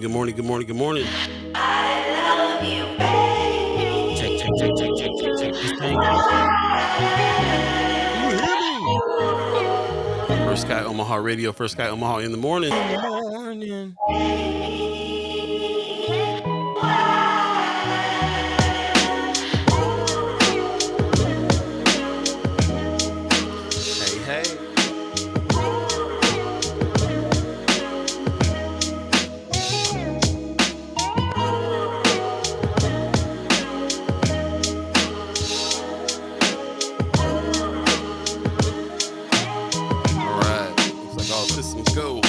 Good morning. Good morning. Good morning. I love you, baby. Check this thing out. You hear me? First Sky Omaha Radio. First Sky Omaha in the morning. In the morning. Hey. All right. Looks like all systems go.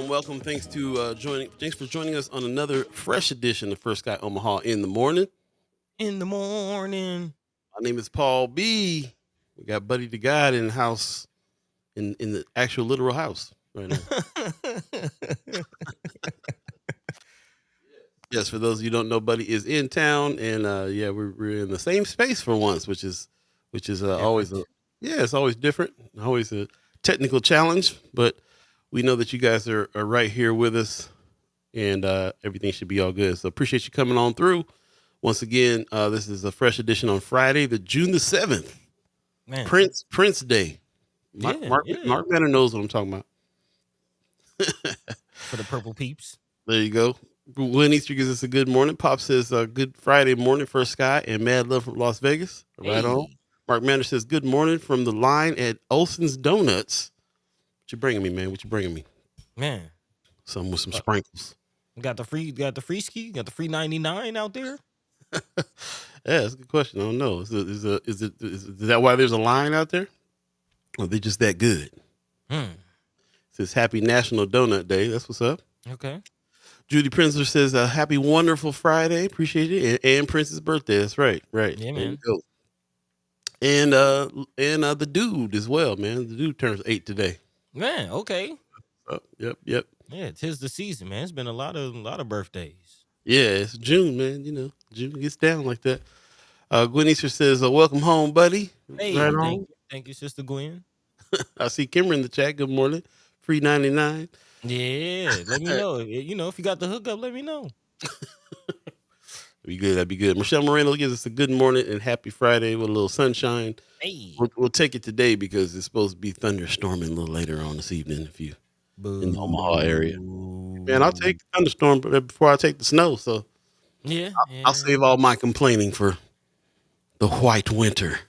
Welcome. Thanks for joining us on another fresh edition of First Sky Omaha in the morning. In the morning. My name is Paul Beeee. We got Buddi3 Da Gawd in the house, in the actual literal house right now. Yes, for those of you who don't know, Buddi is in town, and we're in the same space for once, which is always it's always different, always a technical challenge, but we know that you guys are right here with us, and everything should be all good. So appreciate you coming on through. Once again, this is a fresh edition on Friday, the June the 7th. Man. Prince Day. Mark Banner knows what I'm talking about. For the purple peeps. There you go. Gwen Easter gives us a good morning. Pop says good Friday morning, First Sky, and mad love from Las Vegas. Right on. Mark Manner says good morning from the line at Olson's Donuts. What you bringing me, man? What you bringing me? Man. Some with some sprinkles. Got the free ski? Got the free 99 out there? Yeah, that's a good question. I don't know. Is that why there's a line out there? Or are they just that good? It says happy National Donut Day. That's what's up. Okay. Judy Prinzler says happy wonderful Friday. Appreciate it. And Prince's birthday. That's right. Yeah, man. And the dude as well, man. The dude turns 8 today. Man, okay. Yep. Yeah, 'tis the season, man. It's been a lot of birthdays. Yeah, it's June, man. You know, June gets down like that. Gwen Easter says, welcome home, buddy. Hey, right thank you, Sister Gwen. I see Kimber in the chat. Good morning. Free 99. Yeah, let me know. If you got the hookup, let me know. That'd be good. Michelle Moreno gives us a good morning and happy Friday with a little sunshine. Hey. We'll take it today because it's supposed to be thunderstorming a little later on this evening if you in the Omaha area. Man, I'll take the thunderstorm before I take the snow. So yeah, I'll save all my complaining for the white winter.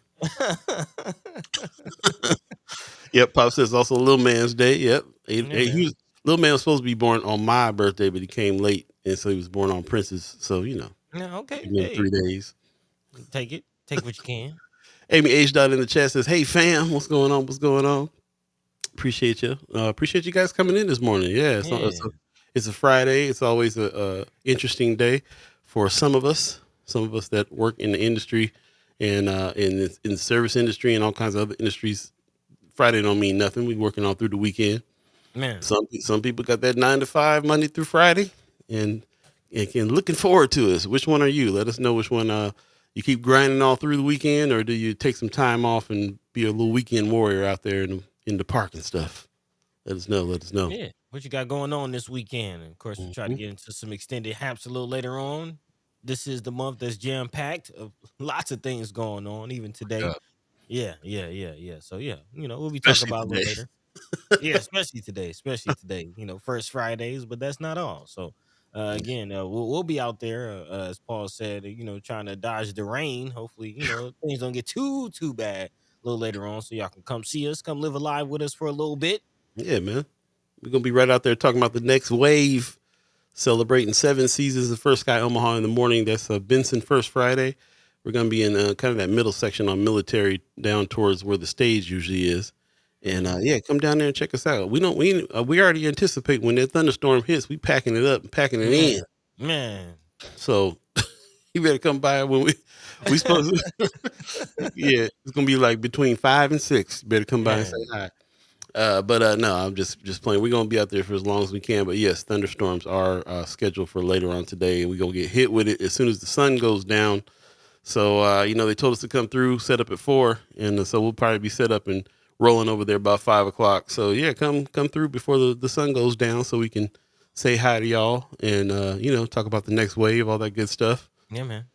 Yep, Pop says also Little Man's Day. Yep. Little Man was supposed to be born on my birthday, but he came late, and so he was born on Prince's. So, Yeah, okay. 3 days. Take it. Take what you can. Amy H. Dot in the chat says, hey, fam, what's going on? Appreciate you. Appreciate you guys coming in this morning. Yeah, it's a Friday. It's always a interesting day for some of us that work in the industry and in the service industry and all kinds of other industries. Friday don't mean nothing. We working all through the weekend. Man, some people got that 9 to 5 Monday through Friday and looking forward to it. So which one are you? Let us know which one. You keep grinding all through the weekend, or do you take some time off and be a little weekend warrior out there in the park and stuff? Let us know. Yeah, what you got going on this weekend? And of course, we'll try to get into some extended Haps a little later on. This is the month that's jam packed of lots of things going on, even today. Yeah. So we'll be talking about a little later. Yeah, especially today. First Fridays, but that's not all. So again, we'll be out there, as Paul said, trying to dodge the rain. Hopefully, things don't get too bad a little later on, so y'all can come see us, come live alive with us for a little bit. Yeah, man. We're gonna be right out there talking about the next wave, celebrating 7 seasons of First Sky Omaha in the morning. That's Benson First Friday. We're gonna be in kind of that middle section on Military, down towards where the stage usually is. And come down there and check us out. We already anticipate when that thunderstorm hits, we packing it up and packing it in. Man. So you better come by when we supposed to. Yeah, it's gonna be like between 5 and 6. You better come by and say hi. No, I'm just playing. We're gonna be out there for as long as we can. But yes, thunderstorms are scheduled for later on today. We're gonna get hit with it as soon as the sun goes down. So they told us to come through, set up at 4, and so we'll probably be set up and rolling over there about 5 o'clock. So yeah, come through before the sun goes down so we can say hi to y'all and talk about the next wave, all that good stuff. Yeah, man.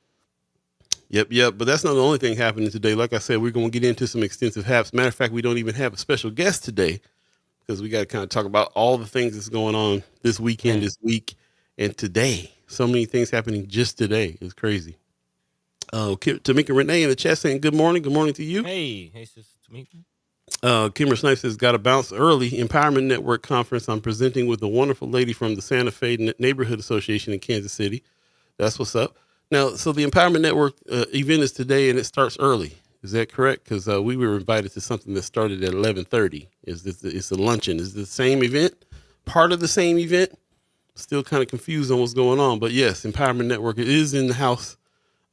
Yep. But that's not the only thing happening today. Like I said, we're going to get into some extensive haps. Matter of fact, we don't even have a special guest today because we got to kind of talk about all the things that's going on this weekend, this week, and today. So many things happening just today. It's crazy. Tamika Renee in the chat saying good morning. Good morning to you. Hey, Sister Tamika. Kimmer Snipes says, got to bounce early. Empowerment Network Conference. I'm presenting with a wonderful lady from the Santa Fe Neighborhood Association in Kansas City. That's what's up. Now, so the Empowerment Network event is today, and it starts early. Is that correct? Because we were invited to something that started at 11:30. It's a luncheon? Is it the same event? Part of the same event? Still kind of confused on what's going on. But yes, Empowerment Network is in the house.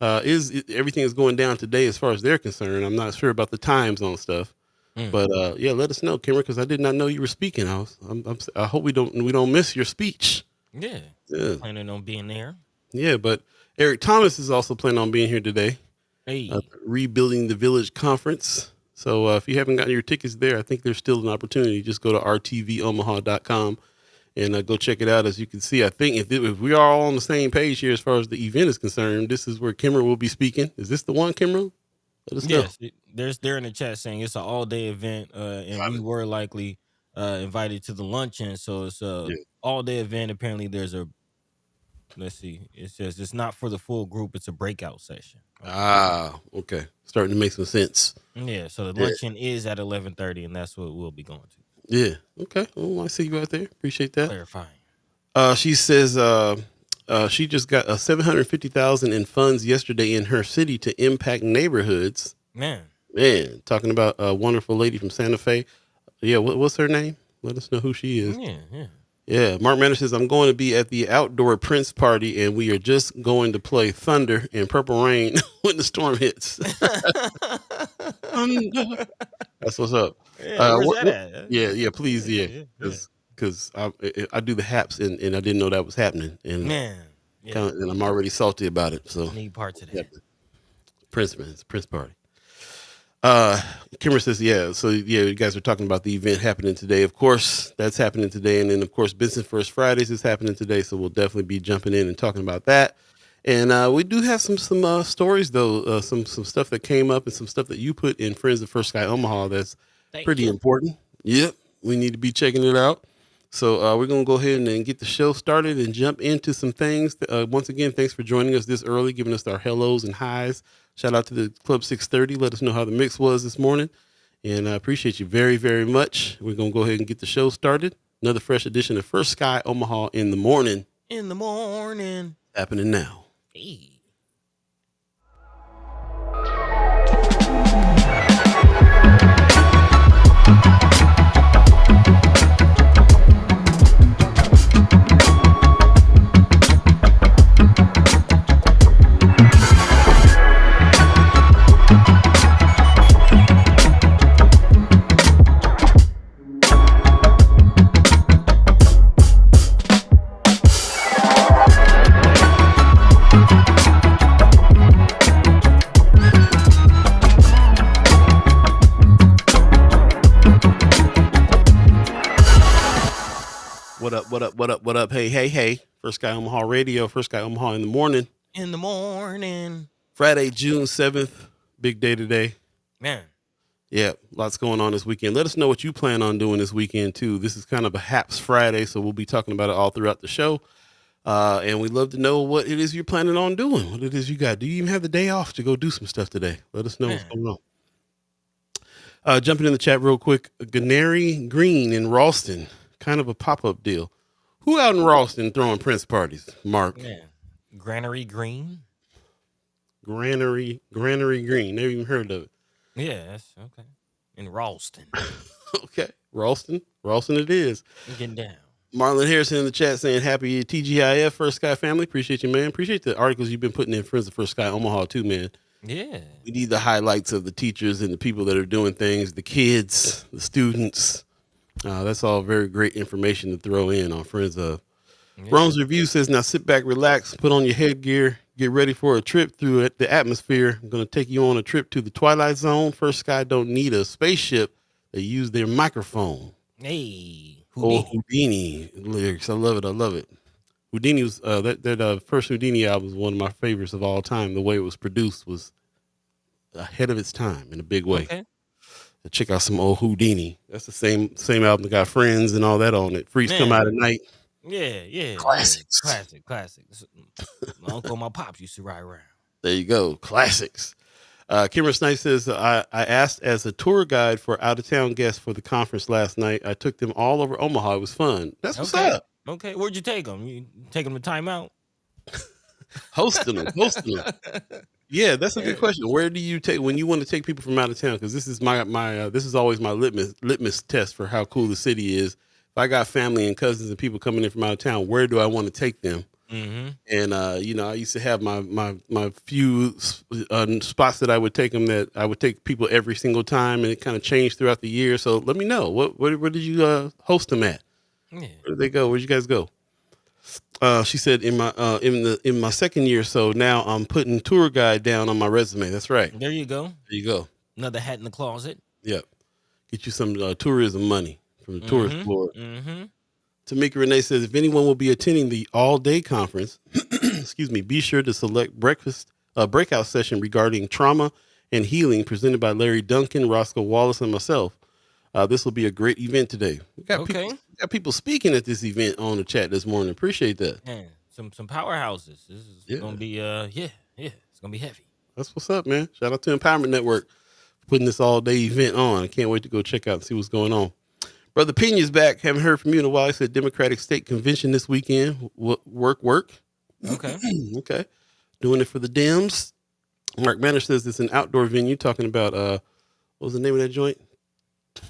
Everything is going down today as far as they're concerned. I'm not sure about the times on stuff. But yeah, let us know, Kimmer, because I did not know you were speaking. I hope we don't miss your speech. Yeah. Planning on being there. Yeah, but Eric Thomas is also planning on being here today. Hey, Rebuilding the Village Conference. So if you haven't gotten your tickets there, I think there's still an opportunity. Just go to rtvomaha.com and go check it out. As you can see, I think if we are all on the same page here as far as the event is concerned, this is where Kimmer will be speaking. Is this the one, Kimmer? Let us know. Yes, they're in the chat saying it's an all-day event, and we were likely invited to the luncheon, so it's a all-day event. Apparently, there's a let's see, it says it's not for the full group; it's a breakout session. Okay, starting to make some sense. Yeah, so the luncheon is at 11:30, and that's what we'll be going to. Yeah, okay. Well, I see you out there. Appreciate that. Clarifying. She says she just got $750,000 in funds yesterday in her city to impact neighborhoods. Man, talking about a wonderful lady from Santa Fe. Yeah, what's her name? Let us know who she is. Yeah. Mark Manor says, I'm going to be at the outdoor Prince party, and we are just going to play Thunder and Purple Rain when the storm hits. That's what's up. Where's that at? Yeah, please, because I do the haps, and I didn't know that was happening, and and I'm already salty about it. So need parts of that. Prince party. Kimmer says, so you guys are talking about the event happening today. Of course, that's happening today, and then of course, Benson First Fridays is happening today. So we'll definitely be jumping in and talking about that. And we do have some stories though, some stuff that came up and some stuff that you put in Friends of First Sky Omaha that's pretty important. Yep, we need to be checking it out. So we're going to go ahead and get the show started and jump into some things. Once again, thanks for joining us this early, giving us our hellos and highs. Shout out to the Club 630. Let us know how the mix was this morning. And I appreciate you very, very much. We're going to go ahead and get the show started. Another fresh edition of First Sky Omaha in the morning. Happening now. Hey. What up? Hey. First Sky Omaha Radio, First Sky Omaha in the morning. Friday, June 7th. Big day today. Man. Yeah, lots going on this weekend. Let us know what you plan on doing this weekend, too. This is kind of a Haps Friday, so we'll be talking about it all throughout the show. And we'd love to know what it is you're planning on doing, what it is you got. Do you even have the day off to go do some stuff today? Let us know what's going on. Jumping in the chat real quick. Granary Green in Ralston, kind of a pop-up deal. Who out in Ralston throwing Prince parties, Mark? Granary Green? Granary Green. Never even heard of it. Yeah, that's okay. In Ralston. Okay. Ralston it is. Getting down. Marlon Harrison in the chat saying happy TGIF First Sky family. Appreciate you, man. Appreciate the articles you've been putting in Friends of First Sky Omaha too, man. Yeah. We need the highlights of the teachers and the people that are doing things, the kids, the students. That's all very great information to throw in on Friends of. Rome's Review says, now sit back, relax, put on your headgear, get ready for a trip through the atmosphere. I'm going to take you on a trip to the Twilight Zone. First Sky don't need a spaceship They use their microphone. Hey, Oh, Houdini. Houdini lyrics. I love it. I love it. Houdini was that first Houdini album was one of my favorites of all time. The way it was produced was ahead of its time in a big way. Okay. Check out some old Houdini. That's the same album that got Friends and all that on it. Freaks Come Out Man. at Night. Yeah. Classic. My uncle and my pops used to ride around. There you go. Classics. Kimber Snipe says, I asked as a tour guide for out-of-town guests for the conference last night. I took them all over Omaha. It was fun. That's what's up. Okay. Where'd you take them? You take them to timeout? Hosting them. Yeah, that's a good question. Where do you take when you want to take people from out of town? Because this is my this is always my litmus test for how cool the city is. If I got family and cousins and people coming in from out of town, where do I want to take them? Mm-hmm. And I used to have my few spots that I would take them, that I would take people every single time, and it kind of changed throughout the year. So let me know where did you host them at? Yeah. Where did they go? Where'd you guys go? She said in my second year, so now I'm putting tour guide down on my resume. That's right. There you go. There you go. Another hat in the closet. Yep. Get you some tourism money from the tourist board. Mm-hmm. Tamika Renee says, if anyone will be attending the all-day conference, excuse me, be sure to select breakout session regarding trauma and healing presented by Larry Duncan, Roscoe Wallace, and myself. This will be a great event today. We got people speaking at this event on the chat this morning. Appreciate that. Man, some powerhouses. This is gonna be it's gonna be heavy. That's what's up, man. Shout out to Empowerment Network for putting this all-day event on. I can't wait to go check out and see what's going on. Brother Pena's back. Haven't heard from you in a while. He said Democratic State Convention this weekend. Work. Okay. Okay. Doing it for the Dems. Mark Manner says it's an outdoor venue. Talking about what was the name of that joint?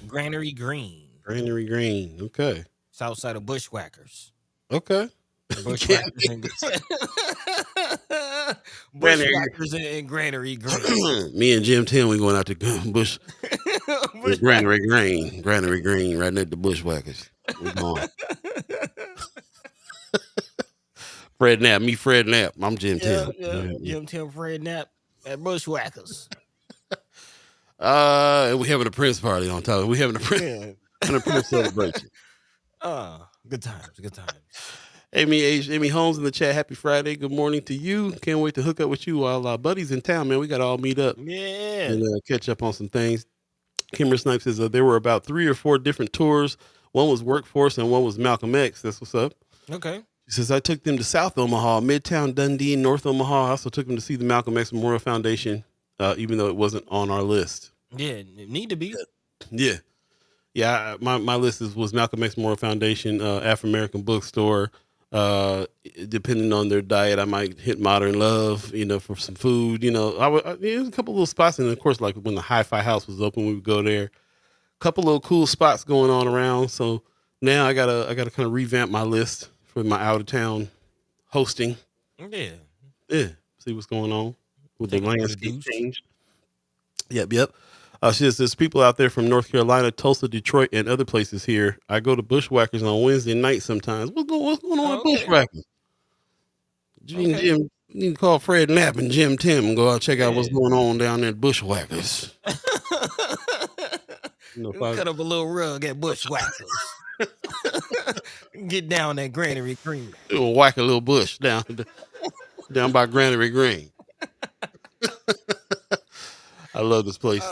Granary Green. Granary Green. Okay. South side of Bushwhackers. Okay. Bushwhackers and Granary Green. Me and Jim Tim, we going out to Bush. Granary Green right near the Bushwhackers. We going. Fred Knapp. I'm Jim Tim. Jim Tim, Fred Knapp at Bushwhackers. And we having a Prince party on top. We having a Prince celebration. Good times. Amy Holmes in the chat. Happy Friday. Good morning to you. Can't wait to hook up with you while our buddies in town, man. We got to all meet up. Yeah. And catch up on some things. Kimber Snipe says there were about 3 or 4 different tours. One was Workforce and one was Malcolm X. That's what's up. Okay. She says, I took them to South Omaha, Midtown Dundee, North Omaha. I also took them to see the Malcolm X Memorial Foundation, even though it wasn't on our list. Yeah, it need to be. Yeah. Yeah, my list was Malcolm X Memorial Foundation, Afro-American Bookstore. Depending on their diet, I might hit Modern Love, for some food. There's a couple little spots, and of course, like when the Hi-Fi House was open, we would go there. A couple little cool spots going on around. So now I gotta kind of revamp my list for my out of town hosting. Yeah. See what's going on with the landscape change. Yep. She says there's people out there from North Carolina, Tulsa, Detroit, and other places here. I go to Bushwhackers on Wednesday night sometimes. What's going on with Bushwhackers? Jim, you need to call Fred Knapp and Jim Tim and go out and check out what's going on down there at Bushwhackers. Cut up a little rug at Bushwhackers. Get down that Granary Green. We'll whack a little bush down by Granary Green. I love this place.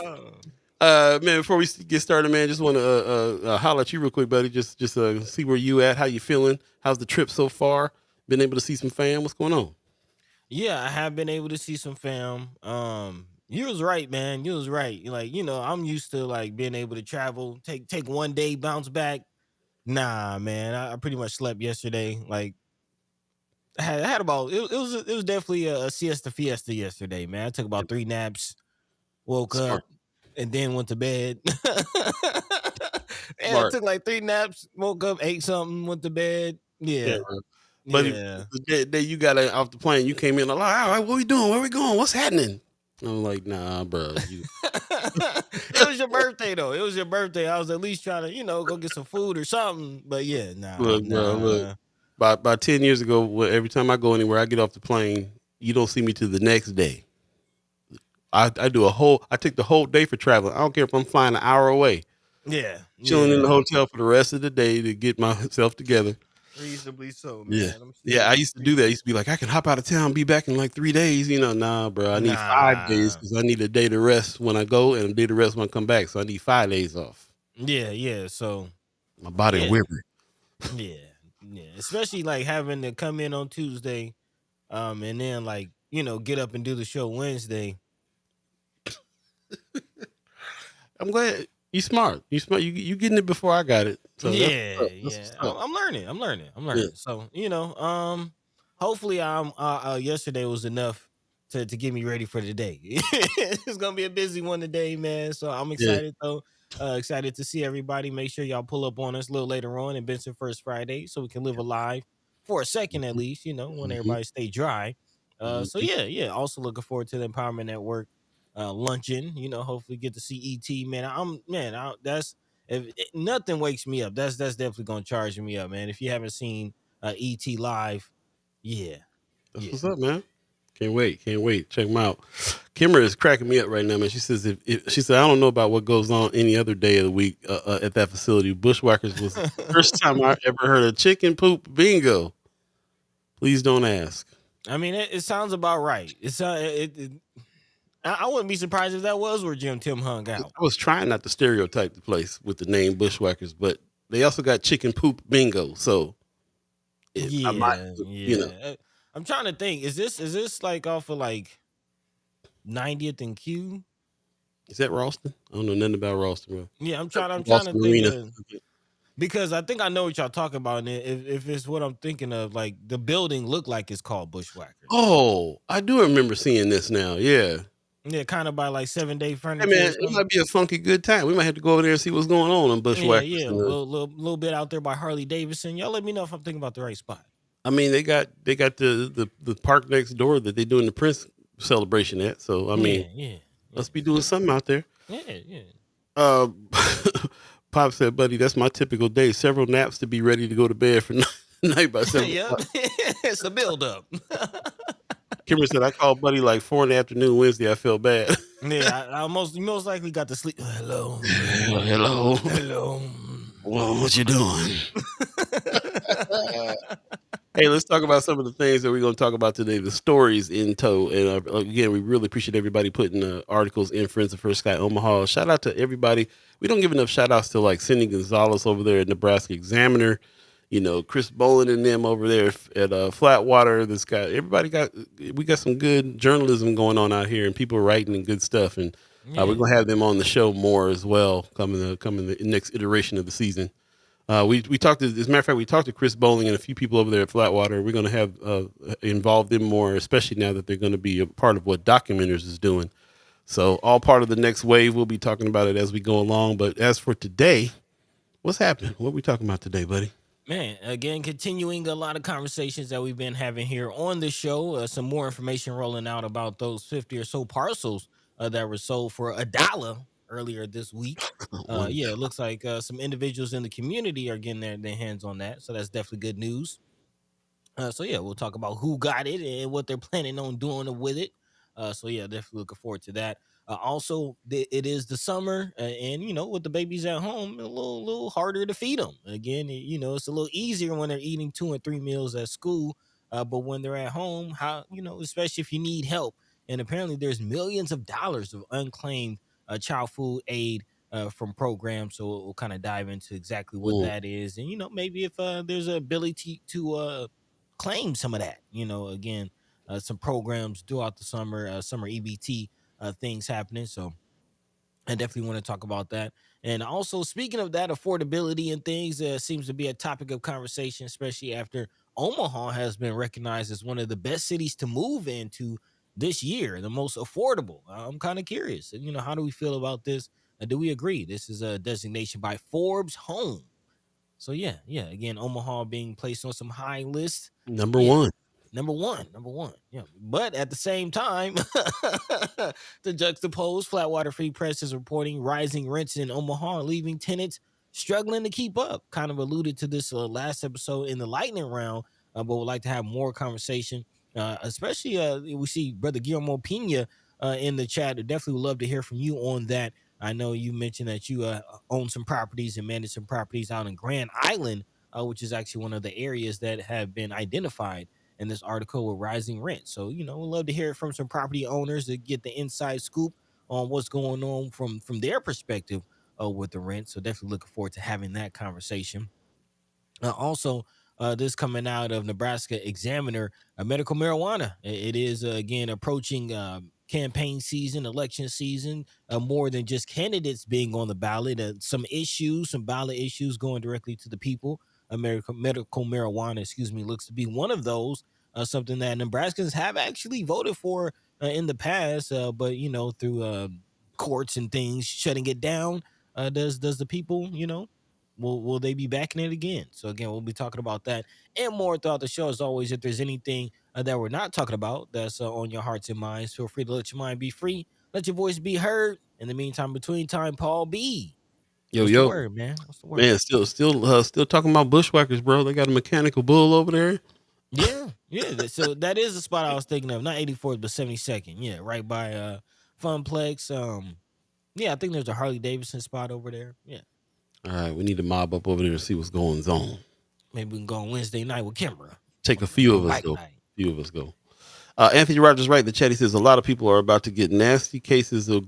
Man, before we get started, man, just want to holler at you real quick, buddy. Just see where you at, how you feeling, how's the trip so far? Been able to see some fam? What's going on? Yeah, I have been able to see some fam. You was right, man. You was right. Like, I'm used to like being able to travel, take one day, bounce back. Nah, man, I pretty much slept yesterday. Like, I had about it was definitely a siesta fiesta yesterday, man. I took about 3 naps. Woke up and then went to bed. And I took like 3 naps, woke up, ate something, went to bed. Yeah. But the day you got off the plane, you came in like, all right, what we doing? Where we going? What's happening? I'm like, nah, bro. It was your birthday, though. It was your birthday. I was at least trying to, go get some food or something. But yeah, nah. Look. About 10 years ago, every time I go anywhere, I get off the plane, you don't see me till the next day. I take the whole day for traveling. I don't care if I'm flying an hour away. Yeah, chilling in the yeah. hotel for the rest of the day to get myself together. Reasonably so, Yeah. man. I'm Yeah, still I used to do that. I used to be like, "I can hop out of town, be back in, like, 3 days," nah, bro, I need 5 days nah. because I need a day to rest when I go and a day to rest when I come back, so I need 5 days off. Yeah, yeah. So My body will yeah, whimper. yeah, yeah. Especially like having to come in on Tuesday, and then like get up and do the show Wednesday. I'm glad you smart. You smart. You getting it before I got it, so that's Yeah, what's up. That's yeah. what's I'm, up. I'm learning. I'm learning. I'm Yeah. learning. So hopefully I'm. Yesterday was enough to get me ready for the day. It's gonna be a busy one today, man. So I'm Yeah. excited though. Excited to see everybody. Make sure y'all pull up on us a little later on in Benson First Friday, so we can live alive for a second at Mhm, least. When mhm, everybody stay dry. So mhm. yeah, yeah. Also looking forward to the Empowerment Network luncheon. Hopefully get to see ET. Man, that's nothing wakes me up. That's definitely gonna charge me up, man. If you haven't seen ET live, yeah, That's yeah. what's up, man. Can't wait. Can't wait. Check them out. Kimmer is cracking me up right now, man. She says if she said I don't know about what goes on any other day of the week at that facility. Bushwhackers was the first time I ever heard of chicken poop bingo. Please don't ask. I mean, it sounds about right. I wouldn't be surprised if that was where Jim Tim hung out. I was trying not to stereotype the place with the name Bushwhackers, but they also got chicken poop bingo. So I might, Yeah, you know, yeah. I'm trying to think. Is this like off of like 90th and Q? is that Ralston? I don't know nothing about Ralston, bro. Yeah, I'm Except trying. for I'm trying to Ralston think Marina. of. Because I think I know what y'all talking about, and if it's what I'm thinking of, like the building looked like it's called Bushwhackers. Oh, I do remember seeing this now. Yeah. Yeah, kind of by like 7 Day Hey Furniture man, or it something. might be a funky good time. We might have to go over there and see what's going on Yeah, Bushwhackers. yeah, a little bit out there by Harley Davidson. Y'all let me know if I'm thinking about the right spot. I mean, they got the park next door that they doing the Prince celebration at. So I mean, Yeah, yeah, yeah, must be doing something out there. yeah, yeah. Uh, Pop said, "Buddy, that's my typical day. Several naps to be ready to go to bed for night by 7 Yep, o'clock." it's the build up. Kimber said, "I called Buddy like 4 in the afternoon Wednesday. I felt bad." Yeah, I most likely got to sleep. Hello, Hello. hello. Well, what you doing? Hey, let's talk about some of the things that we're going to talk about today. The stories in tow, and again, we really appreciate everybody putting articles in Friends of First Sky Omaha. Shout out to everybody. We don't give enough shout outs to like Cindy Gonzalez over there at Nebraska Examiner. Chris Bolin and them over there at Flatwater. We got some good journalism going on out here, and people writing and good stuff. And we're Yeah, gonna have them on the show more as well, coming the next iteration of the season. We talked to, as a matter of fact, we talked to Chris Bowling and a few people over there at Flatwater. We're going to have involve them more, especially now that they're going to be a part of what Documenters is doing. So all part of the next wave. We'll be talking about it as we go along. But as for today, what's happening? What are we talking about today, buddy? man. Again, continuing a lot of conversations that we've been having here on the show. Some more information rolling out about those 50 or so parcels that were sold for $1 earlier this week. One. Yeah, it looks like some individuals in the community are getting their hands on that. So that's definitely good news. So yeah, we'll talk about who got it and what they're planning on doing with it. So yeah, definitely looking forward to that. Also, it is the summer, and with the babies at home, a little harder to feed them. Again, it's a little easier when they're eating 2 and 3 meals at school, but when they're at home, how especially if you need help. And apparently, there's millions of dollars of unclaimed child food aid from programs. So we'll kind of dive into exactly what Mm. that is, and maybe if there's a ability to claim some of that. Again, some programs throughout the summer, summer EBT things happening. So I definitely want to talk about that. And also, speaking of that, affordability and things seems to be a topic of conversation, especially after Omaha has been recognized as one of the best cities to move into this year, the most affordable. I'm kind of curious. How do we feel about this? Do we agree? This is a designation by Forbes Home. So yeah, yeah. Again, Omaha being placed on some high lists. Number Yeah, one. number one. Yeah, but at the same time, the juxtapose, Flatwater Free Press is reporting rising rents in Omaha, leaving tenants struggling to keep up. Kind of alluded to this last episode in the lightning round, but would like to have more conversation. Especially, we see Brother Guillermo Pena in the chat. Definitely would love to hear from you on that. I know you mentioned that you own some properties and manage some properties out in Grand Island, which is actually one of the areas that have been identified in this article with rising rent. So, we'd love to hear from some property owners to get the inside scoop on what's going on from their perspective with the rent. So definitely looking forward to having that conversation. Also, this coming out of Nebraska Examiner, medical marijuana. It is again approaching campaign season, election season. More than just candidates being on the ballot, some ballot issues going directly to the people. Medical marijuana, looks to be one of those. Something that Nebraskans have actually voted for in the past, but through courts and things shutting it down. Does the people, will they be backing it again? So again, we'll be talking about that and more throughout the show. As always, if there's anything that we're not talking about that's on your hearts and minds, feel free to let your mind be free, let your voice be heard. In the meantime, between time, Paul B. Yo, What's the yo, word, man? What's the word? man, still talking about bushwhackers, bro. They got a mechanical bull over there. Yeah. So that is the spot I was thinking of, not 84th, but 72nd. Yeah, right by Funplex. Yeah, I think there's a Harley Davidson spot over there. Yeah. All right, we need to mob up over there and see what's going on. Maybe we can go on Wednesday night with Kimbra. Take a few of us go. Anthony Rogers, right? The chatty says a lot of people are about to get nasty cases of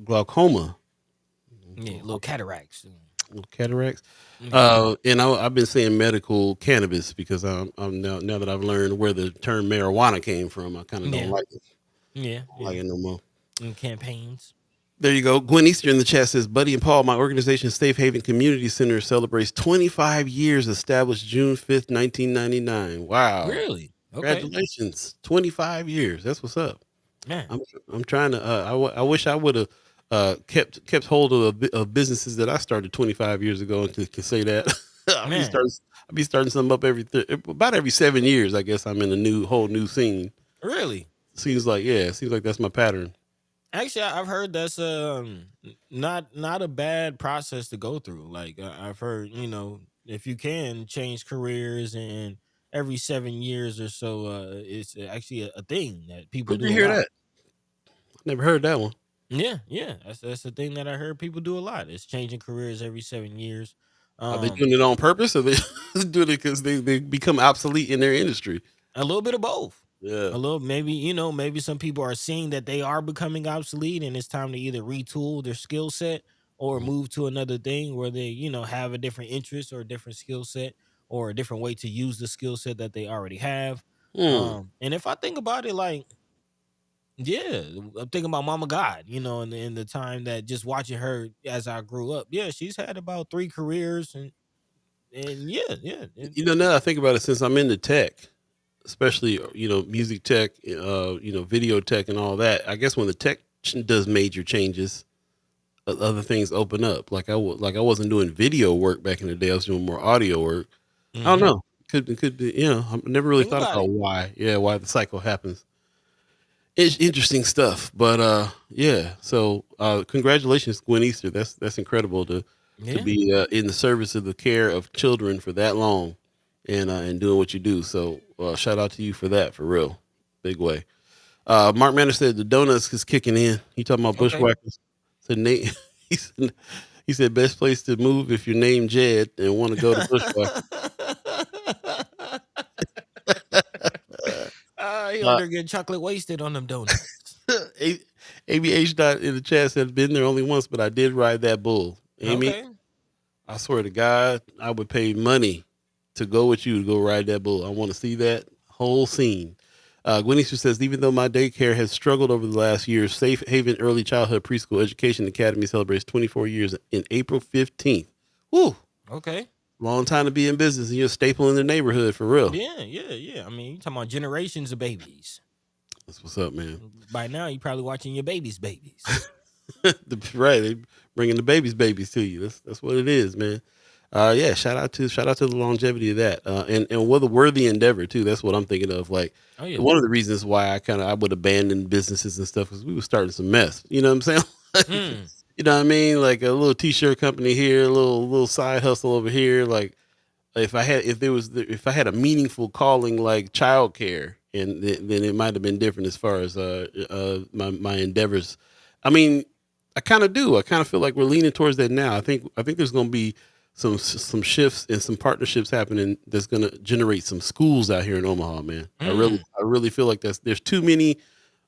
glaucoma. Yeah, little cataracts. Little cataracts. Yeah. And I've been saying medical cannabis because I'm now that I've learned where the term marijuana came from, I kind of don't like it. Yeah. I don't like it no more. In campaigns. There you go. Gwen Easter in the chat says, Buddy and Paul, my organization, Safe Haven Community Center, celebrates 25 years, established June 5th, 1999. Wow. Really? Okay. Congratulations. 25 years. That's what's up. Man. I'm trying to, I wish I would have kept hold of businesses that I started 25 years ago and can say that. I'll be starting something up about every 7 years. I guess I'm in a whole new scene. Really? Seems like that's my pattern. Actually, I've heard that's not a bad process to go through. Like I've heard, if you can change careers and every 7 years or so, it's actually a thing that people Where'd do you a hear lot. that? Never heard that one. Yeah. That's the thing that I heard people do a lot. It's changing careers every 7 years. Are they doing it on purpose, or they doing it because they become obsolete in their industry? A little bit of both. Yeah. A little, maybe some people are seeing that they are becoming obsolete and it's time to either retool their skill set or move to another thing where they, have a different interest or a different skill set or a different way to use the skill set that they already have. And if I think about it, like, yeah, I'm thinking about Mama God, in the time that just watching her as I grew up. Yeah, she's had about 3 careers and yeah. Now that I think about it, since I'm into tech, especially music tech, video tech and all that, I guess when the tech does major changes, other things open up. Like I wasn't doing video work back in the day. I was doing more audio work. I don't know. Could be. I never really thought about why the cycle happens. It's interesting stuff, but yeah. So congratulations, Gwen Easter. That's incredible to be in the service of the care of children for that long, and doing what you do. So shout out to you for that, for real, big way. Mark Manor said the donuts is kicking in. He talking about bushwhackers. Said Nate. He said best place to move if you're named Jed and want to go to bushwhackers. He under getting chocolate wasted on them donuts. ABH dot in the chat said been there only once, but I did ride that bull. Amy, Okay. I swear to God, I would pay money to go with you to go ride that bull. I want to see that whole scene. Gwen Easter says, even though my daycare has struggled over the last year, Safe Haven Early Childhood Preschool Education Academy celebrates 24 years in April 15th. Woo! Okay. Long time to be in business, and you're a staple in the neighborhood, for real. Yeah. I mean, you talking about generations of babies. That's what's up, man. By now, you're probably watching your babies. Right, they bringing the babies to you. That's what it is, man. Yeah, shout out to the longevity of that, and what a worthy endeavor too. That's what I'm thinking of. Like, one of the reasons why I would abandon businesses and stuff because we were starting some mess. You know what I'm saying? You know what I mean? Like a little t-shirt company here, a little side hustle over here. Like if I had a meaningful calling like childcare, then it might have been different as far as my endeavors. I mean, I kind of do. I kind of feel like we're leaning towards that now. I think there's going to be some shifts and some partnerships happening that's going to generate some schools out here in Omaha, man. Mm. I really feel like there's too many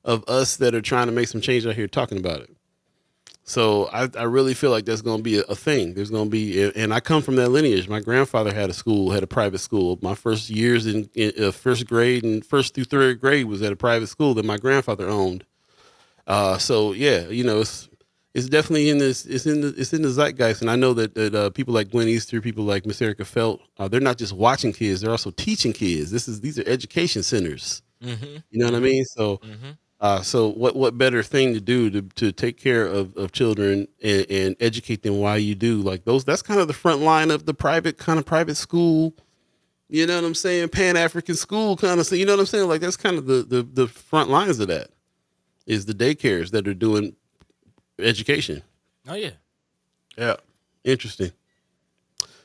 of us that are trying to make some change out here talking about it. So I really feel like that's going to be a thing. There's going to be, and I come from that lineage. My grandfather had a private school. My first years in first grade and first through third grade was at a private school that my grandfather owned. So yeah, it's definitely it's in the zeitgeist, and I know that people like Gwen Easter, people like Miss Erica Felt, they're not just watching kids; they're also teaching kids. These are education centers. Mm-hmm. You know what I Mm-hmm. mean? So Mm-hmm. what better thing to do to take care of children and educate them while you do like those? That's kind of the front line of the private school. You know what I'm saying? Pan African school kind of. You know what I'm saying? Like that's kind of the front lines of that is the daycares that are doing education. Oh yeah. Yeah, interesting.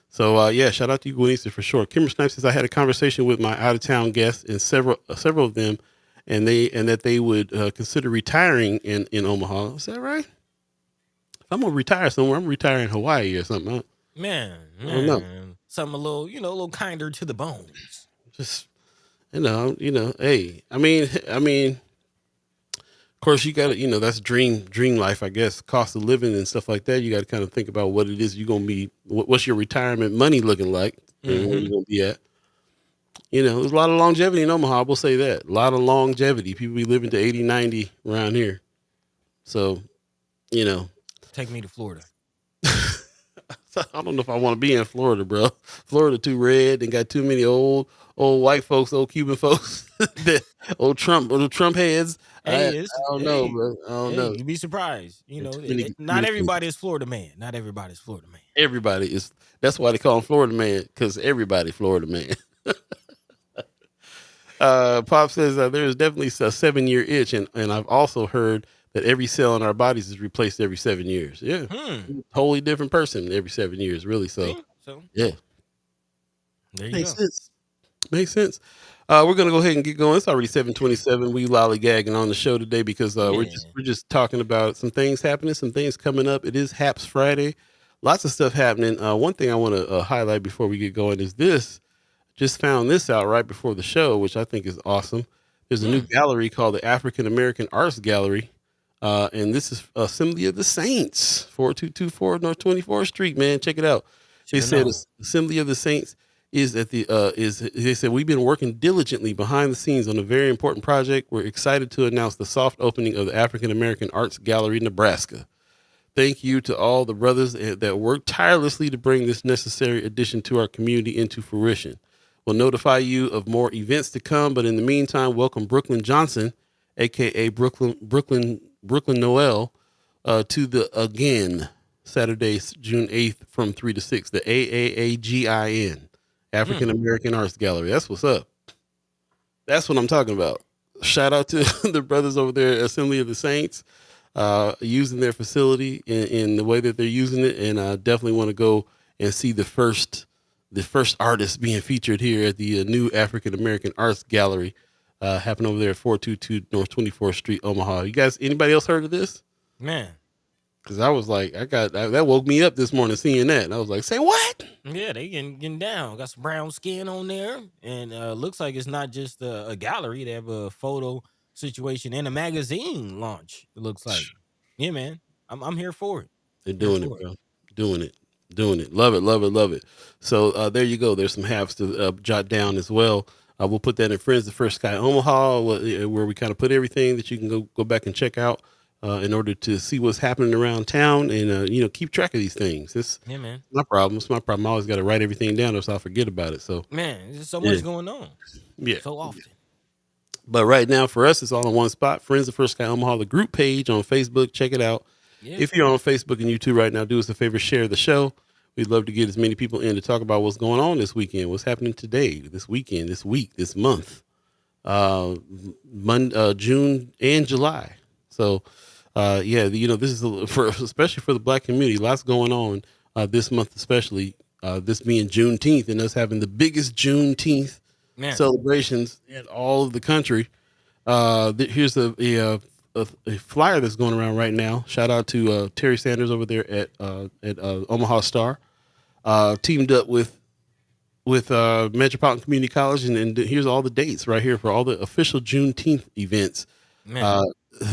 So yeah, shout out to you, Gwen Easter, for sure. Kimber Snipes says I had a conversation with my out of town guests and several of them, and that they would consider retiring in Omaha. Is that right? If I'm gonna retire somewhere, I'm retiring in Hawaii or something. Man, I don't know. something a little kinder to the bones. Just Hey, I mean, of course, you got to, that's dream life, I guess. Cost of living and stuff like that. You got to kind of think about what it is you're gonna be. What's your retirement money looking like, and where Mm-hmm. you're gonna be at. There's a lot of longevity in Omaha. I will say that. A lot of longevity. People be living to 80, 90 around here. So, you know, Take me to Florida. I don't know if I want to be in Florida, bro. Florida too red and got too many old white folks, old Cuban folks, that old Trump heads. I Hey, don't know, bro. I don't know. you'd be surprised. Too many, too Not many everybody is Florida man. Not everybody's Florida man. everybody is. That's why they call him Florida man, because everybody Florida man. Pop says there is definitely a 7-year itch, and I've also heard that every cell in our bodies is replaced every 7 years. Yeah, totally different person every 7 years, really. So See? So yeah, there you makes go. sense. Makes sense. We're gonna go ahead and get going. It's already 7:27. We lollygagging on the show today because Yeah. we're just talking about some things happening, some things coming up. It is Haps Friday. Lots of stuff happening. One thing I want to highlight before we get going is this. Just found this out right before the show, which I think is awesome. There's a new gallery called the African American Arts Gallery, and this is Assembly of the Saints, 4224 North 24th Street. Man, check it out. They Shoulda said known. Assembly of the Saints is at the is they said we've been working diligently behind the scenes on a very important project. We're excited to announce the soft opening of the African American Arts Gallery, Nebraska. Thank you to all the brothers that worked tirelessly to bring this necessary addition to our community into fruition. We'll notify you of more events to come, but in the meantime, welcome Brooklyn Johnson, aka Brooklyn Noel, to the again Saturday, June 8th from 3 to 6, the AAAGIN, African American Arts Gallery. That's what's up. That's what I'm talking about. Shout out to the brothers over there at Assembly of the Saints, using their facility in the way that they're using it, and I definitely want to go and see the first artist being featured here at the new African American Arts Gallery, happening over there at 422 North 24th Street, Omaha. You guys, anybody else heard of this? Man. Because I was like, that woke me up this morning seeing that, and I was like, say what? Yeah, they getting down. Got some brown skin on there, and looks like it's not just a gallery. They have a photo situation and a magazine launch. It looks like, yeah, man. I'm here for it. They're doing it, bro. Doing it. Love it. So there you go. There's some halves to jot down as well. We'll put that in Friends of First Sky Omaha, where we kind of put everything that you can go back and check out in order to see what's happening around town and keep track of these things. It's Yeah, man. my problem. It's my problem. I always got to write everything down, or so I forget about it. So Man, there's so much going on. yeah. So often. But right now for us, it's all in one spot. Friends of First Sky Omaha, the group page on Facebook. Check it out. Yeah. If you're on Facebook and YouTube right now, do us a favor, share the show. We'd love to get as many people in to talk about what's going on this weekend, what's happening today, this weekend, this week, this month, June and July. So, this is especially for the Black community. Lots going on this month, especially this being Juneteenth, and us having the biggest Juneteenth celebrations in all of the country. Here's a a flyer that's going around right now. Shout out to Terry Sanders over there at Omaha Star. Teamed up with Metropolitan Community College, and here's all the dates right here for all the official Juneteenth events. Man.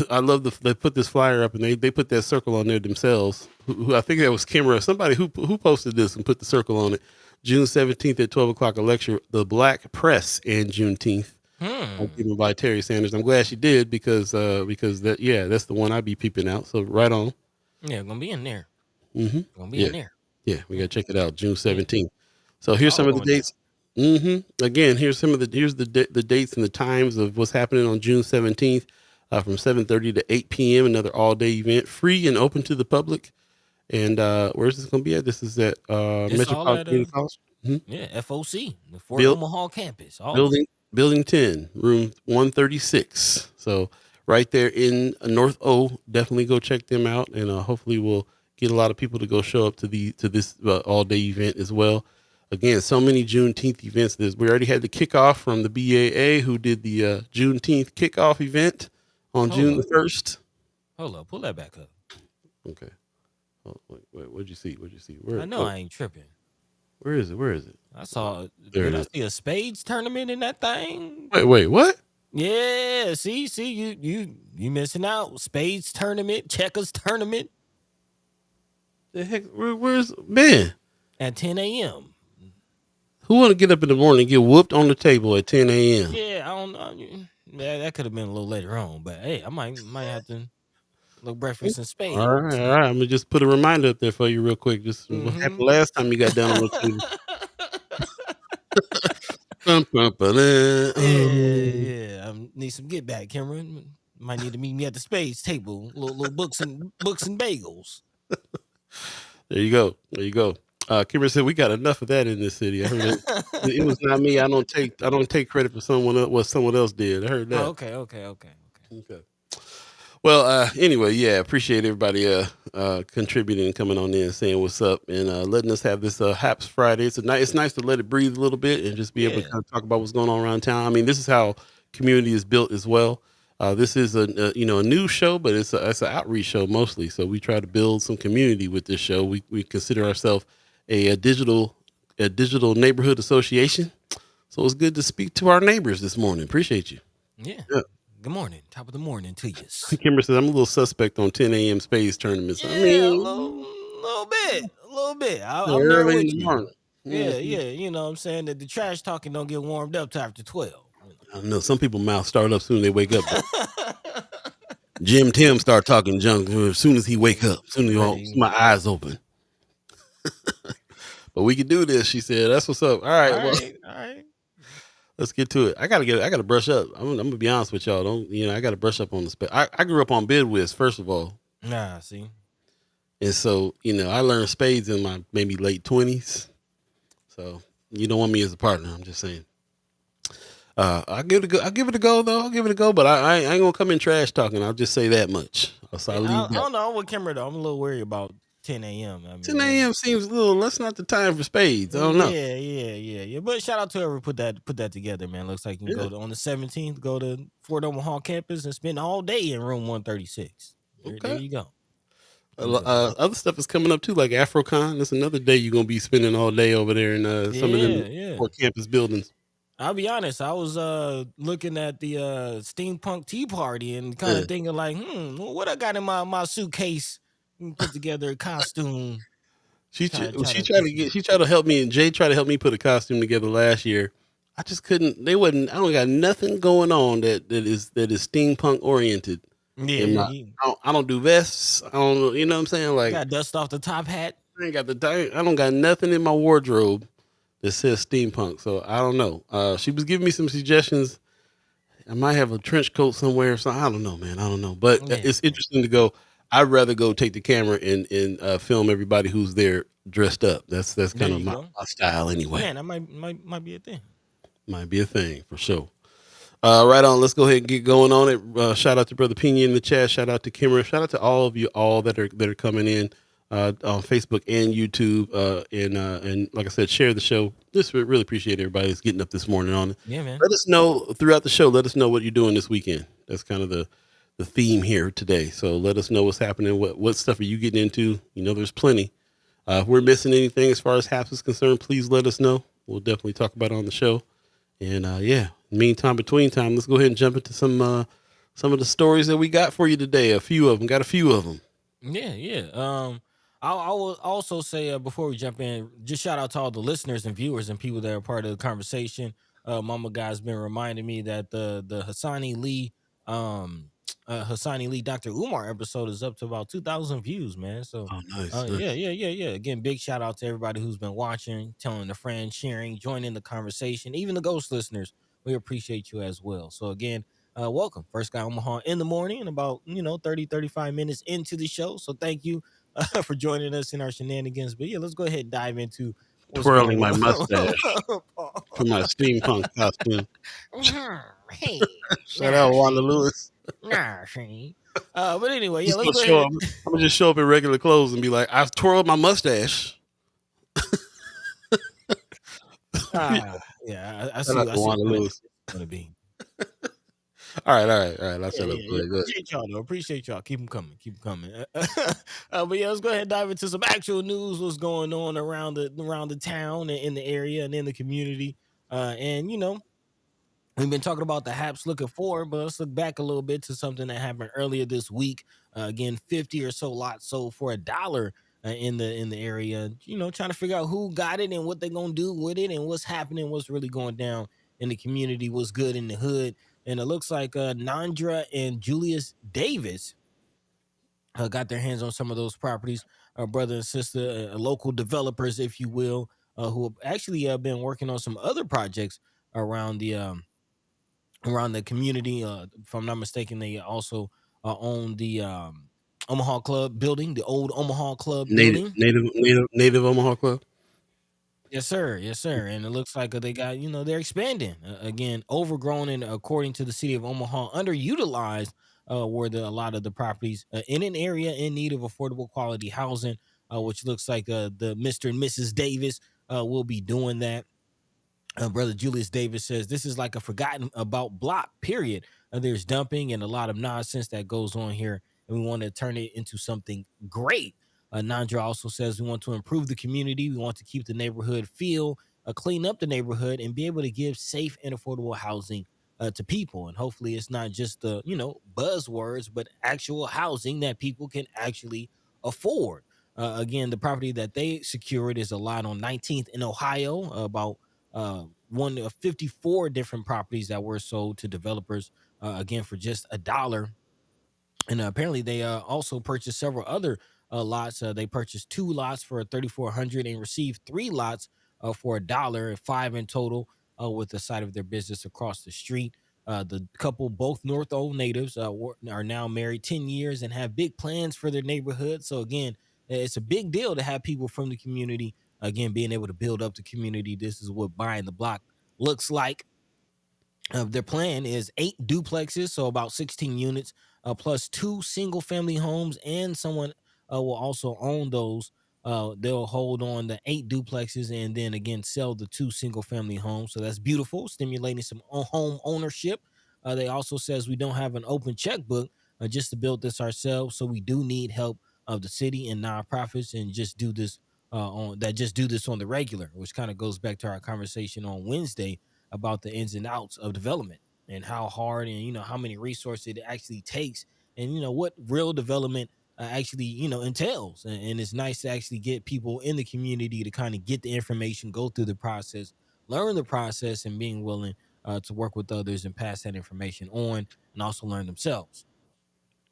I love they put this flyer up, and they put that circle on there themselves. Who I think that was Kimra, somebody who posted this and put the circle on it. June 17th at 12 o'clock, a lecture, The Black Press and Juneteenth, given by Terry Sanders. I'm glad she did because that's the one I'd be peeping out. So right on. Yeah, gonna be in there. Mm-hmm. Gonna be in there. Yeah, we gotta check it out. June 17th. So here's All some of the going down. dates. Again, here's the dates and the times of what's happening on June 17th, from 7:30 to 8 p.m. Another all day event, free and open to the public. And where's this going to be at? This is at It's all Metropolitan at Community College. yeah, FOC, the Fort Build- Omaha campus. All Building 10, room 136. So right there in North O. Definitely go check them out, and hopefully we'll get a lot of people to go show up to this all day event as well. Again, so many Juneteenth events. We already had the kickoff from the BAA, who did the Juneteenth kickoff event on June the 1st. Hold up, pull that back up. Okay. Oh, wait, what'd you see? Where? I know I ain't tripping. Where is it? I saw. There Did it I is. see a spades tournament in that thing? Wait, what? Yeah. See, you missing out. Spades tournament, checkers tournament The heck? Where's man? at 10 a.m. Who want to get up in the morning and get whooped on the table at 10 a.m.? Yeah, I don't know. Yeah, that could have been a little later on, but hey, I might have to look breakfast and spades. All right. I'm gonna just put a reminder up there for you real quick. Just what happened last time you got down on the table. Yeah. I need some get back, Cameron. Might need to meet me at the spades table. Little books and bagels. There you go. Kimber said we got enough of that in this city. I heard it. It was not me. I don't take credit for what someone else did. I heard that. Oh, okay. Well, anyway, yeah, appreciate everybody contributing and coming on in and saying what's up and letting us have this Haps Friday. It's nice to let it breathe a little bit and just be able to kind of talk about what's going on around town. I mean, this is how community is built as well. This is a news show, but it's an outreach show mostly. So we try to build some community with this show. We consider ourselves a digital neighborhood association. So it's good to speak to our neighbors this morning. Appreciate you. Yeah. Good morning. Top of the morning to you. Kimber says I'm a little suspect on 10 a.m. spades tournaments. Yeah, I mean, a little bit. I'm there early with in the you. morning. Yeah. You know what I'm saying? That the trash talking don't get warmed up till after 12. I don't know. Some people mouth start up soon as they wake up. Jim Tim start talking junk as soon as he wake up. As soon as my eyes open. But we can do this, she said. That's what's up. All right. All right. Let's get to it. I gotta brush up. I'm gonna be honest with y'all. I gotta brush up on the spades. I grew up on bid whist, first of all. Nah, see. And so, I learned spades in my maybe late 20s. So you don't want me as a partner. I'm just saying. I'll give it a go though. But I ain't gonna come in trash talking. I'll just say that much. I don't know with Kimber though. I'm a little worried about 10 a.m. I mean, 10 a.m. seems a little. That's not the time for spades. I don't know. Yeah. But shout out to whoever put that together, man. Looks like you can go on the 17th, go to Fort Omaha campus and spend all day in room 136. There you go. Other stuff is coming up too, like AfroCon. That's another day you're gonna be spending all day over there in some of them campus buildings. I'll be honest. I was looking at the steampunk tea party and kind of thinking like, what I got in my suitcase? Put together a costume. She tried to help me, and Jay tried to help me put a costume together last year. I just couldn't. I don't got nothing going on that is steampunk oriented. Yeah, I don't do vests. I don't. You know what I'm saying? Like, got dust off the top hat. I don't got nothing in my wardrobe that says steampunk. So I don't know. She was giving me some suggestions. I might have a trench coat somewhere. So I don't know, man. I don't know. But it's interesting to go. I'd rather go take the camera and film everybody who's there dressed up. That's kind of my style anyway. Man, that might be a thing. Might be a thing for sure. Right on. Let's go ahead and get going on it. Shout out to Brother Pena in the chat. Shout out to Kimmer. Shout out to all of you that are coming in on Facebook and YouTube. And like I said, share the show. Just really appreciate everybody that's getting up this morning on it. Yeah, man. Let us know throughout the show. Let us know what you're doing this weekend. That's kind of the the theme here today. So let us know what's happening. What stuff are you getting into? There's plenty. If we're missing anything as far as Haps is concerned, please let us know. We'll definitely talk about it on the show. And yeah, meantime, between time, let's go ahead and jump into some of the stories that we got for you today. A few of them. Got a few of them. Yeah, yeah. I will also say before we jump in, just shout out to all the listeners and viewers and people that are part of the conversation. Mama Guy's been reminding me that the Hassani Lee Dr. Umar episode is up to about 2,000 views, man. So Oh, nice, yeah, nice. yeah, yeah, yeah. Again, big shout out to everybody who's been watching, telling a friend, sharing, joining the conversation, even the ghost listeners. We appreciate you as well. So again, welcome. First guy Omaha in the morning and about 30, 35 minutes into the show. So thank you for joining us in our shenanigans. But yeah, let's go ahead and dive into what's Twirling going my mustache on. for my steampunk costume. Hey, Shout nah, out Wanda see, Lewis. nah, see. But anyway, yeah, Just let's gonna go show ahead. up. I'm gonna just show up in regular clothes and be like, I've twirled my mustache. Yeah, I Shout see. out I to see Wanda what Lewis. it's gonna be. All right, all right, all right. I'll Yeah, shut up. yeah, Go yeah. ahead, go ahead. Appreciate y'all though. Appreciate y'all. Keep them coming. Keep them coming. But yeah, let's go ahead and dive into some actual news. What's going on around the town and in the area and in the community. And we've been talking about the Haps looking forward, but let's look back a little bit to something that happened earlier this week. Again, 50 or so lots sold for $1 in the area. Trying to figure out who got it and what they're gonna do with it and what's happening, what's really going down in the community, what's good in the hood. And it looks like Nandra and Julius Davis got their hands on some of those properties. Brother and sister, local developers, if you will, who have actually been working on some other projects around the community. If I'm not mistaken, they also own the Omaha Club building, the old Omaha Club Native, building. native, native, native Omaha Club. Yes, sir. Yes, sir. And it looks like they got, they're expanding again, overgrown and according to the city of Omaha, underutilized were a lot of the properties in an area in need of affordable quality housing, which looks like the Mr. and Mrs. Davis will be doing that. Brother Julius Davis says this is like a forgotten about block, period. There's dumping and a lot of nonsense that goes on here, and we want to turn it into something great. Nandra also says we want to improve the community. We want to keep the neighborhood feel, clean up the neighborhood, and be able to give safe and affordable housing to people. And hopefully it's not just the, buzzwords, but actual housing that people can actually afford. Again, the property that they secured is a lot on 19th in Ohio, about one of 54 different properties that were sold to developers again for just $1. And apparently they also purchased several other lots. They purchased 2 lots for 3,400 and received 3 lots for $1, five in total, with the site of their business across the street. The couple, both North Old natives, are now married 10 years and have big plans for their neighborhood. So again, it's a big deal to have people from the community again being able to build up the community. This is what buying the block looks like. Their plan is 8 duplexes, so about 16 units, plus 2 single-family homes, and someone will also own those. They'll hold on the 8 duplexes and then again sell the 2 single-family homes. So that's beautiful, stimulating some home ownership. They also says we don't have an open checkbook just to build this ourselves, so we do need help of the city and nonprofits, and just do this on the regular, which kind of goes back to our conversation on Wednesday about the ins and outs of development and how hard and how many resources it actually takes, and what real development actually entails. And it's nice to actually get people in the community to kind of get the information, go through the process, learn the process, and being willing to work with others and pass that information on, and also learn themselves.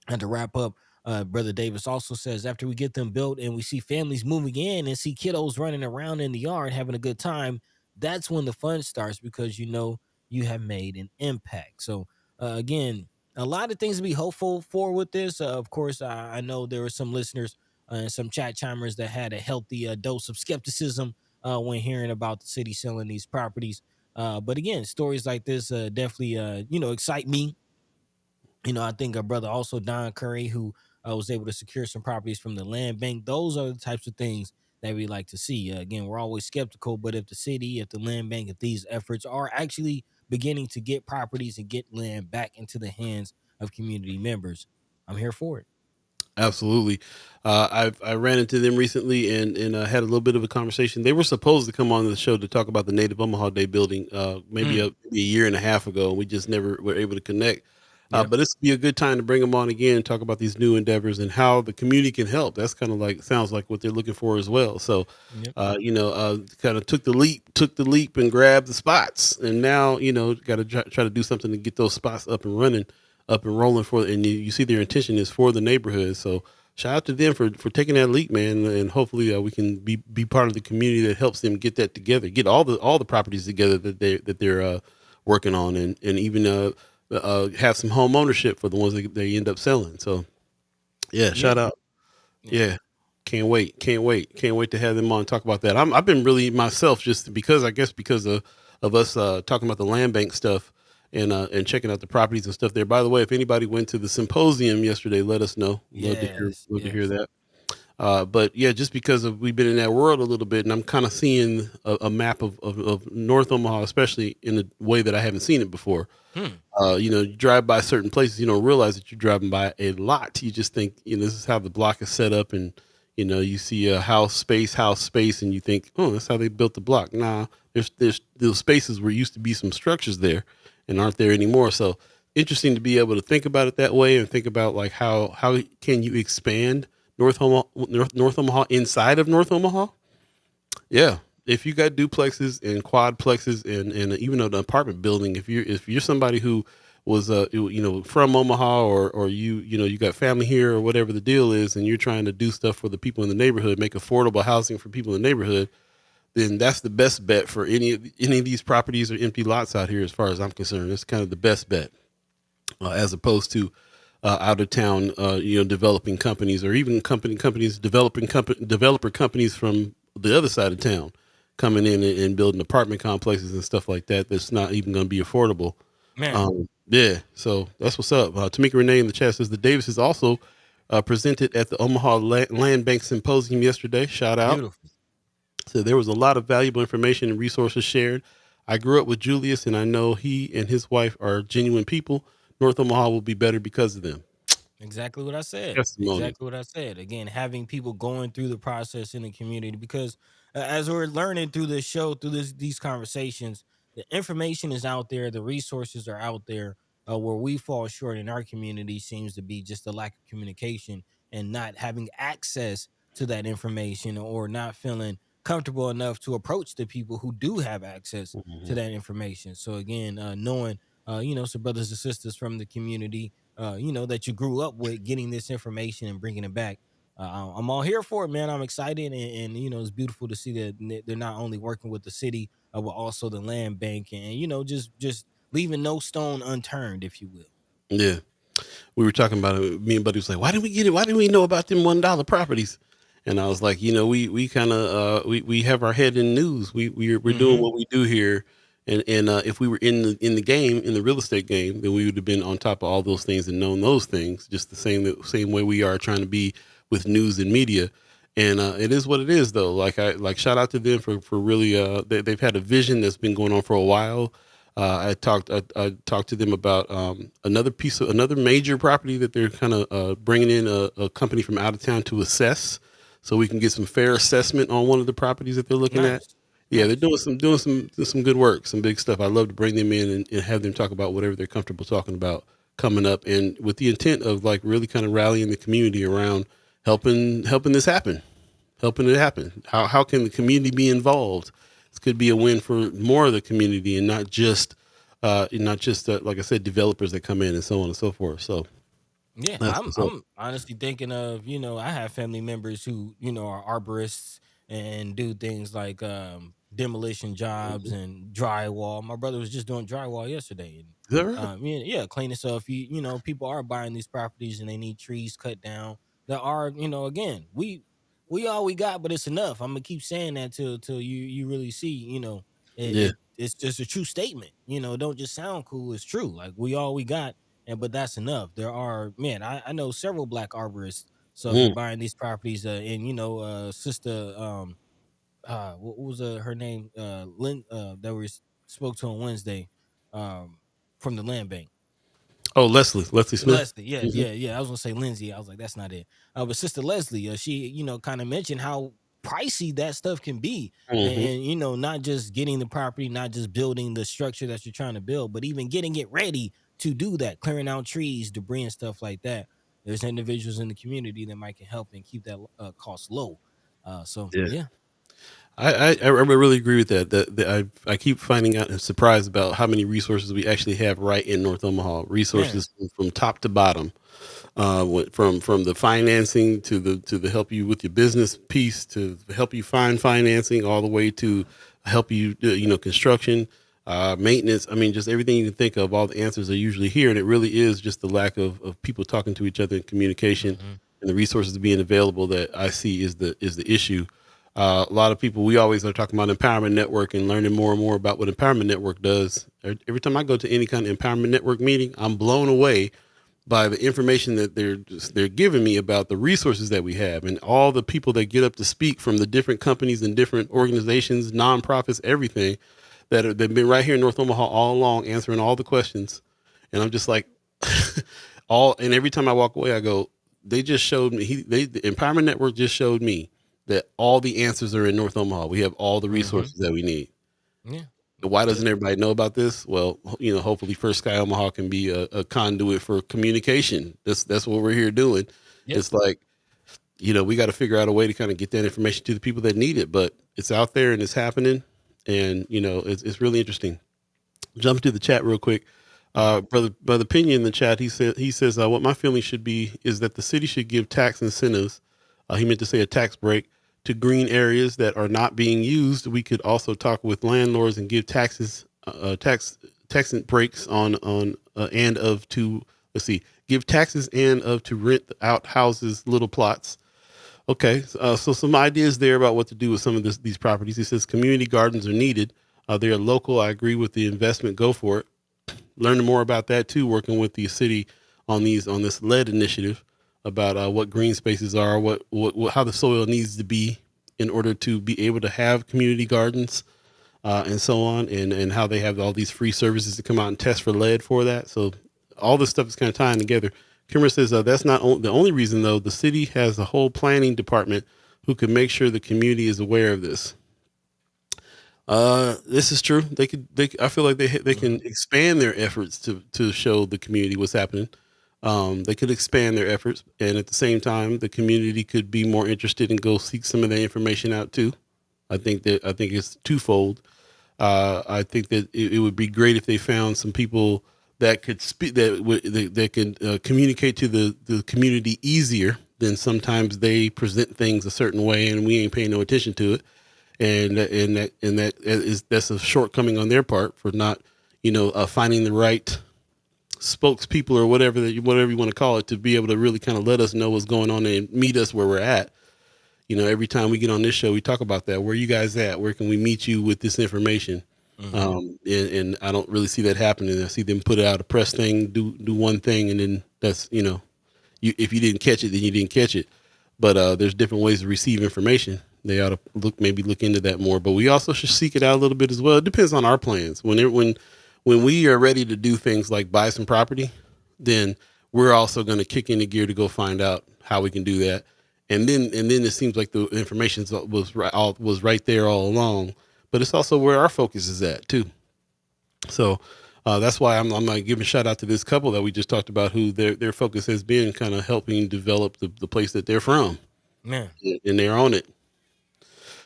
And to wrap up, Brother Davis also says after we get them built and we see families moving in and see kiddos running around in the yard having a good time, that's when the fun starts, because you have made an impact. So again, a lot of things to be hopeful for with this. Of course, I know there were some listeners and some chat chimers that had a healthy dose of skepticism when hearing about the city selling these properties. But again, stories like this definitely excite me. I think our brother also Don Curry, who was able to secure some properties from the land bank. Those are the types of things that we like to see. Again, we're always skeptical, but if the city, if the land bank, if these efforts are actually beginning to get properties and get land back into the hands of community members, I'm here for it. Absolutely. I ran into them recently and had a little bit of a conversation. They were supposed to come on the show to talk about the Native Omaha Day building maybe Mm, maybe a year and a half ago, and we just never were able to connect. yeah. But this would be a good time to bring them on again and talk about these new endeavors and how the community can help. That's kind of like sounds like what they're looking for as well. So, Yep. kind of took the leap and grabbed the spots, and now got to try to do something to get those spots up and running, up and rolling for. And you see their intention is for the neighborhood. So shout out to them for taking that leap, man. And hopefully we can be part of the community that helps them get that together, get all the properties together that they're working on, and even have some home ownership for the ones that they end up selling. So yeah, Yeah. shout out. Yeah. Yeah. Can't wait to have them on and talk about that. I've been really myself just because I guess because of us talking about the land bank stuff and checking out the properties and stuff there. By the way, if anybody went to the symposium yesterday, let us know. Yes. Love to hear Yes. that. But yeah, just because of we've been in that world a little bit, and I'm kind of seeing a map of North Omaha, especially in a way that I haven't seen it before. Hmm. You drive by certain places, you don't realize that you're driving by a lot. You just think, this is how the block is set up, and you see a house space, and you think, oh, that's how they built the block. Nah, there's those spaces where used to be some structures there, and aren't there anymore. So interesting to be able to think about it that way, and think about like how can you expand North Omaha inside of North Omaha. Yeah. If you got duplexes and quadplexes and even an apartment building, if you're somebody who was from Omaha, or you got family here or whatever the deal is, and you're trying to do stuff for the people in the neighborhood, make affordable housing for people in the neighborhood, then that's the best bet for any of these properties or empty lots out here. As far as I'm concerned, it's kind of the best bet, as opposed to out of town, developing companies, or even companies developer companies from the other side of town coming in and building apartment complexes and stuff like that. That's not even going to be affordable. Man, Yeah, so that's what's up. Tamika Renee in the chat says the Davis is also presented at the Omaha Land Bank Symposium yesterday. Shout out. beautiful. So there was a lot of valuable information and resources shared. I grew up with Julius, and I know he and his wife are genuine people. North Omaha will be better because of them. Exactly what I said. Testimony. Exactly what I said. Again, having people going through the process in the community, because as we're learning through this show, through these conversations, the information is out there, the resources are out there. Where we fall short in our community seems to be just a lack of communication and not having access to that information, or not feeling comfortable enough to approach the people who do have access to Mhm. that information. So again, knowing some brothers and sisters from the community that you grew up with, getting this information and bringing it back. I'm all here for it, man. I'm excited, and it's beautiful to see that they're not only working with the city, but also the land bank, and just leaving no stone unturned, if you will. Yeah, we were talking about it. Me and Buddy was like, "Why didn't we get it? Why didn't we know about them $1 properties?" And I was like, we kind of we have our head in news. We're doing Hmm. what we do here, and if we were in the game, in the real estate game, then we would have been on top of all those things and known those things, just the same way we are trying to be with news and media. And it is what it is, though. Like shout out to them for really they've had a vision that's been going on for a while. I talked to them about another major property that they're kind of bringing in a company from out of town to assess, so we can get some fair assessment on one of the properties that they're looking at. Nice, Yeah, they're nice. doing some good work, some big stuff. I love to bring them in and have them talk about whatever they're comfortable talking about coming up, and with the intent of like really kind of rallying the community around helping this happen, helping it happen. How can the community be involved? This could be a win for more of the community, and not just like I said, developers that come in and so on and so forth. So Yeah, that's I'm what's up. I'm honestly thinking of, I have family members who, are arborists and do things like demolition jobs Mhm. and drywall. My brother was just doing drywall yesterday, and Is that right? yeah, cleaning. So if people are buying these properties and they need trees cut down, there are, again, we all we got, but it's enough. I'm gonna keep saying that till you really see, Yeah. it's just a true statement. Don't just sound cool, it's true. Like, we all we got, and but that's enough. There are, man, I know several black arborists. So if you're Mm. buying these properties, and sister, what was her name, Lynn, that we spoke to on Wednesday, um, from the land bank. Oh, Leslie Smith. Leslie, yeah, Mhm. yeah, yeah. I was gonna say Lindsay. I was like, that's not it. But Sister Leslie, she, kind of mentioned how pricey that stuff can be, Mhm. and not just getting the property, not just building the structure that you're trying to build, but even getting it ready to do that, clearing out trees, debris, and stuff like that. There's individuals in the community that might can help and keep that cost low. So Yeah. yeah, I really agree with that. That I keep finding out and surprised about how many resources we actually have right in North Omaha. man. Resources from top to bottom, from the financing to the help you with your business piece to help you find financing, all the way to help you construction, maintenance. I mean, just everything you can think of. All the answers are usually here, and it really is just the lack of people talking to each other in communication Hmm. and the resources being available that I see is the issue. A lot of people, we always are talking about Empowerment Network and learning more and more about what Empowerment Network does. Every time I go to any kind of Empowerment Network meeting, I'm blown away by the information that they're giving me about the resources that we have and all the people that get up to speak from the different companies and different organizations, nonprofits, everything they've been right here in North Omaha all along answering all the questions. And I'm just like, and every time I walk away, I go, they just showed me, the Empowerment Network just showed me that all the answers are in North Omaha. We have all the Hmm. resources that we need. Yeah. Why doesn't everybody know about this? Well, hopefully First Sky Omaha can be a conduit for communication. That's what we're here doing. Yep. It's like, we got to figure out a way to kind of get that information to the people that need it, but it's out there and it's happening. And, it's really interesting. Jump to the chat real quick. Hmm. Brother Pena in the chat, he says, what my feeling should be is that the city should give tax incentives. He meant to say a tax break to green areas that are not being used. We could also talk with landlords and give tax breaks on and of to let's see, give taxes and of to rent out houses, little plots. Okay, so some ideas there about what to do with some of these properties. He says community gardens are needed. They are local. I agree with the investment. Go for it. Learning more about that too. Working with the city on this lead initiative about what green spaces are, what how the soil needs to be in order to be able to have community gardens, and so on, and how they have all these free services to come out and test for lead for that. So all this stuff is kind of tying together. Kimmer says that's not the only reason though. The city has a whole planning department who can make sure the community is aware of this. This is true. I feel like they Hmm. can expand their efforts to show the community what's happening. They could expand their efforts, and at the same time, the community could be more interested and go seek some of that information out too. I think it's twofold. I think that it would be great if they found some people that could speak that can communicate to the community easier than sometimes they present things a certain way and we ain't paying no attention to it, that's a shortcoming on their part for not finding the right spokespeople or whatever you want to call it to be able to really kind of let us know what's going on and meet us where we're at. Every time we get on this show, we talk about that. Where you guys at? Where can we meet you with this information? Hmm. And I don't really see that happening. I see them put out a press thing, do one thing, and then that's if you didn't catch it, then you didn't catch it. But there's different ways to receive information. They ought to look into that more. But we also should seek it out a little bit as well. It depends on our plans. When we are ready to do things like buy some property, then we're also going to kick into gear to go find out how we can do that. And then it seems like the information was right there all along. But it's also where our focus is at too. So that's why I'm like giving a shout out to this couple that we just talked about, who their focus has been kind of helping develop the place that they're from, Man. and they're on it.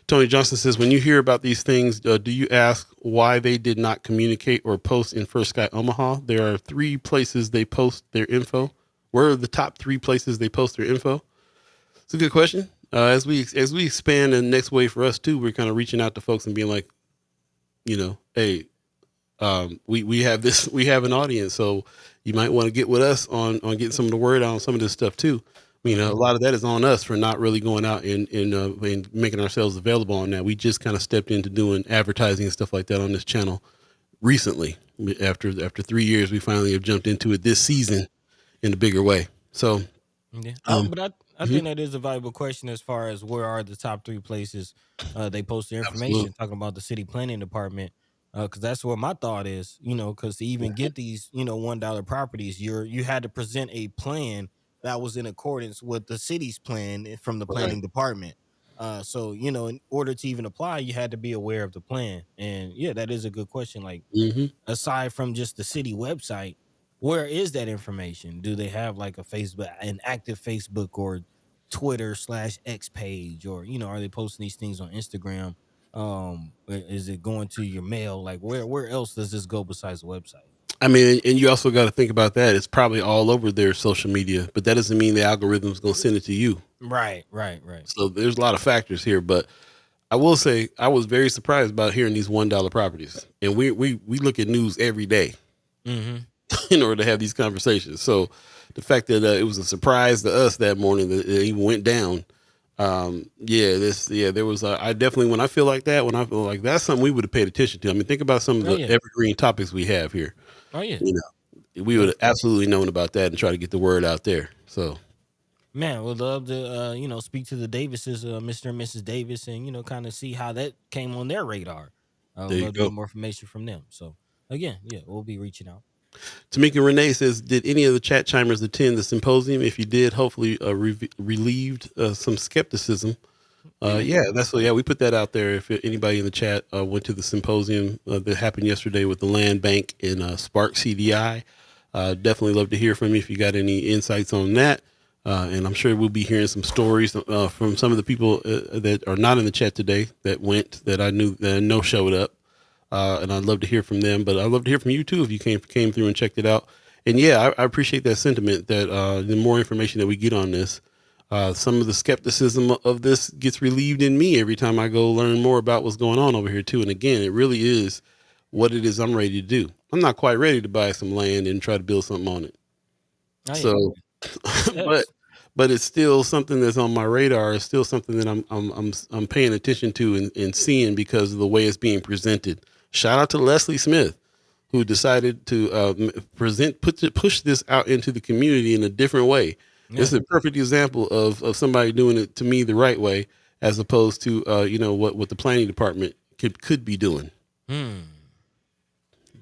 Tony Johnson says, when you hear about these things, do you ask why they did not communicate or post in First Sky Omaha? There are 3 places they post their info. Where are the top 3 places they post their info? It's a good question. As we expand the next wave for us too, we're kind of reaching out to folks and being like, hey, we have this, we have an audience, so you might want to get with us on getting some of the word out on some of this stuff too. A Hmm. lot of that is on us for not really going out and making ourselves available on that. We just kind of stepped into doing advertising and stuff like that on this channel recently. After 3 years, we finally have jumped into it this season in a bigger way. So, Yeah. um, But I mhm, think that is a valuable question as far as where are the top 3 places they post their absolutely. information, talking about the city planning department. Because that's what my thought is. Because to even get these, $1 properties, you had to present a plan that was in accordance with the city's plan from the Right. planning department. So in order to even apply, you had to be aware of the plan. And yeah, that is a good question. Like, Hmm. aside from just the city website, where is that information? Do they have like an active Facebook or Twitter/X page, or are they posting these things on Instagram? Is it going to your mail? Like, where else does this go besides the website? I mean, and you also got to think about that. It's probably all over their social media, but that doesn't mean the algorithm's going to send it to you. Right, right, right. So there's a lot of factors here, but I will say I was very surprised about hearing these $1 properties, and we look at news every day Mm-hmm. in order to have these conversations. So the fact that it was a surprise to us that morning that it even went down. There was. I definitely, when I feel like that, when I feel like that's something we would have paid attention to. I mean, think about some of Oh the yeah. evergreen topics we have here. Oh yeah. You know, we would have Definitely. absolutely known about that and try to get the word out there. So Man, would love to speak to the Davises, Mr. and Mrs. Davis, and kind of see how that came on their radar. I would there you love to go. get more information from them. So again, yeah, we'll be reaching out. Tamika Renee says, "Did any of the chat chimers attend the symposium? If you did, hopefully relieved some skepticism." Yeah, that's what. Yeah, we put that out there. If anybody in the chat went to the symposium that happened yesterday with the land bank and Spark CDI, definitely love to hear from you if you got any insights on that. And I'm sure we'll be hearing some stories from some of the people that are not in the chat today that went that I know showed up. And I'd love to hear from them, but I'd love to hear from you too if you came through and checked it out. And yeah, I appreciate that sentiment that the more information that we get on this, some of the skepticism of this gets relieved in me every time I go learn more about what's going on over here too. And again, it really is what it is I'm ready to do. I'm not quite ready to buy some land and try to build something on it. Oh yeah, So, but steps. but it's still something that's on my radar. It's still something that I'm paying attention to and seeing because of the way it's being presented. Shout out to Leslie Smith, who decided to push this out into the community in a different way. Yeah. This is a perfect example of somebody doing it to me the right way, as opposed to what the planning department could be doing. Hmm.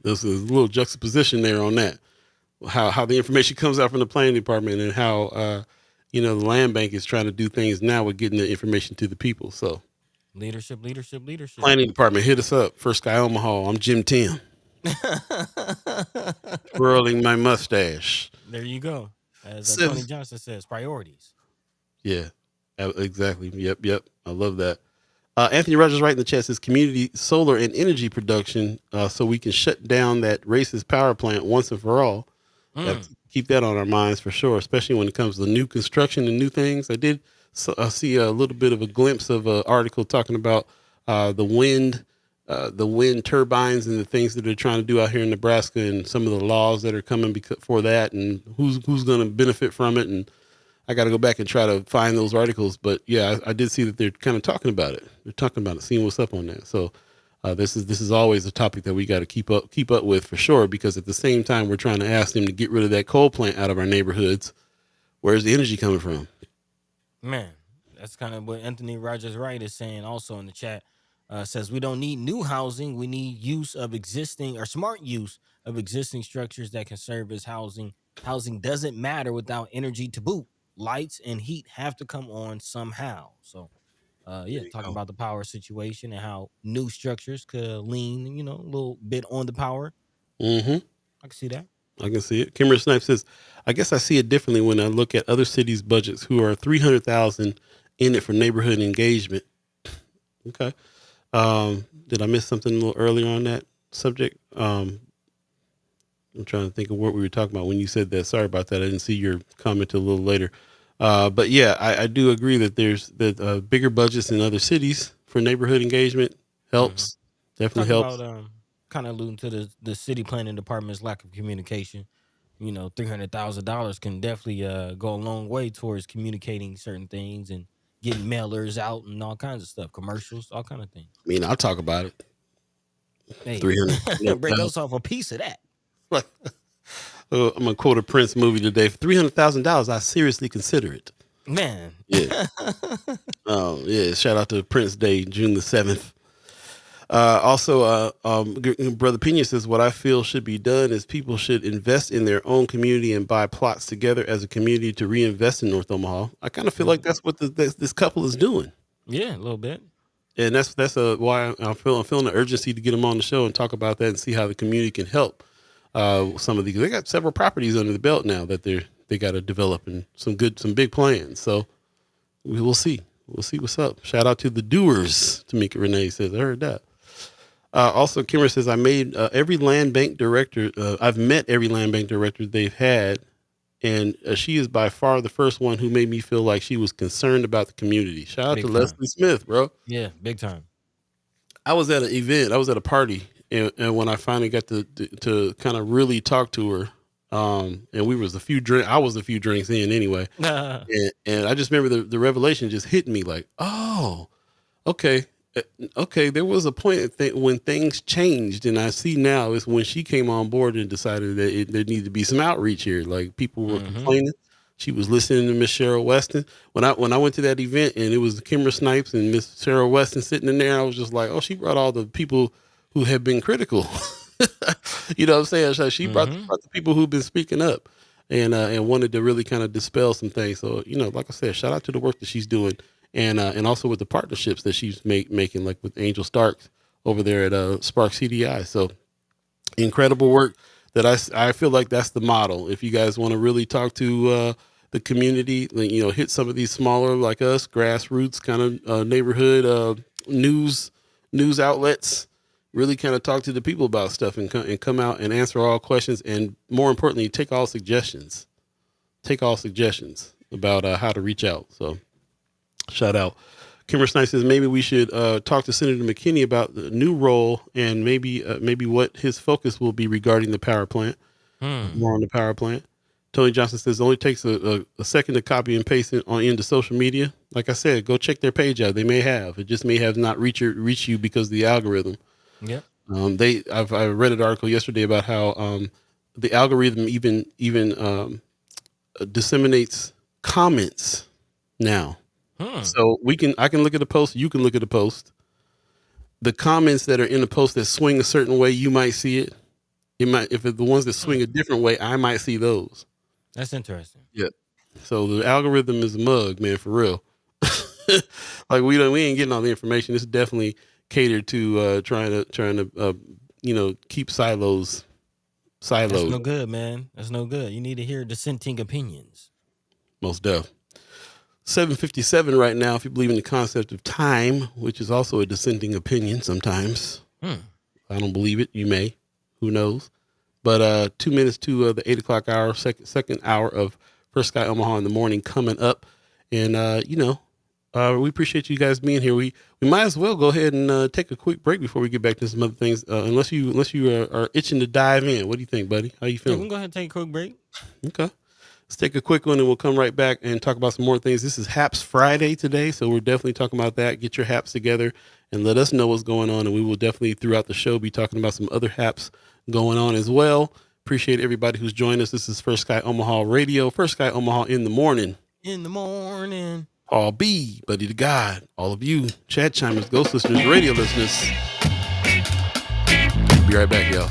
There's a little juxtaposition there on that. How the information comes out from the planning department and how the land bank is trying to do things now with getting the information to the people. So Leadership, leadership, leadership. planning department, hit us up. First Guy Omaha. I'm Jim Tim, twirling my mustache. There you go. As Seven- Tony Johnson says, priorities. Yeah, exactly. Yep. I love that. Anthony Rogers right in the chat says community solar and energy production, so we can shut down that racist power plant once and for all. Mm. Keep that on our minds for sure, especially when it comes to new construction and new things. I did see a little bit of a glimpse of an article talking about the wind turbines and the things that they're trying to do out here in Nebraska and some of the laws that are coming for that and who's going to benefit from it. And I got to go back and try to find those articles. But yeah, I did see that they're kind of talking about it. They're talking about it, seeing what's up on that. So this is always a topic that we got to keep up with for sure, because at the same time we're trying to ask them to get rid of that coal plant out of our neighborhoods. Where's the energy coming from? Man, that's kind of what Anthony Rogers Wright is saying also in the chat. Says we don't need new housing. We need use of existing or smart use of existing structures that can serve as housing. Housing doesn't matter without energy to boot. Lights and heat have to come on somehow. So, talking about the power situation and how new structures could lean, a little bit on the power. Mm-hmm. I can see that. I can see it. Kimber Snipe says, I guess I see it differently when I look at other cities' budgets who are 300,000 in it for neighborhood engagement. Okay. Did I miss something a little earlier on that subject? I'm trying to think of what we were talking about when you said that. Sorry about that. I didn't see your comment a little later. But yeah, I do agree that there's bigger budgets in other cities for neighborhood engagement helps. Definitely helps. About kind of alluding to the city planning department's lack of communication. $300,000 can definitely go a long way towards communicating certain things and getting mailers out and all kinds of stuff, commercials, all kind of things. I mean, I'll talk about it. Hey, 300. break us off a piece of that. I'm gonna quote a Prince movie today. For $300,000, I seriously consider it. Man. Yeah. Oh yeah. Shout out to Prince Day, June the 7th. Brother Pena says, what I feel should be done is people should invest in their own community and buy plots together as a community to reinvest in North Omaha. I kind of feel like that's what this couple is doing. Yeah, a little bit. And that's why I'm feeling the urgency to get them on the show and talk about that and see how the community can help some of these. They got several properties under the belt now that they got to develop and some big plans. So we will see. We'll see what's up. Shout out to the doers. Tamika Renee says, I heard that. Also, Kimmer says, I made every land bank director. I've met every land bank director they've had. And she is by far the first one who made me feel like she was concerned about the community. Shout out to Leslie Smith, bro. Yeah, big time. I was at an event. I was at a party. And when I finally got to kind of really talk to her, and I was a few drinks in anyway. and I just remember the revelation just hitting me like, oh, okay. There was a point when things changed, and I see now is when she came on board and decided that there needed to be some outreach here. Like people were complaining. She was listening to Miss Cheryl Weston. When I went to that event and it was Kimber Snipes and Miss Cheryl Weston sitting in there, I was just like, oh, she brought all the people who have been critical. You know what I'm saying? So she brought the people who've been speaking up and wanted to really kind of dispel some things. So, like I said, shout out to the work that she's doing. And also with the partnerships that she's making, like with Angel Starks over there at Spark CDI. So incredible work that I feel like that's the model. If you guys want to really talk to the community, hit some of these smaller like us, grassroots kind of neighborhood news outlets, really kind of talk to the people about stuff and come out and answer all questions. And more importantly, take all suggestions about how to reach out. So shout out. Kimber Snipe says maybe we should talk to Senator McKinney about the new role and maybe what his focus will be regarding the power plant. More on the power plant. Tony Johnson says it only takes a second to copy and paste it into social media. Like I said, go check their page out. They may have. It just may have not reach you because of the algorithm. Yeah. I read an article yesterday about how the algorithm even disseminates comments now. So I can look at a post, you can look at a post. The comments that are in the post that swing a certain way, you might see it. If it's the ones that swing a different way, I might see those. That's interesting. Yeah. So the algorithm is a mug, man, for real. Like we ain't getting all the information. It's definitely catered to trying to keep silos. That's no good, man. That's no good. You need to hear dissenting opinions. Most deaf. 7:57 right now, if you believe in the concept of time, which is also a dissenting opinion sometimes. I don't believe it. You may. Who knows? But 2 minutes to the 8 o'clock hour, second hour of First Sky Omaha in the morning coming up. And, we appreciate you guys being here. We might as well go ahead and take a quick break before we get back to some other things, unless you are itching to dive in. What do you think, buddy? How you feeling? We can go ahead and take a quick break. Okay. Let's take a quick one and we'll come right back and talk about some more things. This is Haps Friday today, so we're definitely talking about that. Get your Haps together and let us know what's going on, and we will definitely throughout the show be talking about some other Haps going on as well. Appreciate everybody who's joined us. This is First Sky Omaha Radio, First Sky Omaha in the morning. Paul B, Buddi3 Da Gawd, all of you, chat chimers, ghost listeners, radio listeners. Be right back, y'all.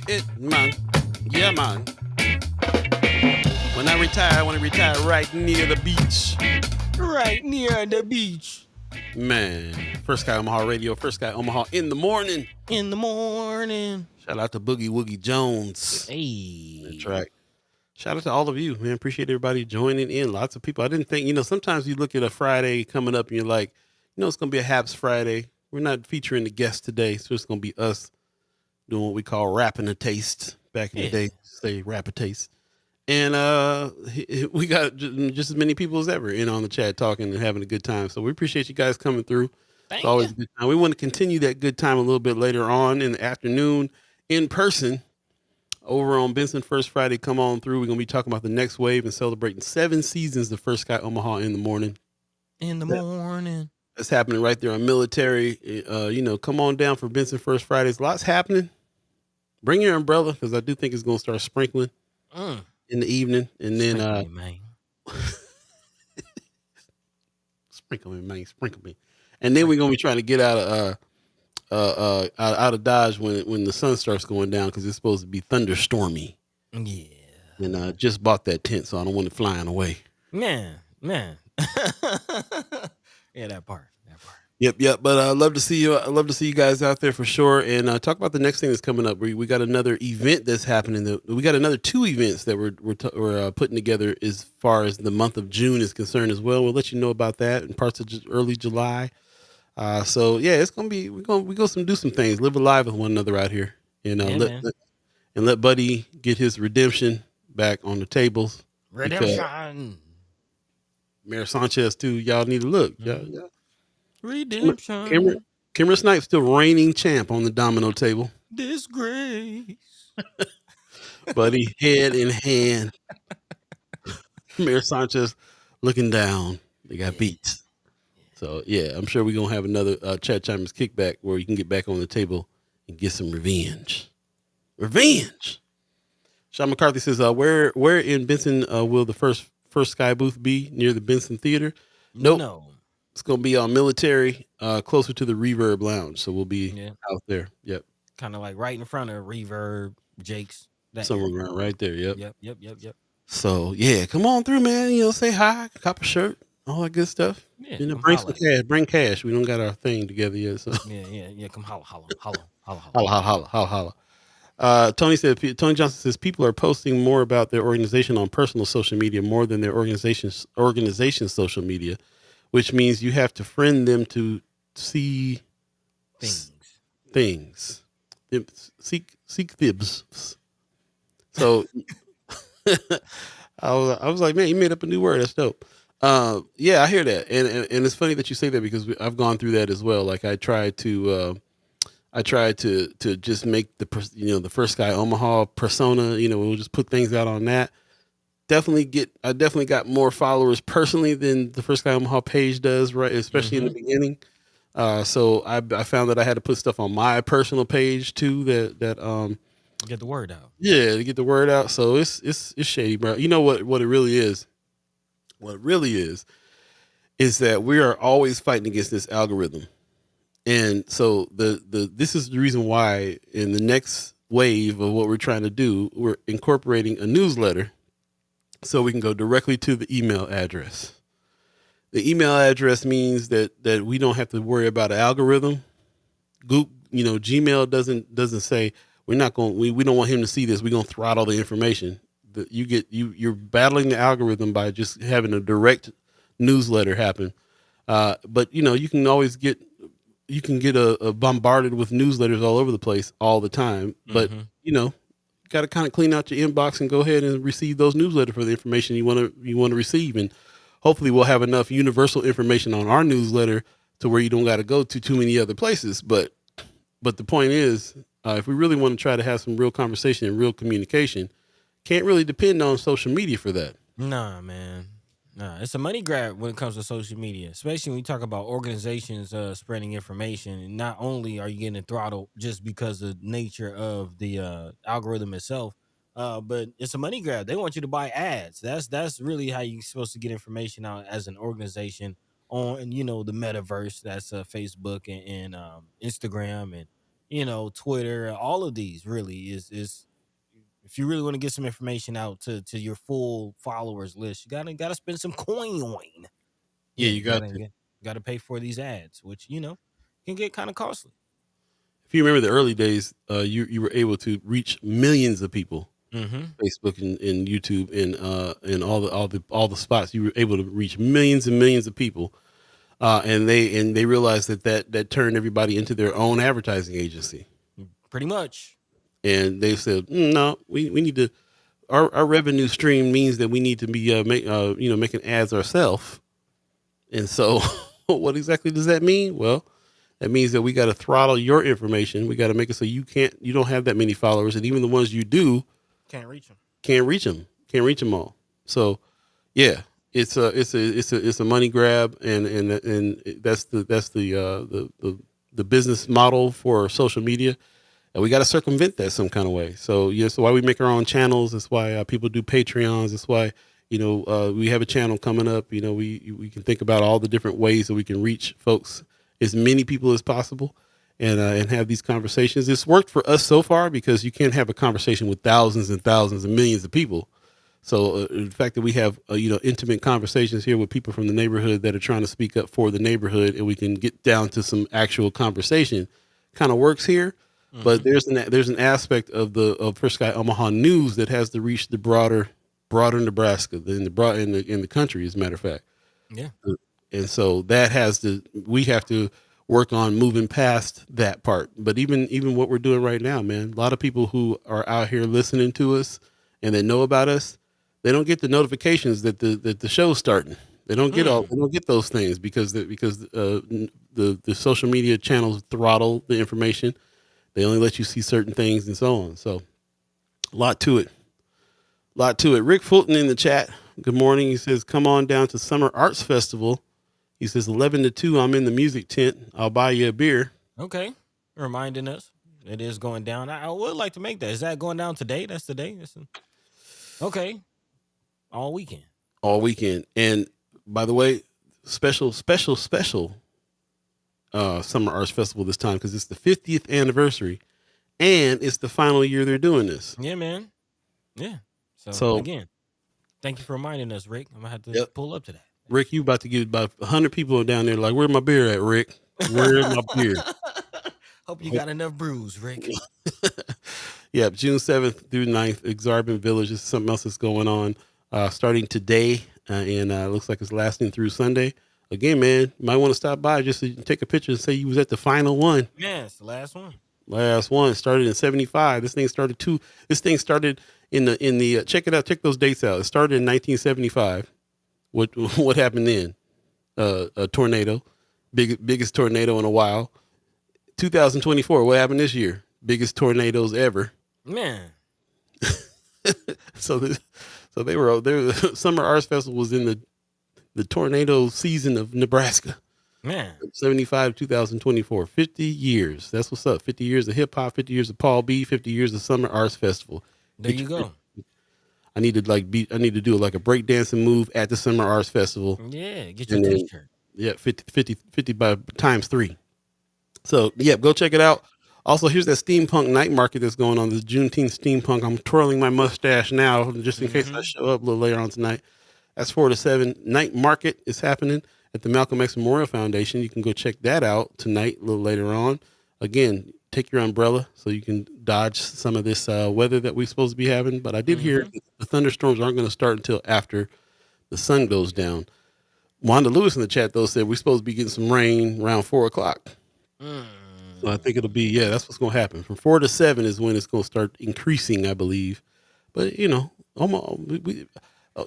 It, man. Yeah, man. When I retire, I want to retire right near the beach. Right near the beach. Man, First Guy Omaha Radio, First Guy Omaha in the morning. In the morning. Shout out to Boogie Woogie Jones. Hey. Track. Shout out to all of you, man. Appreciate everybody joining in. Lots of people. I didn't think, sometimes you look at a Friday coming up and you're like, it's going to be a Haps Friday. We're not featuring the guests today. So it's going to be us doing what we call rapping a taste. Back in the day, say rap a taste. And we got just as many people as ever in on the chat talking and having a good time. So we appreciate you guys coming through. It's always a good time. We want to continue that good time a little bit later on in the afternoon in person over on Benson First Friday. Come on through. We're going to be talking about the next wave and celebrating 7 seasons of First Guy Omaha in the morning. In the morning. That's happening right there on Military. Come on down for Benson First Fridays. Lots happening. Bring your umbrella because I do think it's going to start sprinkling in the evening. And then sprinkle me. And then we're going to be trying to get out of Dodge when the sun starts going down because it's supposed to be thunderstormy. Yeah. And I just bought that tent, so I don't want it flying away. Man. Yeah, that part. Yep. But I love to see you. I love to see you guys out there for sure. And talk about the next thing that's coming up. We got another event that's happening. We got another 2 events that we're putting together as far as the month of June is concerned as well. We'll let you know about that in parts of early July. So yeah, it's gonna be we go do some things, live alive with one another out here, and let Buddy get his redemption back on the tables. Redemption. Mayor Sanchez too. Y'all need to look. Yeah. Redemption. Kimra Snipes still reigning champ on the domino table. Disgrace. Buddy head in hand. Mayor Sanchez looking down. They got beats. So yeah, I'm sure we're gonna have another Chat Chimers kickback where you can get back on the table and get some revenge. Sean McCarthy says, where in Benson will the first Sky booth be? Near the Benson Theater? Nope. No. It's gonna be on Military, closer to the Reverb Lounge. So we'll be out there. Yep. Kind of like right in front of Reverb, Jake's. Somewhere around right there. Yep. Yep. So yeah, come on through, man. Say hi, cop a shirt, all that good stuff. Yeah, bring some cash. Bring cash. We don't got our thing together yet. So yeah. Come holla. Tony Johnson says people are posting more about their organization on personal social media more than their organization's social media, which means you have to friend them to see things. Seek thibs. So I was like, man, you made up a new word. That's dope. Yeah, I hear that, and it's funny that you say that because I've gone through that as well. Like I tried to just make the First Guy Omaha persona. We'll just put things out on that. I definitely got more followers personally than the First Guy Omaha page does, right? Especially in the beginning. So I found that I had to put stuff on my personal page too. That get the word out. Yeah, to get the word out. So it's shady, bro. You know what it really is. What it really is that we are always fighting against this algorithm. And so this is the reason why in the next wave of what we're trying to do, we're incorporating a newsletter so we can go directly to the email address. The email address means that we don't have to worry about an algorithm. Gmail doesn't say we don't want him to see this. We're going to throttle the information. You're battling the algorithm by just having a direct newsletter happen. But you can always get a bombarded with newsletters all over the place all the time. But got to kind of clean out your inbox and go ahead and receive those newsletters for the information you want to receive. And hopefully we'll have enough universal information on our newsletter to where you don't got to go to too many other places. But the point is, if we really want to try to have some real conversation and real communication, can't really depend on social media for that. Nah, man. Nah, it's a money grab when it comes to social media, especially when you talk about organizations spreading information. And not only are you getting throttled just because of the nature of the algorithm itself, but it's a money grab. They want you to buy ads. That's really how you're supposed to get information out as an organization on, the metaverse. That's Facebook and Instagram and, Twitter. All of these really is if you really want to get some information out to your full followers list, you gotta spend some coin. Yeah, you got to. got to pay for these ads, which can get kind of costly. If you remember the early days, you were able to reach millions of people. Mm-hmm. Facebook and YouTube and all the spots, you were able to reach millions and millions of people, and they realized that turned everybody into their own advertising agency. Pretty much. And they said, no, we need to. Our revenue stream means that we need to be making ads ourselves. And so, what exactly does that mean? Well, that means that we got to throttle your information. We got to make it so you don't have that many followers, and even the ones you do Can't reach them. can't reach them all. So, yeah, it's a money grab, and that's the business model for social media. And we got to circumvent that some kind of way. So so why we make our own channels. That's why people do Patreons. That's why we have a channel coming up. We can think about all the different ways that we can reach folks, as many people as possible, and have these conversations. It's worked for us so far because you can't have a conversation with thousands and thousands and millions of people. So the fact that we have intimate conversations here with people from the neighborhood that are trying to speak up for the neighborhood, and we can get down to some actual conversation, kind of works here. But there's an aspect of First Sky Omaha News that has to reach the broader Nebraska in the country, as a matter of fact. Yeah. And so we have to work on moving past that part. But even what we're doing right now, man, a lot of people who are out here listening to us and they know about us, they don't get the notifications that the show's starting. They don't get those things because the social media channels throttle the information. They only let you see certain things and so on. So a lot to it. Rick Fulton in the chat. Good morning. He says, come on down to Summer Arts Festival. He says 11 to 2. I'm in the music tent. I'll buy you a beer. Okay. Reminding us it is going down. I would like to make that. Is that going down today? That's today. Okay. All weekend. And by the way, special Summer Arts Festival this time because it's the 50th anniversary and it's the final year they're doing this. Yeah, man. Yeah. So again, thank you for reminding us, Rick. I'm gonna have to pull up to that. Rick, you about to get about 100 people down there like, where's my beer at, Rick? Where's my beer? Hope you got enough brews, Rick. Yeah, June 7th through 9th, Exarban Village is something else that's going on starting today, and looks like it's lasting through Sunday. Again, man, you might want to stop by just to take a picture and say you was at the final one. Yeah, it's the last one. Last one started in 75. This thing started in the check it out. Check those dates out. It started in 1975. What happened then? A tornado, biggest tornado in a while. 2024. What happened this year? Biggest tornadoes ever. Man. So they were there. Summer Arts Festival was in the tornado season of Nebraska. Man. 75 2024. 50 years. That's what's up. 50 years of hip hop, 50 years of Paul B, 50 years of Summer Arts Festival. There you go. I need to do like a breakdancing move at the Summer Arts Festival. Yeah, get your t-shirt. Yeah, 50 by times 3. So yeah, go check it out. Also, here's that steampunk night market that's going on, this Juneteenth steampunk. I'm twirling my mustache now just in case I show up a little later on tonight. That's 4 to 7. Night market is happening at the Malcolm X Memorial Foundation. You can go check that out tonight, a little later on. Again, take your umbrella so you can dodge some of this weather that we're supposed to be having. But I did hear the thunderstorms aren't going to start until after the sun goes down. Wanda Lewis in the chat, though, said we're supposed to be getting some rain around 4 o'clock. So I think it'll be, that's what's going to happen. From 4 to 7 is when it's going to start increasing, I believe. But,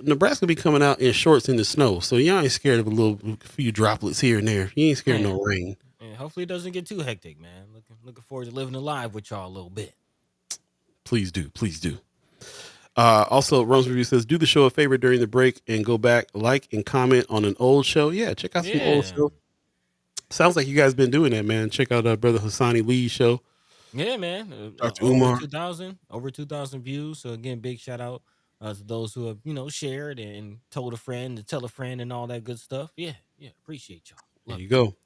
Nebraska be coming out in shorts in the snow. So y'all ain't scared of a few droplets here and there. You ain't scared of no rain. And hopefully it doesn't get too hectic, man. Looking forward to living alive with y'all a little bit. Please do. Also, Rome's Review says, do the show a favor during the break and go back, like, and comment on an old show. Yeah, check out some old show. Sounds like you guys been doing that, man. Check out Brother Hassani Lee's show. Yeah, man. Dr. Umar. Over 2,000 views. So again, big shout out to those who have, shared and told a friend to tell a friend and all that good stuff. Yeah. Appreciate y'all. There you go.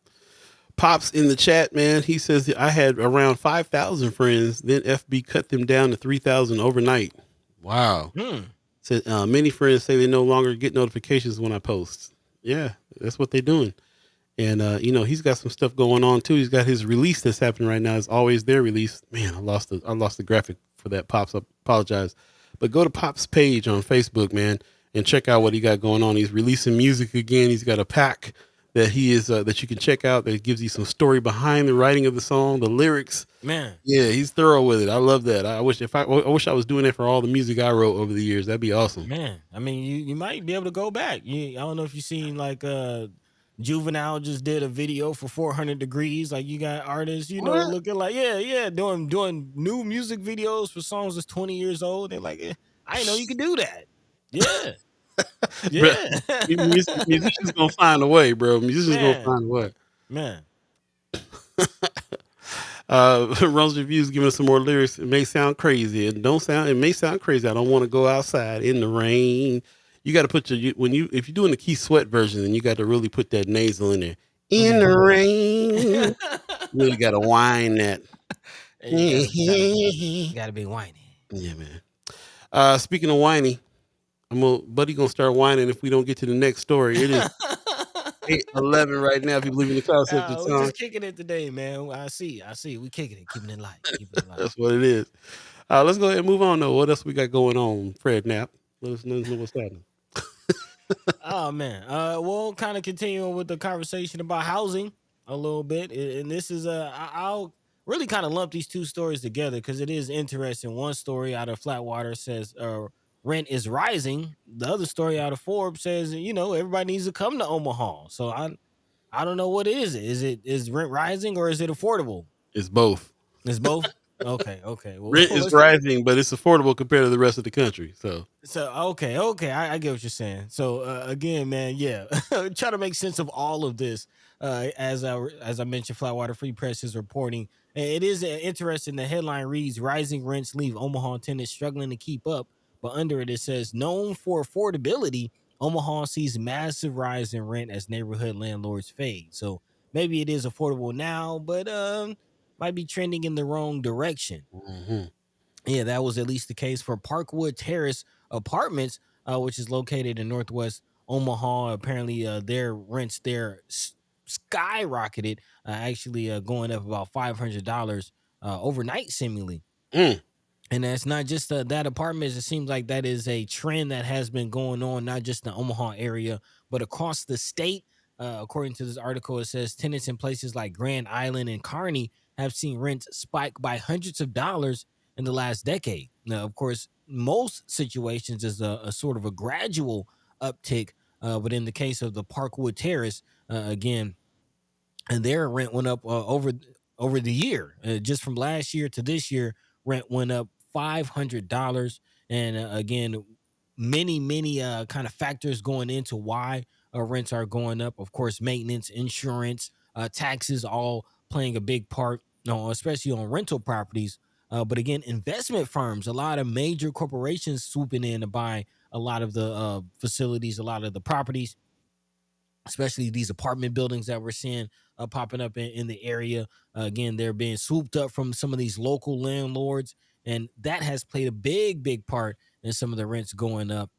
Pops in the chat, man. He says I had around 5,000 friends. Then FB cut them down to 3,000 overnight. Wow. Said many friends say they no longer get notifications when I post. Yeah, that's what they're doing. And he's got some stuff going on too. He's got his release that's happening right now. It's always their release. Man, I lost the graphic for that. Pops up. Apologize. But go to Pop's page on Facebook, man, and check out what he got going on. He's releasing music again. He's got a pack that he is that you can check out that gives you some story behind the writing of the song, the lyrics. Man. Yeah, he's thorough with it. I love that. I wish I wish I was doing it for all the music I wrote over the years. That'd be awesome. Man, I mean, you might be able to go back. I don't know if you seen like Juvenile just did a video for 400 Degrees. Like you got artists, What? looking like doing new music videos for songs that's 20 years old. They're like, I didn't know you could do that. Yeah, Bruh, yeah, musicians gonna find a way, bro. Musicians gonna man, find a way. man. Rose Reviews giving us some more lyrics. It may sound crazy. It may sound crazy. I don't want to go outside in the rain. You got to put if you're doing the Keith Sweat version, then you got to really put that nasal in there. In the rain. Really got to whine that. You gotta be whiny. Yeah, man. Speaking of whiny, Buddy gonna start whining if we don't get to the next story. It is 8:11 right now. If you believe in the concept of We're time, just kicking it today, man. I see. We kicking it, keeping it light, that's what it is. Let's go ahead and move on though. What else we got going on, Fred Knapp? Let us know what's happening. Oh man. We'll kind of continuing with the conversation about housing a little bit, and this is I'll really kind of lump these two stories together because it is interesting. One story out of Flatwater says rent is rising. The other story out of Forbes says everybody needs to come to Omaha. So I don't know what it is. Is rent rising or is it affordable? It's both. It's both. Okay. Well, Rent is rising, but it's affordable compared to the rest of the country. So okay, I get what you're saying. So again, man, yeah, try to make sense of all of this. As I mentioned, Flatwater Free Press is reporting. It is interesting. The headline reads: "Rising rents leave Omaha tenants struggling to keep up." But under it says, "Known for affordability, Omaha sees massive rise in rent as neighborhood landlords fade." So maybe it is affordable now, but might be trending in the wrong direction. mm-hmm. Yeah, that was at least the case for Parkwood Terrace Apartments, which is located in Northwest Omaha. Apparently, their rents there skyrocketed, actually going up about $500 overnight, seemingly. Mm. And that's not just that apartment. It seems like that is a trend that has been going on, not just in the Omaha area, but across the state. According to this article, it says tenants in places like Grand Island and Kearney have seen rents spike by hundreds of dollars in the last decade. Now, of course, most situations is a sort of a gradual uptick, but in the case of the Parkwood Terrace, again, and their rent went up over the year. Just from last year to this year, rent went up $500. And again, many kind of factors going into why rents are going up. Of course, maintenance, insurance, taxes, all playing a big part, especially on rental properties. But again, investment firms, a lot of major corporations swooping in to buy a lot of the facilities, a lot of the properties, especially these apartment buildings that we're seeing popping up in the area. Again, they're being swooped up from some of these local landlords, and that has played a big part in some of the rents going up.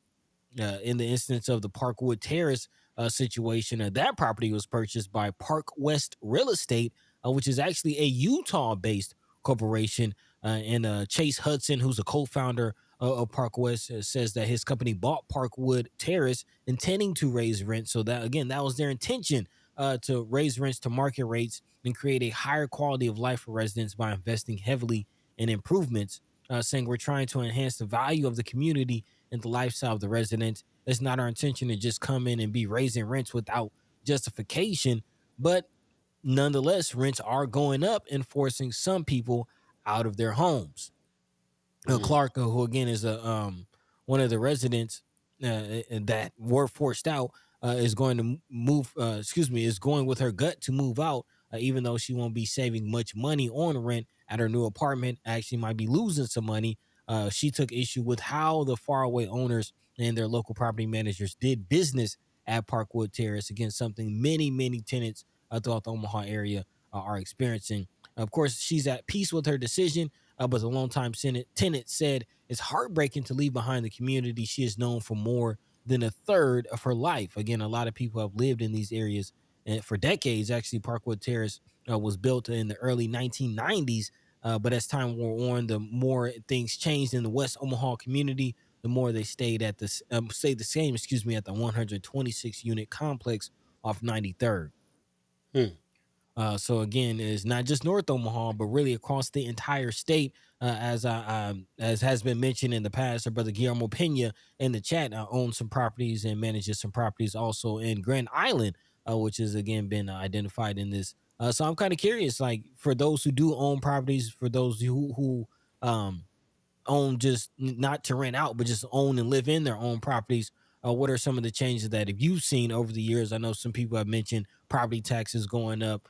In the instance of the Parkwood Terrace situation, that property was purchased by Park West Real Estate, which is actually a Utah-based corporation. And Chase Hudson, who's a co-founder of Park West, says that his company bought Parkwood Terrace intending to raise rent. So that, again, that was their intention, to raise rents to market rates and create a higher quality of life for residents by investing heavily in improvements, saying we're trying to enhance the value of the community and the lifestyle of the residents. It's not our intention to just come in and be raising rents without justification, but nonetheless, rents are going up and forcing some people out of their homes. Clark, who again is one of the residents that were forced out, is going to move. Is going with her gut to move out, even though she won't be saving much money on rent at her new apartment. Actually, might be losing some money. She took issue with how the faraway owners and their local property managers did business at Parkwood Terrace. Again, something many tenants throughout the Omaha area are experiencing. Of course, she's at peace with her decision, but the longtime tenant said it's heartbreaking to leave behind the community she has known for more than a third of her life. Again, a lot of people have lived in these areas and for decades, actually, Parkwood Terrace was built in the early 1990s. But as time wore on, the more things changed in the West Omaha community, the more they stayed at this stayed the same. Excuse me, at the 126 unit complex off 93rd. Hmm. So again, it's not just North Omaha, but really across the entire state. As has been mentioned in the past, our brother Guillermo Pena in the chat owns some properties and manages some properties also in Grand Island, which has again been identified in this. So I'm kind of curious, like for those who do own properties, for those who own just not to rent out, but just own and live in their own properties. What are some of the changes that have you seen over the years? I know some people have mentioned property taxes going up.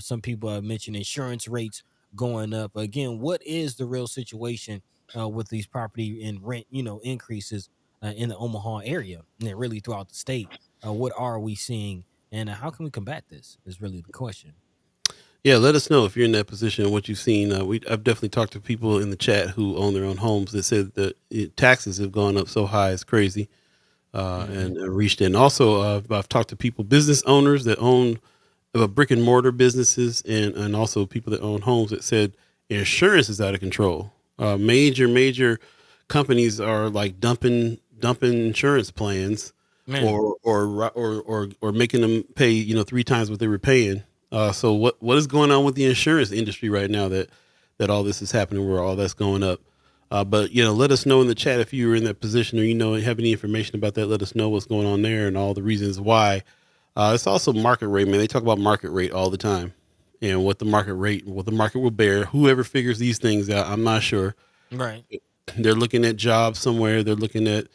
Some people have mentioned insurance rates going up. Again, what is the real situation with these property and rent, increases in the Omaha area and really throughout the state? What are we seeing, and how can we combat this? Is really the question. Yeah, let us know if you're in that position and what you've seen. I've definitely talked to people in the chat who own their own homes that said that taxes have gone up so high it's crazy, Hmm. and reached in. Also, I've talked to people, business owners that own brick and mortar businesses, and also people that own homes that said insurance is out of control. Major companies are like dumping insurance plans, Man, or making them pay 3 times what they were paying. So what is going on with the insurance industry right now that all this is happening, where all that's going up? But let us know in the chat if you were in that position, or have any information about that. Let us know what's going on there and all the reasons why. It's also market rate, man. They talk about market rate all the time, and what the market rate, what the market will bear. Whoever figures these things out, I'm not sure. right. They're looking at jobs somewhere. They're looking at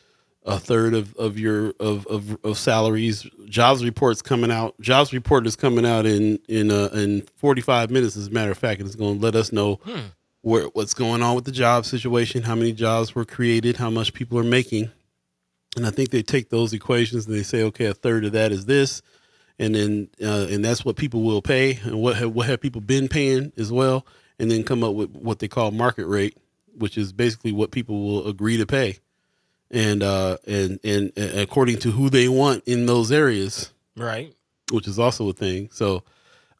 a third of your of salaries. Jobs reports coming out. Jobs report is coming out in 45 minutes. As a matter of fact, and it's going to let us know Hmm. what's going on with the job situation, how many jobs were created, how much people are making. And I think they take those equations and they say, okay, a third of that is this, and then and that's what people will pay, and what have people been paying as well, and then come up with what they call market rate, which is basically what people will agree to pay, and according to who they want in those areas, Right. which is also a thing. So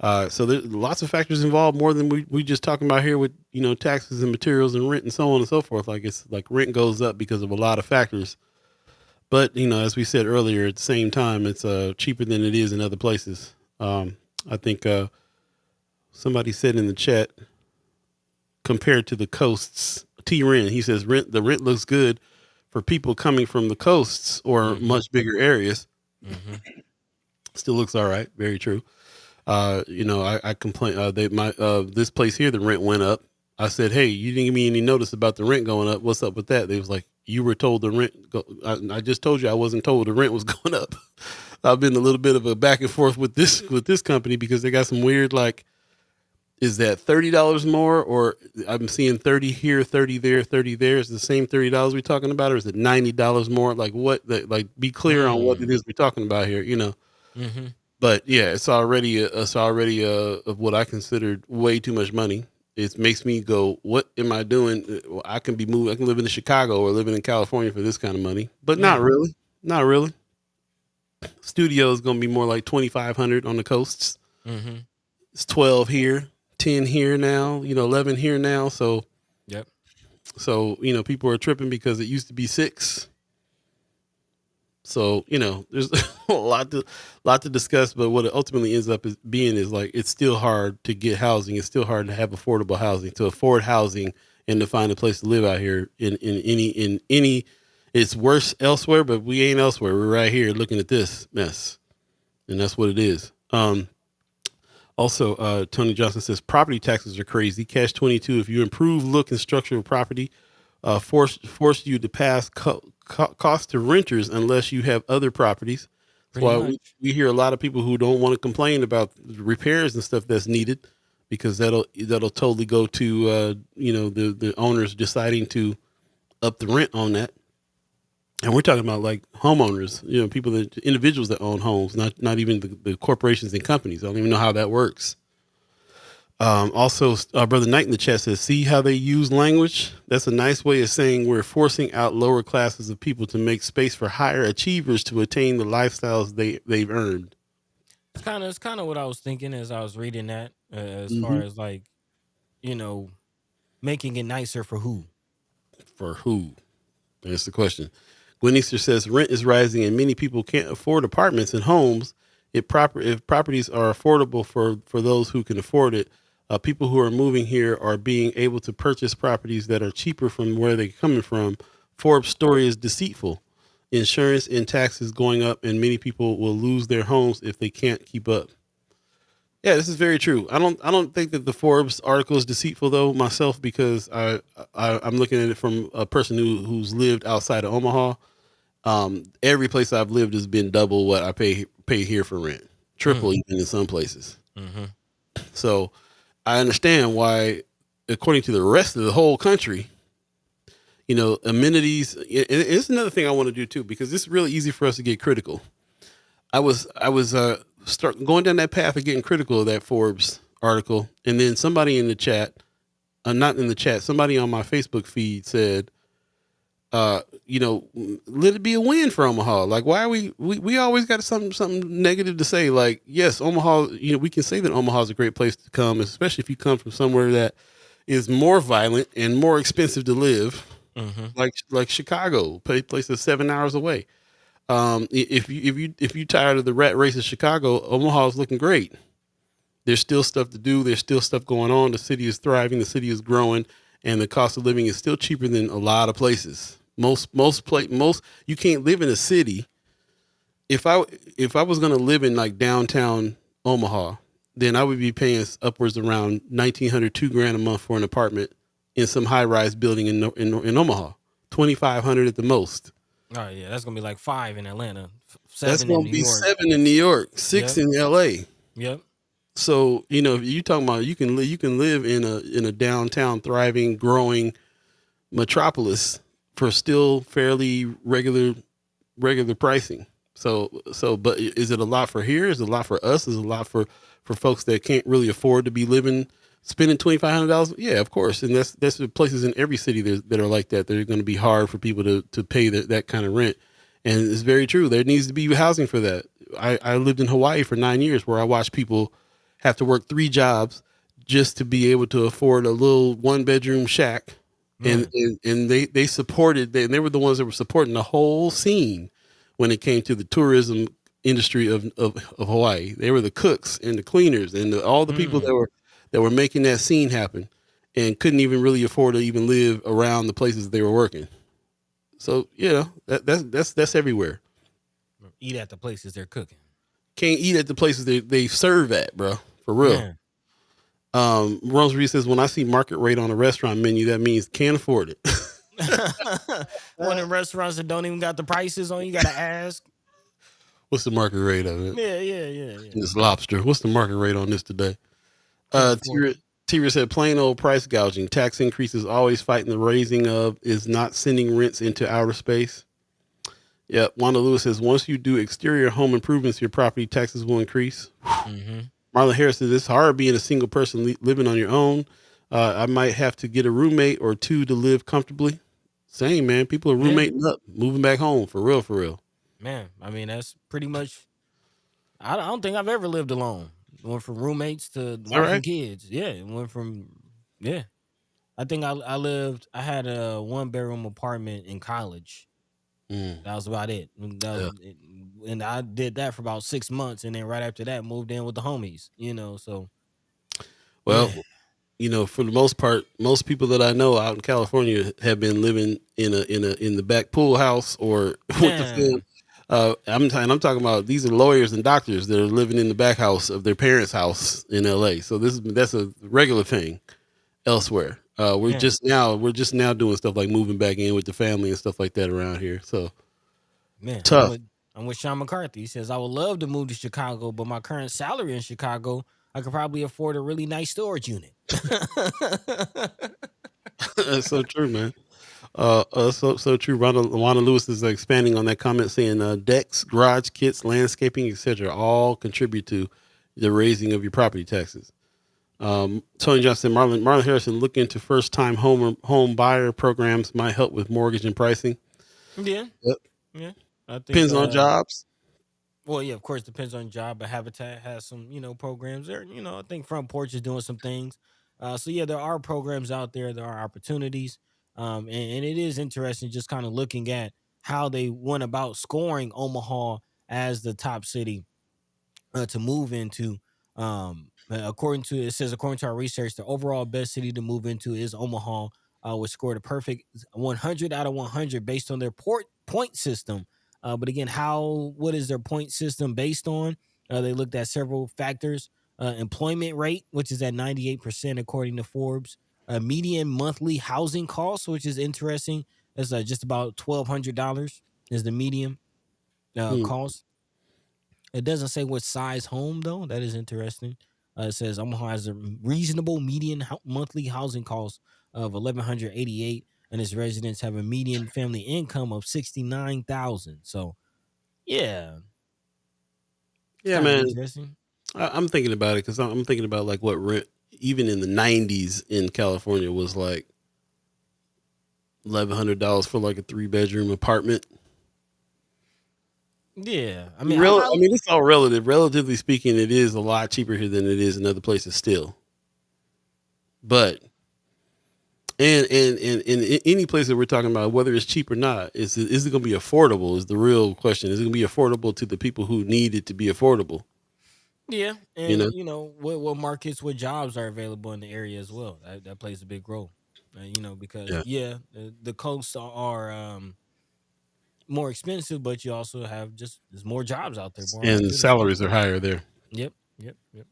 there's lots of factors involved, more than we just talking about here with taxes and materials and rent and so on and so forth. Like, it's like rent goes up because of a lot of factors. But as we said earlier, at the same time, it's cheaper than it is in other places. I think somebody said in the chat, compared to the coasts, T-Ren, he says the rent looks good for people coming from the coasts or Hmm. much bigger areas. Hmm. Still looks all right. Very true. I complain. This place here, the rent went up. I said, hey, you didn't give me any notice about the rent going up. What's up with that? They was like, you were told the rent. I just told you I wasn't told the rent was going up. I've been a little bit of a back and forth with this company, because they got some weird, like, is that $30 more, or I'm seeing 30 here, 30 there, 30 there. Is the same $30 we're talking about, or is it $90 more? Like, what? Like, be clear on what it Mm. is we're talking about here. Hmm. But yeah, it's already of what I considered way too much money. It makes me go, what am I doing? Well, I can be moving. I can live in Chicago or living in California for this kind of money, but not Man. really. Not really. Studio is going to be more like 2,500 on the coasts. Hmm. It's 12 here, 10 here now. 11 here now. So Yep. people are tripping because it used to be 6. So there's a lot to discuss, but what it ultimately ends up being is, like, it's still hard to get housing. It's still hard to have affordable housing, to afford housing, and to find a place to live out here. In any, it's worse elsewhere, but we ain't elsewhere. We're right here looking at this mess, and that's what it is. Also, Tony Johnson says property taxes are crazy. Cash 22. If you improve look and structure of property, force you to pass cost to renters unless you have other properties. That's Pretty why much. we hear a lot of people who don't want to complain about repairs and stuff that's needed, because that'll totally go to the owners deciding to up the rent on that. And we're talking about, like, homeowners, people, that individuals that own homes, not even the corporations and companies. I don't even know how that works. Also, Brother Knight in the chat says, see how they use language? That's a nice way of saying we're forcing out lower classes of people to make space for higher achievers to attain the lifestyles they've earned. It's kind of what I was thinking as I was reading that, as far Hmm. as like, you know, making it nicer for who? For who? That's the question. Gwen Easter says rent is rising and many people can't afford apartments and homes. If properties are affordable for those who can afford it, people who are moving here are being able to purchase properties that are cheaper from where they're coming from. Forbes' story is deceitful. Insurance and taxes going up, and many people will lose their homes if they can't keep up. Yeah, this is very true. I don't think that the Forbes article is deceitful though myself because I'm looking at it from a person who's lived outside of Omaha. Every place I've lived has been double what I pay here for rent, triple Mm. even in some places. Mm-hmm. So I understand why, according to the rest of the whole country, amenities. It's another thing I want to do too because it's really easy for us to get critical. I was start going down that path of getting critical of that Forbes article, and then somebody in the chat, not in the chat, somebody on my Facebook feed said, let it be a win for Omaha. Like, why are we always got something negative to say? Like, yes, Omaha, we can say that Omaha is a great place to come, especially if you come from somewhere that is more violent and more expensive to live, Mm-hmm. like Chicago, place that's 7 hours away. If you tired of the rat race of Chicago, Omaha is looking great. There's still stuff to do. There's still stuff going on. The city is thriving. The city is growing, and the cost of living is still cheaper than a lot of places. Most you can't live in a city. If I was gonna live in like downtown Omaha, then I would be paying upwards around 1,900, $2,000 a month for an apartment in some high rise building in Omaha. 2,500 at the most. Oh yeah, that's gonna be like 5 in Atlanta, That's 7 in gonna New be York. 7 in New York, 6 Yep. in LA. Yep. So if you talking about you can live in a downtown thriving growing metropolis for still fairly regular pricing. But is it a lot for here? Is it a lot for us? Is it a lot for folks that can't really afford to be spending $2,500? Yeah, of course. And that's the places in every city that are like that. They're going to be hard for people to pay that kind of rent. And it's very true. There needs to be housing for that. I lived in Hawaii for 9 years where I watched people have to work 3 jobs just to be able to afford a little 1 bedroom shack. And, Man. and they supported, and they were the ones that were supporting the whole scene when it came to the tourism industry of Hawaii. They were the cooks and the cleaners and all the people Mm. that were making that scene happen and couldn't even really afford to even live around the places they were working. So that's everywhere. Eat at the places they're cooking. Can't eat at the places they serve at, bro. For real. Man. Rosary says, when I see market rate on a restaurant menu, that means can't afford it. One of the restaurants that don't even got the prices on, you gotta ask. What's the market rate of it? Yeah. This lobster. What's the market rate on this today? Can't afford it. Tira said, plain old price gouging. Tax increases always fighting the raising of is not sending rents into outer space. Yeah, Wanda Lewis says, once you do exterior home improvements, your property taxes will increase. Mm-hmm. Marlon Harris says, it's hard being a single person living on your own. I might have to get a roommate or two to live comfortably. Same, man. People are roommating up, moving back home. For real, for real. Man, I mean, that's pretty much. I don't think I've ever lived alone. Went from roommates to All wife and right. kids. Yeah, it went from I think I had a 1 bedroom apartment in college. Mm, That was about it. yeah. And I did that for about 6 months, and then right after that, moved in with the homies. So Well, yeah, for the most part, most people that I know out in California have been living in the back pool house or with the man, film. I'm talking about these are lawyers and doctors that are living in the back house of their parents' house in LA. So that's a regular thing elsewhere. We're man, just now doing stuff like moving back in with the family and stuff like that around here. So man. tough. I'm with Sean McCarthy. He says I would love to move to Chicago, but my current salary in Chicago, I could probably afford a really nice storage unit. That's so true, man. So true. Wanda Lewis is expanding on that comment, saying decks, garage kits, landscaping, etc., all contribute to the raising of your property taxes. Tony Johnson, Marlon Harrison, look into first time home buyer programs might help with mortgage and pricing. Yeah, Yep. yeah. I think Depends on jobs. Well, yeah, of course, depends on job, but Habitat has some, programs there. I think Front Porch is doing some things. So yeah, there are programs out there. There are opportunities, and it is interesting just kind of looking at how they went about scoring Omaha as the top city to move into. According to our research, the overall best city to move into is Omaha, which scored a perfect 100 out of 100 based on their point system. But again, what is their point system based on? They looked at several factors. Employment rate, which is at 98% according to Forbes. Median monthly housing costs, which is interesting. That's just about $1,200 is the median Hmm. cost. It doesn't say what size home though. That is interesting. It says Omaha has a reasonable median monthly housing cost of 1,188, and its residents have a median family income of 69,000. So yeah, it's Yeah, kind of man. interesting. I'm thinking about it because I'm thinking about like what rent even in the '90s in California was like $1,100 for like a 3-bedroom apartment. Yeah, I mean, I'm not. I mean, it's all relative. Relatively speaking, it is a lot cheaper here than it is in other places still. But and in any place that we're talking about, whether it's cheap or not, is it going to be affordable? Is the real question. Is it going to be affordable to the people who need it to be affordable? Yeah, You and know? what markets, what jobs are available in the area as well. That plays a big role. Because Yeah. the coasts are more expensive, but you also have there's more jobs out there, more And opportunities. salaries are higher there. Yep, yep, yep.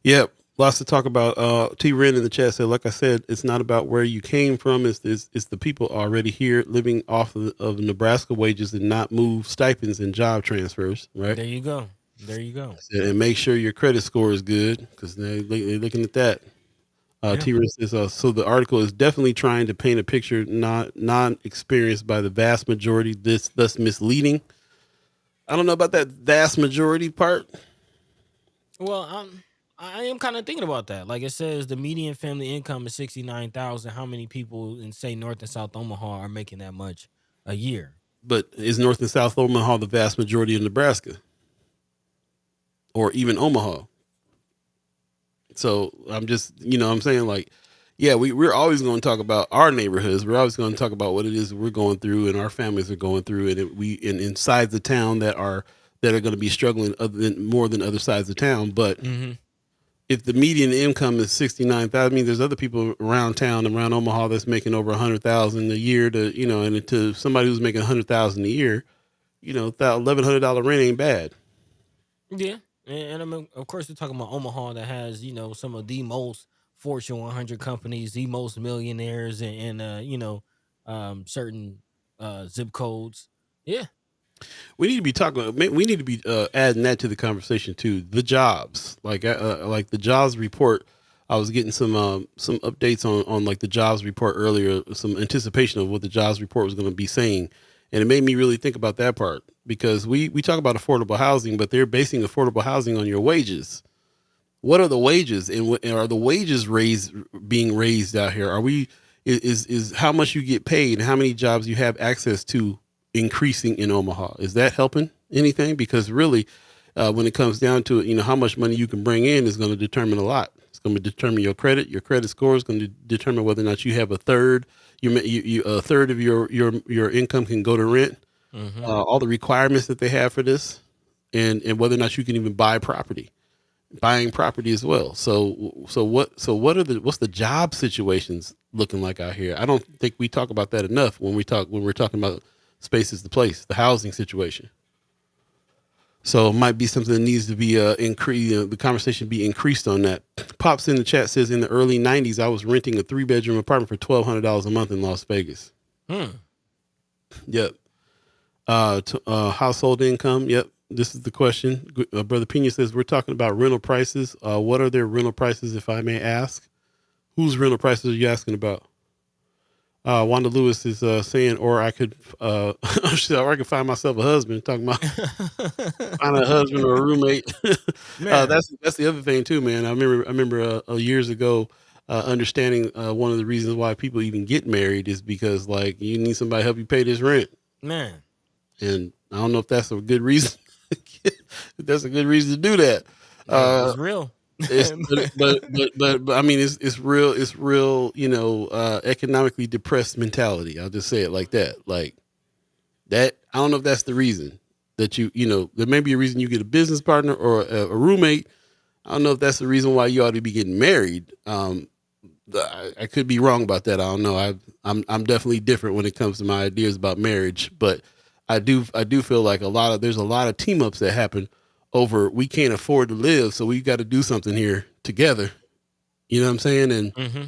Yep. Lots to talk about. T Ren in the chat said, like I said, it's not about where you came from. It's the people already here living off of Nebraska wages and not move stipends and job transfers, right? There you go. There you go. And make sure your credit score is good because they're looking at that. Yeah. T Ren says, so the article is definitely trying to paint a picture not experienced by the vast majority, thus misleading. I don't know about that vast majority part. Well, I am kind of thinking about that. Like it says, the median family income is 69,000. How many people in say North and South Omaha are making that much a year? But is North and South Omaha the vast majority of Nebraska? Or even Omaha? So I'm just, what I'm saying, like, yeah, we're always going to talk about our neighborhoods. We're always going to talk about what it is we're going through and our families are going through, and inside the town that are going to be struggling more than other sides of town. But Mm-hmm. if the median income is 69,000, I mean, there's other people around town, around Omaha, that's making over 100,000 a year. And to somebody who's making 100,000 a year, that $1,100 rent ain't bad. Yeah, and I mean, of course, we're talking about Omaha that has some of the most Fortune 100 companies, the most millionaires, certain zip codes. Yeah, We need to be talking. We need to be adding that to the conversation too. The jobs, like the jobs report. I was getting some updates on like the jobs report earlier, some anticipation of what the jobs report was going to be saying, and it made me really think about that part because we talk about affordable housing, but they're basing affordable housing on your wages. What are the wages, and are the wages being raised out here? Are we is how much you get paid and how many jobs you have access to increasing in Omaha? Is that helping anything? Because really, when it comes down to it, how much money you can bring in is going to determine a lot. It's going to determine your credit. Your credit score is going to determine whether or not you have a third. A third of your income can go to rent. mm-hmm. All the requirements that they have for this, and whether or not you can even buying property as well. What's the job situations looking like out here? I don't think we talk about that enough when we're talking about space is the place, the housing situation. So it might be something that needs to be increased. The conversation be increased on that. Pops in the chat says in the early '90s, I was renting a 3-bedroom apartment for $1,200 a month in Las Vegas. Yep. Household income. Yep. This is the question. Brother Pena says we're talking about rental prices. What are their rental prices, if I may ask? Whose rental prices are you asking about? Wanda Lewis is saying, or I could, or I could find myself a husband. Talking about find a husband or a roommate. That's the other thing too, man. I remember years ago understanding one of the reasons why people even get married is because like you need somebody to help you pay this rent. Man. And I don't know if that's a good reason. That's a good reason to do that. Hey, Uh, it's real. it's but I mean it's real, economically depressed mentality. I'll just say it like that. Like that. I don't know if that's the reason that there may be a reason you get a business partner or a roommate. I don't know if that's the reason why you ought to be getting married. I could be wrong about that. I don't know. I'm definitely different when it comes to my ideas about marriage, but I do feel like there's a lot of team ups that happen over we can't afford to live, so we got to do something here together. You know what I'm saying? And Mm-hmm.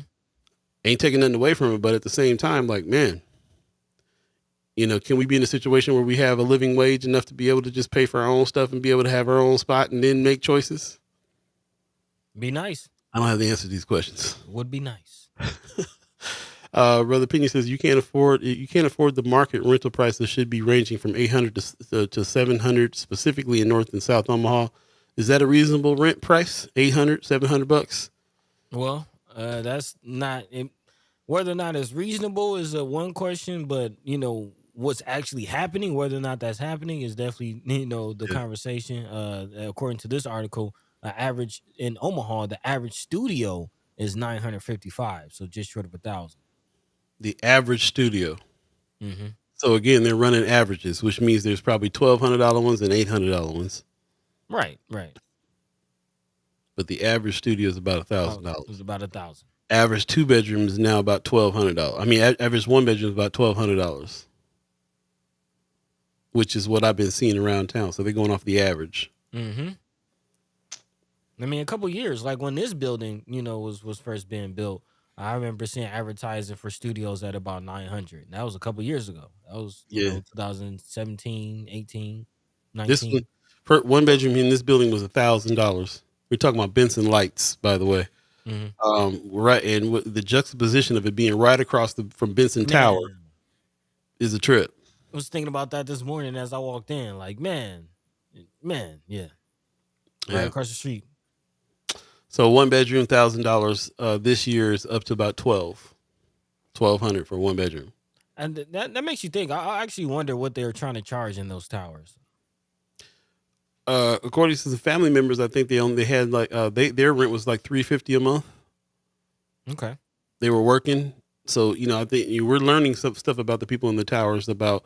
ain't taking nothing away from it, but at the same time, like man, can we be in a situation where we have a living wage enough to be able to just pay for our own stuff and be able to have our own spot and then make choices? Be nice. I don't have the answer to these questions. Would be nice. Brother Pena says you can't afford the market rental prices should be ranging from 800 to 700 specifically in North and South Omaha. Is that a reasonable rent price? 800, $700? Well, that's not whether or not it's reasonable is one question, but what's actually happening, whether or not that's happening, is definitely the Yeah. conversation. According to this article, average in Omaha, the average studio is 955, so just short of 1,000. The average studio. Mm-hmm. So again, they're running averages, which means there's probably $1,200 ones and $800 ones. Right. But the average studio is about It $1,000. was about 1,000. Average 2 bedrooms is now about $1,200. I mean, average 1 bedroom is about $1,200, which is what I've been seeing around town. So they're going off the average. Mm-hmm. I mean, a couple years, like when this building, was first being built, I remember seeing advertising for studios at about 900. That was a couple years ago. That was, Yeah. 2017, 18, This 19. one, per 1 bedroom in this building was $1,000. We're talking about Benson Lights, by the way. Mm-hmm. Right, and the juxtaposition of it being right across from Benson Tower Man, is a trip. I was thinking about that this morning as I walked in. Like, man, yeah. Right Yeah. across the street. So 1 bedroom, $1,000. This year is up to about 1,200 for 1 bedroom. And that makes you think. I actually wonder what they were trying to charge in those towers. According to the family members, I think they had like their rent was like $350 a month. Okay. They were working, so I think we're learning some stuff about the people in the towers. About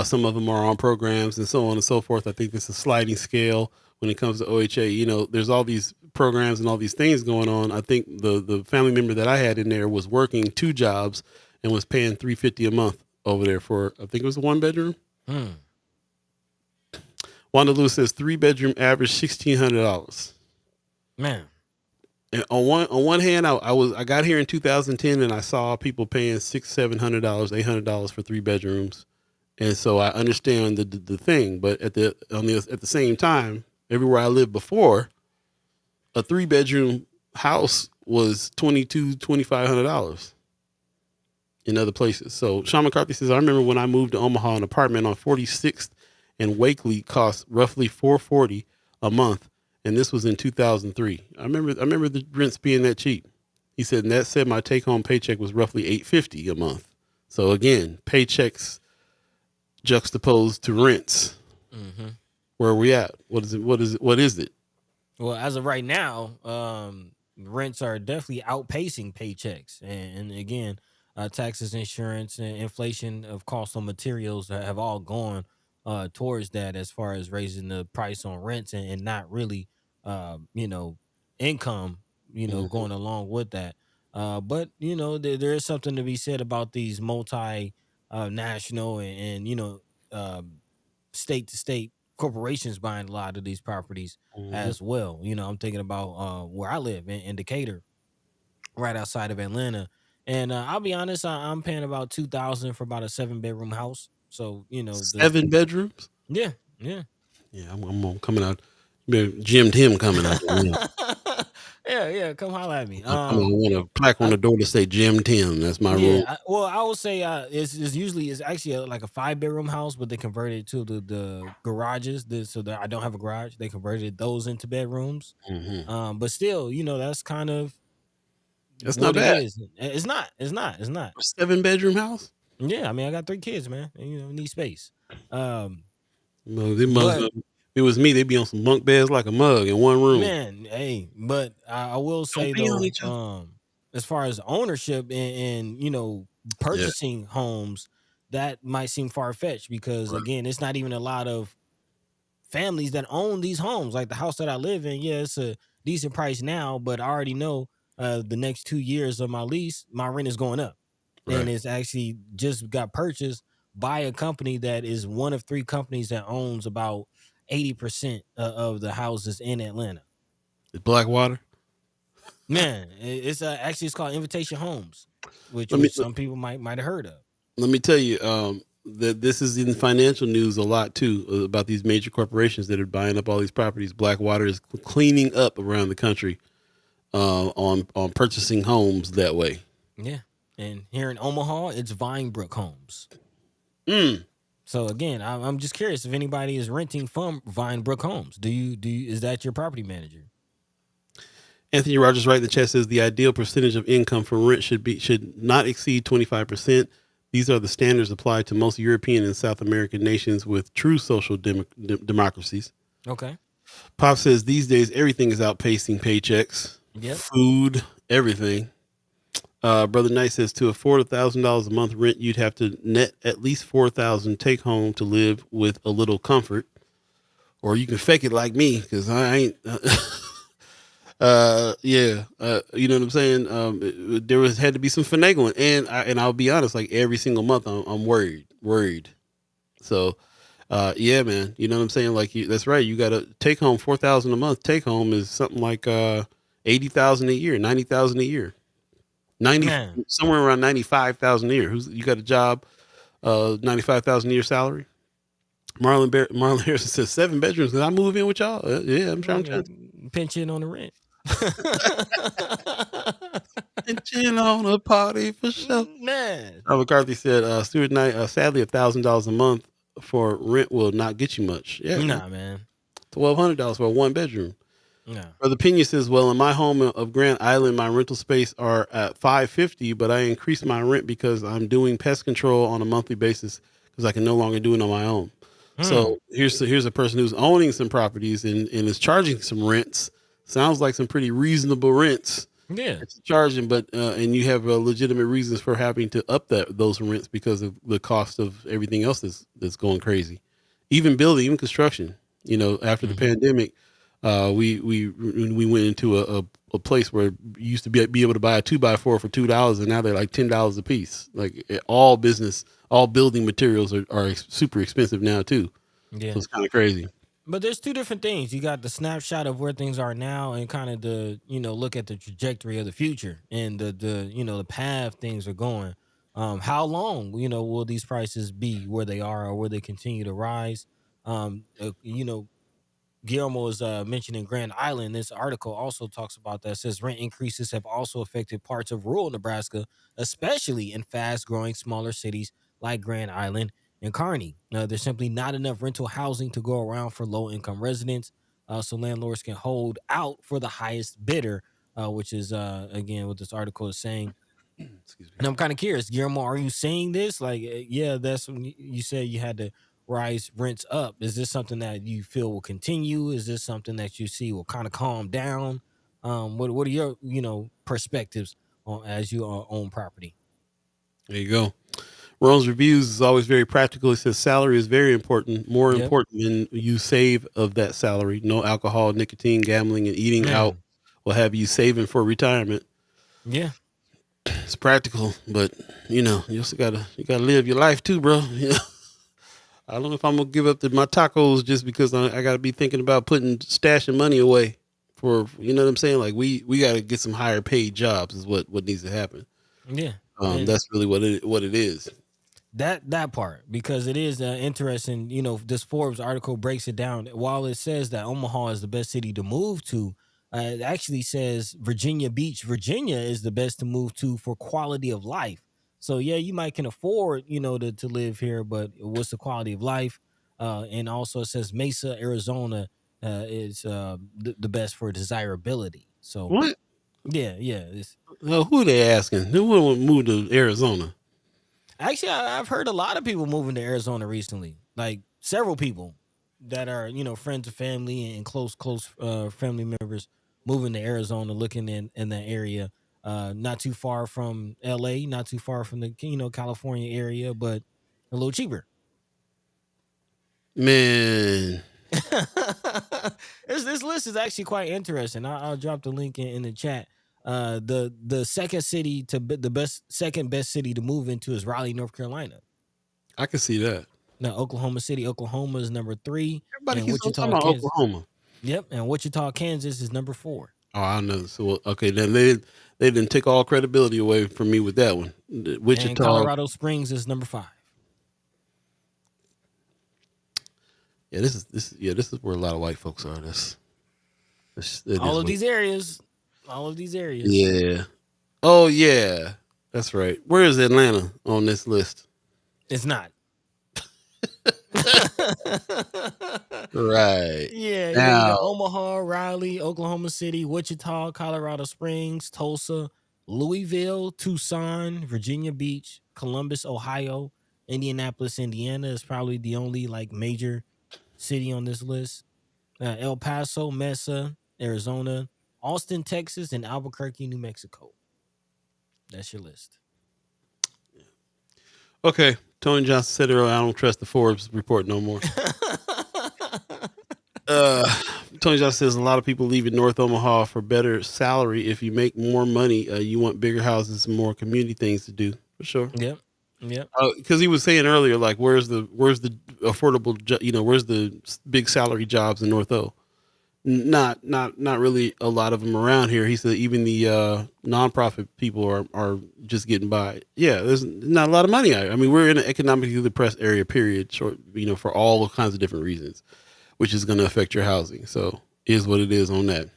some of them are on programs and so on and so forth. I think it's a sliding scale when it comes to OHA. There's all these programs and all these things going on. I think the family member that I had in there was working 2 jobs and was paying $350 a month over there for, I think it was a 1 bedroom. Wanda Lewis says 3 bedroom average $1,600. Man. And on one hand, I got here in 2010 and I saw people paying $600, $700, $800 for 3 bedrooms, and so I understand the thing. But at the same time, everywhere I lived before, a 3 bedroom house was $2,200, $2,500 in other places. So Sean McCarthy says, I remember when I moved to Omaha, an apartment on 46th and Wakely cost roughly $440 a month, and this was in 2003. I remember the rents being that cheap. He said, and that said, my take home paycheck was roughly $850 a month. So again, paychecks juxtaposed to rents. Mm-hmm. Where are we at? What is it? Well, as of right now, rents are definitely outpacing paychecks, and again, taxes, insurance, and inflation of cost on materials have all gone towards that, as far as raising the price on rents and not really, income, going along with that. But there is something to be said about these multi national and state to state corporations buying a lot of these properties as well. I'm thinking about where I live in Decatur, right outside of Atlanta. And I'll be honest, I'm paying about 2,000 for about a 7-bedroom house. So 7 bedrooms? yeah. Yeah, I'm coming out. Jim Tim coming out. yeah. Come holler at me. I want a plaque on the door to say Jim Tim. That's my room. I would say it's actually like a 5-bedroom house, but they converted to the garages. So that I don't have a garage. They converted those into bedrooms. But still, that's kind of that's what not bad. it is. It's not. A 7-bedroom house? Yeah, I mean, I got 3 kids, man. And, need space. No, they must. It was me. They'd be on some bunk beds like a mug in one room. Man, hey, but I will Don't say be on though, each other. as far as ownership and Yeah, purchasing homes, that might seem far fetched because right. again, it's not even a lot of families that own these homes. Like the house that I live in, yeah, it's a decent price now, but I already know the next 2 years of my lease, my rent is going up, and Right. it's actually just got purchased by a company that is one of three companies that owns about 80% of the houses in Atlanta. It's Blackwater. Man, it's actually it's called Invitation Homes, which Let me which some people might have heard of. let me tell you that this is in financial news a lot too about these major corporations that are buying up all these properties. Blackwater is cleaning up around the country on purchasing homes that way. Yeah, and here in Omaha, it's Vinebrook Homes. Mm. So again, I'm just curious if anybody is renting from Vinebrook Homes. Do you is that your property manager? Anthony Rogers right in the chat says the ideal percentage of income from rent should not exceed 25%. These are the standards applied to most European and South American nations with true social democracies. Okay. Pop says these days everything is outpacing paychecks, Yep. food, everything. Brother Knight says to afford $1,000 a month rent, you'd have to net at least 4,000 take home to live with a little comfort, or you can fake it like me because I ain't. Yeah, you know what I'm saying. There was had to be some finagling, and I'll be honest, like every single month, I'm worried. So, yeah, man, you know what I'm saying. Like that's right. You got to take home 4,000 a month. Take home is something like 80,000 a year, 90,000 a year. 90 Man. somewhere around 95,000 a year. You got a job, 95,000 a year salary. Marlon Harrison says 7 bedrooms. Can I move in with y'all? Yeah, I'm trying to Pinch in on the rent. chill on a party for sure. Man. McCarthy said, Stuart Knight, sadly, $1,000 a month for rent will not get you much. Yeah, Nah, man. $1,200 for a 1 bedroom. Nah. Brother Pena says, well, in my home of Grand Island, my rental space are at $550, but I increased my rent because I'm doing pest control on a monthly basis because I can no longer do it on my own. So here's a person who's owning some properties and is charging some rents. Sounds like some pretty reasonable rents. Yeah. It's charging, but and you have legitimate reasons for having to up those rents because of the cost of everything else that's going crazy. Even building, even construction. You know, after the pandemic, we went into a place where you used to be able to buy a 2x4 for $2, and now they're like $10 a piece. Like all building materials are super expensive now too. Yeah. So it's kind of crazy. But there's two different things. You got the snapshot of where things are now and kind of the, look at the trajectory of the future and the path things are going. How long, will these prices be where they are or will they continue to rise? Guillermo is mentioning Grand Island. This article also talks about that. It says rent increases have also affected parts of rural Nebraska, especially in fast-growing smaller cities like Grand Island and Kearney. There's simply not enough rental housing to go around for low-income residents, so landlords can hold out for the highest bidder, which is again what this article is saying. Excuse me. And I'm kind of curious, Guillermo, are you saying this? Like, yeah, that's when you said you had to rise rents up. Is this something that you feel will continue? Is this something that you see will kind of calm down? What are your perspectives on as you own property? There you go. Ron's reviews is always very practical. He says salary is very important, more Yep. important than you save of that salary. No alcohol, nicotine, gambling, and eating out Man. will have you saving for retirement. Yeah. It's practical, but you also gotta live your life too, bro. I don't know if I'm gonna give up my tacos just because I gotta be thinking about stashing money away for what I'm saying. Like we gotta get some higher paid jobs is what needs to happen. Yeah. That's really what it is. That part, because it is interesting. This Forbes article breaks it down. While it says that Omaha is the best city to move to, it actually says Virginia Beach, Virginia is the best to move to for quality of life. So yeah, you might can afford to live here, but what's the quality of life? And also it says Mesa, Arizona is the best for desirability. So What? yeah. Who are they asking? Who would move to Arizona? Actually, I've heard a lot of people moving to Arizona recently, like several people. that are friends of family and close family members moving to Arizona, looking in that area. Not too far from L.A., not too far from the California area, but a little cheaper. Man, This list is actually quite interesting. I'll drop the link in the chat. The second city second best city to move into is Raleigh, North Carolina. I can see that. Now Oklahoma City, Oklahoma is number 3. Everybody and keeps on talking Wichita, about Kansas. Oklahoma. Yep, and Wichita, Kansas is number 4. Oh, I know. So okay, then they didn't take all credibility away from me with that one. Wichita, And Colorado Springs is number 5. Yeah, this is where a lot of white folks are. All of these areas. Yeah. Oh yeah, that's right. Where is Atlanta on this list? It's not. Right. Yeah, you Now, got Omaha, Raleigh, Oklahoma City, Wichita, Colorado Springs, Tulsa, Louisville, Tucson, Virginia Beach, Columbus, Ohio, Indianapolis, Indiana is probably the only like major city on this list. El Paso, Mesa, Arizona, Austin, Texas, and Albuquerque, New Mexico. That's your list. okay, Tony Johnson said earlier, I don't trust the Forbes report no more. Tony Johnson says a lot of people leave in North Omaha for better salary. If you make more money, you want bigger houses and more community things to do. For sure. Yep. Because he was saying earlier, like, where's the affordable, where's the big salary jobs in North O? Not really a lot of them around here. He said even the nonprofit people are just getting by. Yeah, there's not a lot of money out here. I mean, we're in an economically depressed area, period. Short, for all kinds of different reasons, which is going to affect your housing. So, is what it is on that.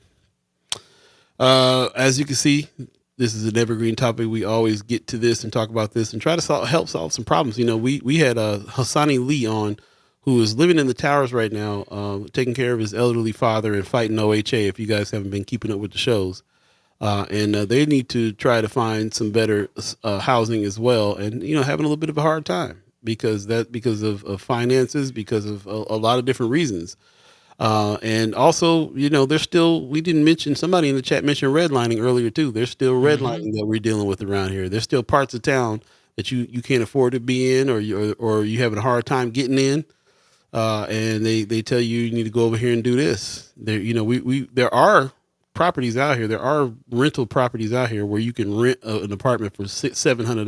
As you can see, this is an evergreen topic. We always get to this and talk about this and try to help solve some problems. We had Hassani Lee on, who is living in the towers right now, taking care of his elderly father and fighting OHA. If you guys haven't been keeping up with the shows, and they need to try to find some better housing as well, and having a little bit of a hard time because of finances, because of a lot of different reasons. And also, there's still, we didn't mention, somebody in the chat mentioned redlining earlier too. There's still redlining that we're dealing with around here. There's still parts of town that you can't afford to be in, or you're having a hard time getting in. And they tell you need to go over here and do this. There are properties out here. There are rental properties out here where you can rent an apartment for $700,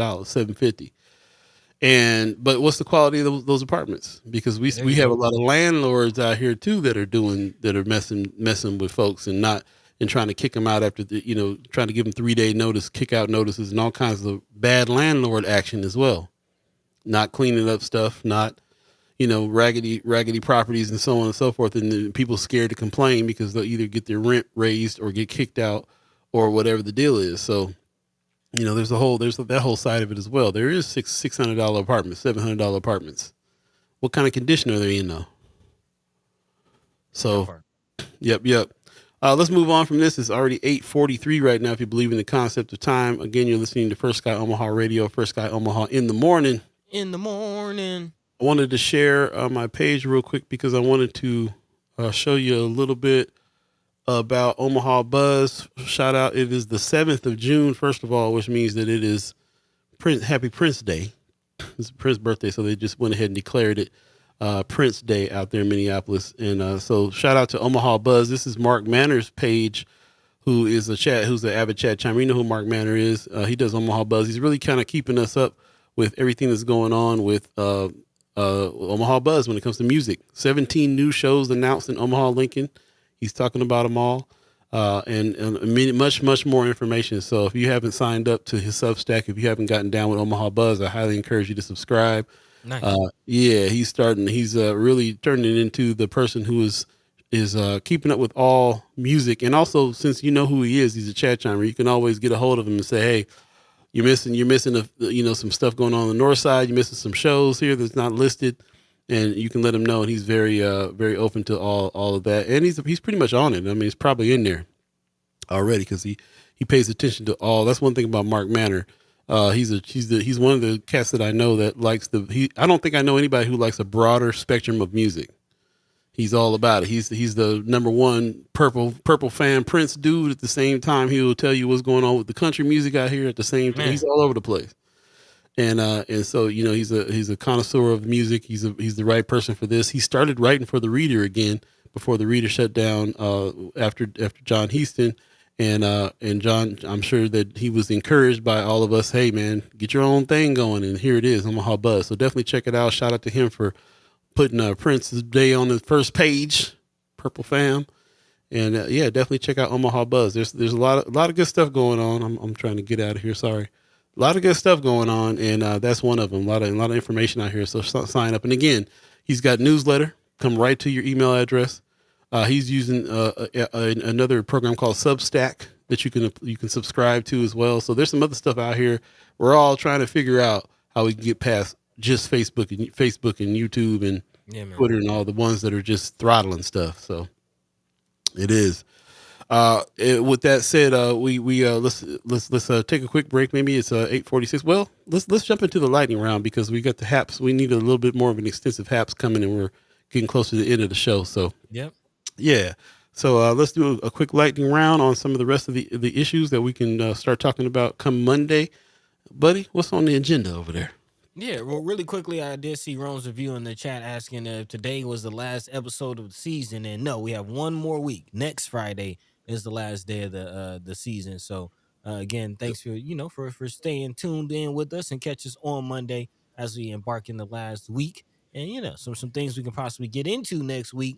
$750. But what's the quality of those apartments? Because we have a lot of landlords out here too that are messing with folks and trying to kick them out after trying to give them 3-day notice, kick out notices, and all kinds of bad landlord action as well. Not cleaning up stuff, not raggedy properties and so on and so forth. And the people scared to complain because they'll either get their rent raised or get kicked out or whatever the deal is. So, there's that whole side of it as well. There is $600 apartments, $700 apartments. What kind of condition are they in though? So, yep. Let's move on from this. It's already 8:43 right now. If you believe in the concept of time, again, you're listening to First Sky Omaha Radio, First Sky Omaha in the morning. I wanted to share my page real quick because I wanted to show you a little bit about Omaha Buzz. Shout out. It is the 7th of June, first of all, which means that it is Happy Prince Day. It's Prince's birthday, so they just went ahead and declared it Prince Day out there in Minneapolis. And so shout out to Omaha Buzz. This is Mark Mannor's page, who's the avid chat chimer. You know who Mark Manor is. He does Omaha Buzz. He's really kind of keeping us up with everything that's going on with Omaha Buzz when it comes to music. 17 new shows announced in Omaha, Lincoln. He's talking about them all, and much more information. So if you haven't signed up to his Substack, if you haven't gotten down with Omaha Buzz, I highly encourage you to subscribe. Nice. He's really turning it into the person who is keeping up with all music. And also, since you know who he is, he's a chat chimer. You can always get a hold of him and say, hey, you're missing some stuff going on the north side. You're missing some shows here that's not listed. And you can let him know, and he's very open to all of that. And he's pretty much on it. I mean, it's probably in there already because he pays attention to all. That's one thing about Mark Manor. He's one of the cats that I know that likes I don't think I know anybody who likes a broader spectrum of music. He's all about it. He's the number one purple fan Prince dude. At the same time, he will tell you what's going on with the country music out here. At the same time, he's Man, all over the place. And so he's a connoisseur of music. He's the right person for this. He started writing for the Reader again before the Reader shut down after John Heaston. And John, I'm sure that he was encouraged by all of us. Hey man, get your own thing going, and here it is, Omaha Buzz. So definitely check it out. Shout out to him for putting Prince's day on the first page, Purple Fam. And yeah, definitely check out Omaha Buzz. There's a lot of good stuff going on. I'm trying to get out of here. Sorry, a lot of good stuff going on, and that's one of them. A lot of information out here. So sign up. And again, he's got newsletter come right to your email address. He's using another program called Substack that you can subscribe to as well. So there's some other stuff out here. We're all trying to figure out how we can get past just Facebook and YouTube and yeah, man. Twitter and all the ones that are just throttling stuff. So it is. With that said, let's take a quick break. Maybe it's 8:46. Well, let's jump into the lightning round because we got the Haps. We need a little bit more of an extensive Haps coming, and we're getting close to the end of the show. So Yep. yeah. So let's do a quick lightning round on some of the rest of the issues that we can start talking about come Monday. Buddy, what's on the agenda over there? Yeah, well, really quickly, I did see Rome's review in the chat asking if today was the last episode of the season, and no, we have one more week. Next Friday is the last day of the season. So again, thanks for for staying tuned in with us and catch us on Monday as we embark in the last week, and some things we can possibly get into next week.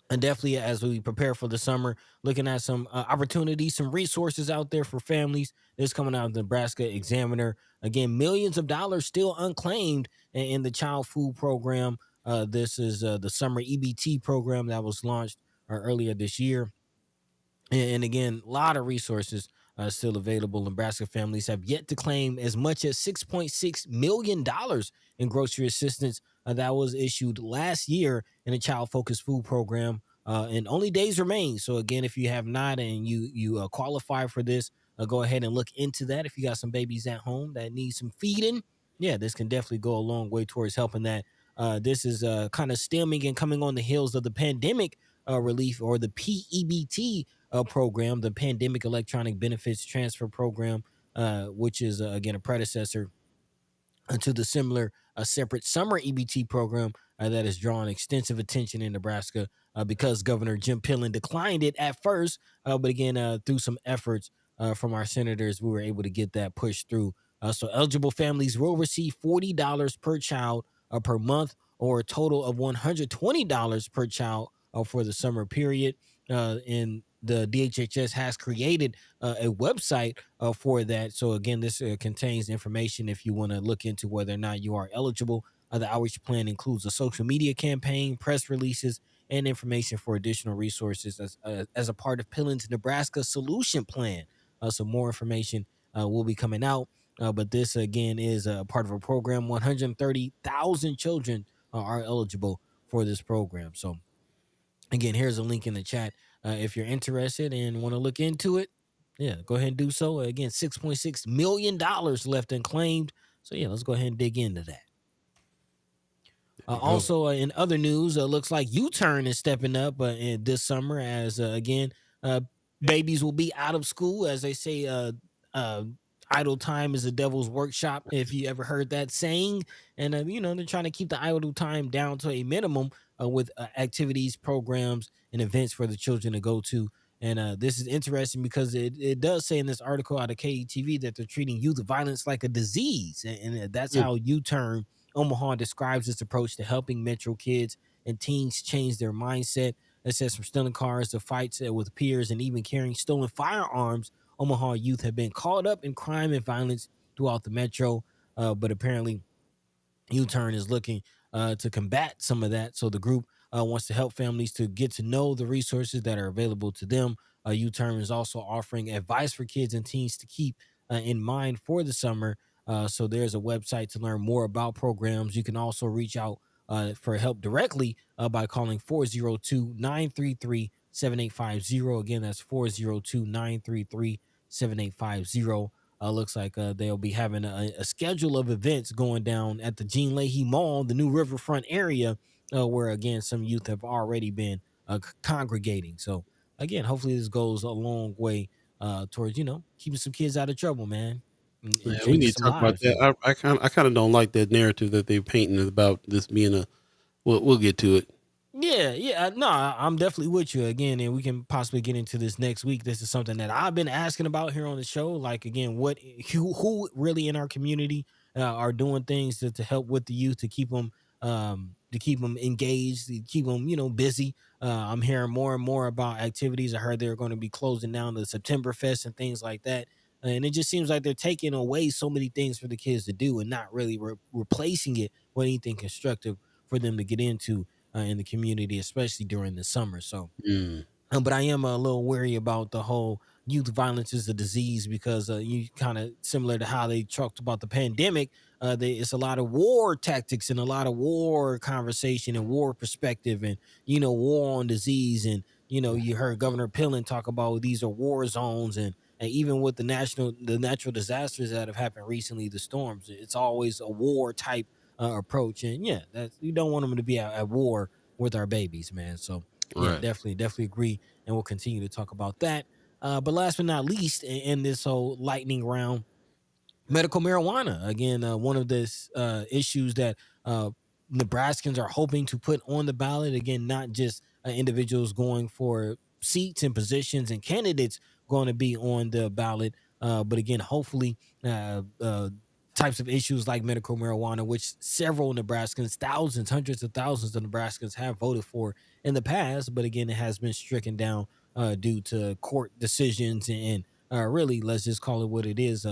And definitely, as we prepare for the summer, looking at some opportunities, some resources out there for families. This coming out of the Nebraska Examiner. Again, millions of dollars still unclaimed in the child food program. This is the summer EBT program that was launched earlier this year. And again, a lot of resources still available. Nebraska families have yet to claim as much as $6.6 million in grocery assistance that was issued last year in a child-focused food program. And only days remain. So again, if you have not and you qualify for this, go ahead and look into that. If you got some babies at home that need some feeding, yeah, this can definitely go a long way towards helping that. This is kind of stemming and coming on the heels of the pandemic relief, or the PEBT program, the Pandemic Electronic Benefits Transfer Program, which is again a predecessor to the similar separate summer EBT program that has drawn extensive attention in Nebraska because Governor Jim Pillen declined it at first, but again through some efforts from our senators, we were able to get that pushed through. So eligible families will receive $40 per child per month, or a total of $120 per child for the summer period. And the DHHS has created a website for that. So again, this contains information if you want to look into whether or not you are eligible. The outreach plan includes a social media campaign, press releases, and information for additional resources as a part of Pillen's Nebraska Solution Plan. So more information will be coming out. But this, again, is a part of a program. 130,000 children are eligible for this program. So again, here's a link in the chat. If you're interested and want to look into it, yeah, go ahead and do so. Again, $6.6 million left unclaimed. So yeah, let's go ahead and dig into that. Also, in other news, looks like U-Turn is stepping up this summer as, again, babies will be out of school. As they say, idle time is the devil's workshop, if you ever heard that saying. And, they're trying to keep the idle time down to a minimum with activities, programs, and events for the children to go to. And this is interesting because it does say in this article out of KETV that they're treating youth violence like a disease. And that's how U-Turn Omaha describes its approach to helping Metro kids and teens change their mindset. It says from stealing cars to fights with peers and even carrying stolen firearms, Omaha youth have been caught up in crime and violence throughout the Metro. But apparently, U-Turn is looking to combat some of that. So the group wants to help families to get to know the resources that are available to them. U-Turn is also offering advice for kids and teens to keep in mind for the summer. So there's a website to learn more about programs. You can also reach out for help directly by calling 402-933-7850. Again, that's 402-933-7850. Looks like they'll be having a schedule of events going down at the Gene Leahy Mall, the new Riverfront area, where again some youth have already been congregating. So again, hopefully this goes a long way towards keeping some kids out of trouble, man, and Yeah, we changing need to some talk about lives. that. I kind of don't like that narrative that they're painting about this being a. We'll get to it. Yeah. No, I'm definitely with you again, and we can possibly get into this next week. This is something that I've been asking about here on the show. Like again, who really in our community are doing things to help with the youth to keep them engaged, to keep them busy. I'm hearing more and more about activities. I heard they're going to be closing down the September Fest and things like that. And it just seems like they're taking away so many things for the kids to do and not really replacing it with anything constructive for them to get into in the community, especially during the summer. So, Mm, but I am a little wary about the whole youth violence is a disease because you kind of similar to how they talked about the pandemic. It's a lot of war tactics and a lot of war conversation and war perspective and war on disease and you heard Governor Pillen talk about these are war zones and even with the natural disasters that have happened recently, the storms, it's always a war type approach. And yeah, that you don't want them to be at war with our babies, man. So yeah, right. definitely agree, and we'll continue to talk about that. But last but not least, in this whole lightning round, medical marijuana again, one of this issues that Nebraskans are hoping to put on the ballot again, not just individuals going for seats and positions and candidates going to be on the ballot, but again, hopefully types of issues like medical marijuana, which several Nebraskans, thousands, hundreds of thousands of Nebraskans have voted for in the past, but again, it has been stricken down due to court decisions and really, let's just call it what it is,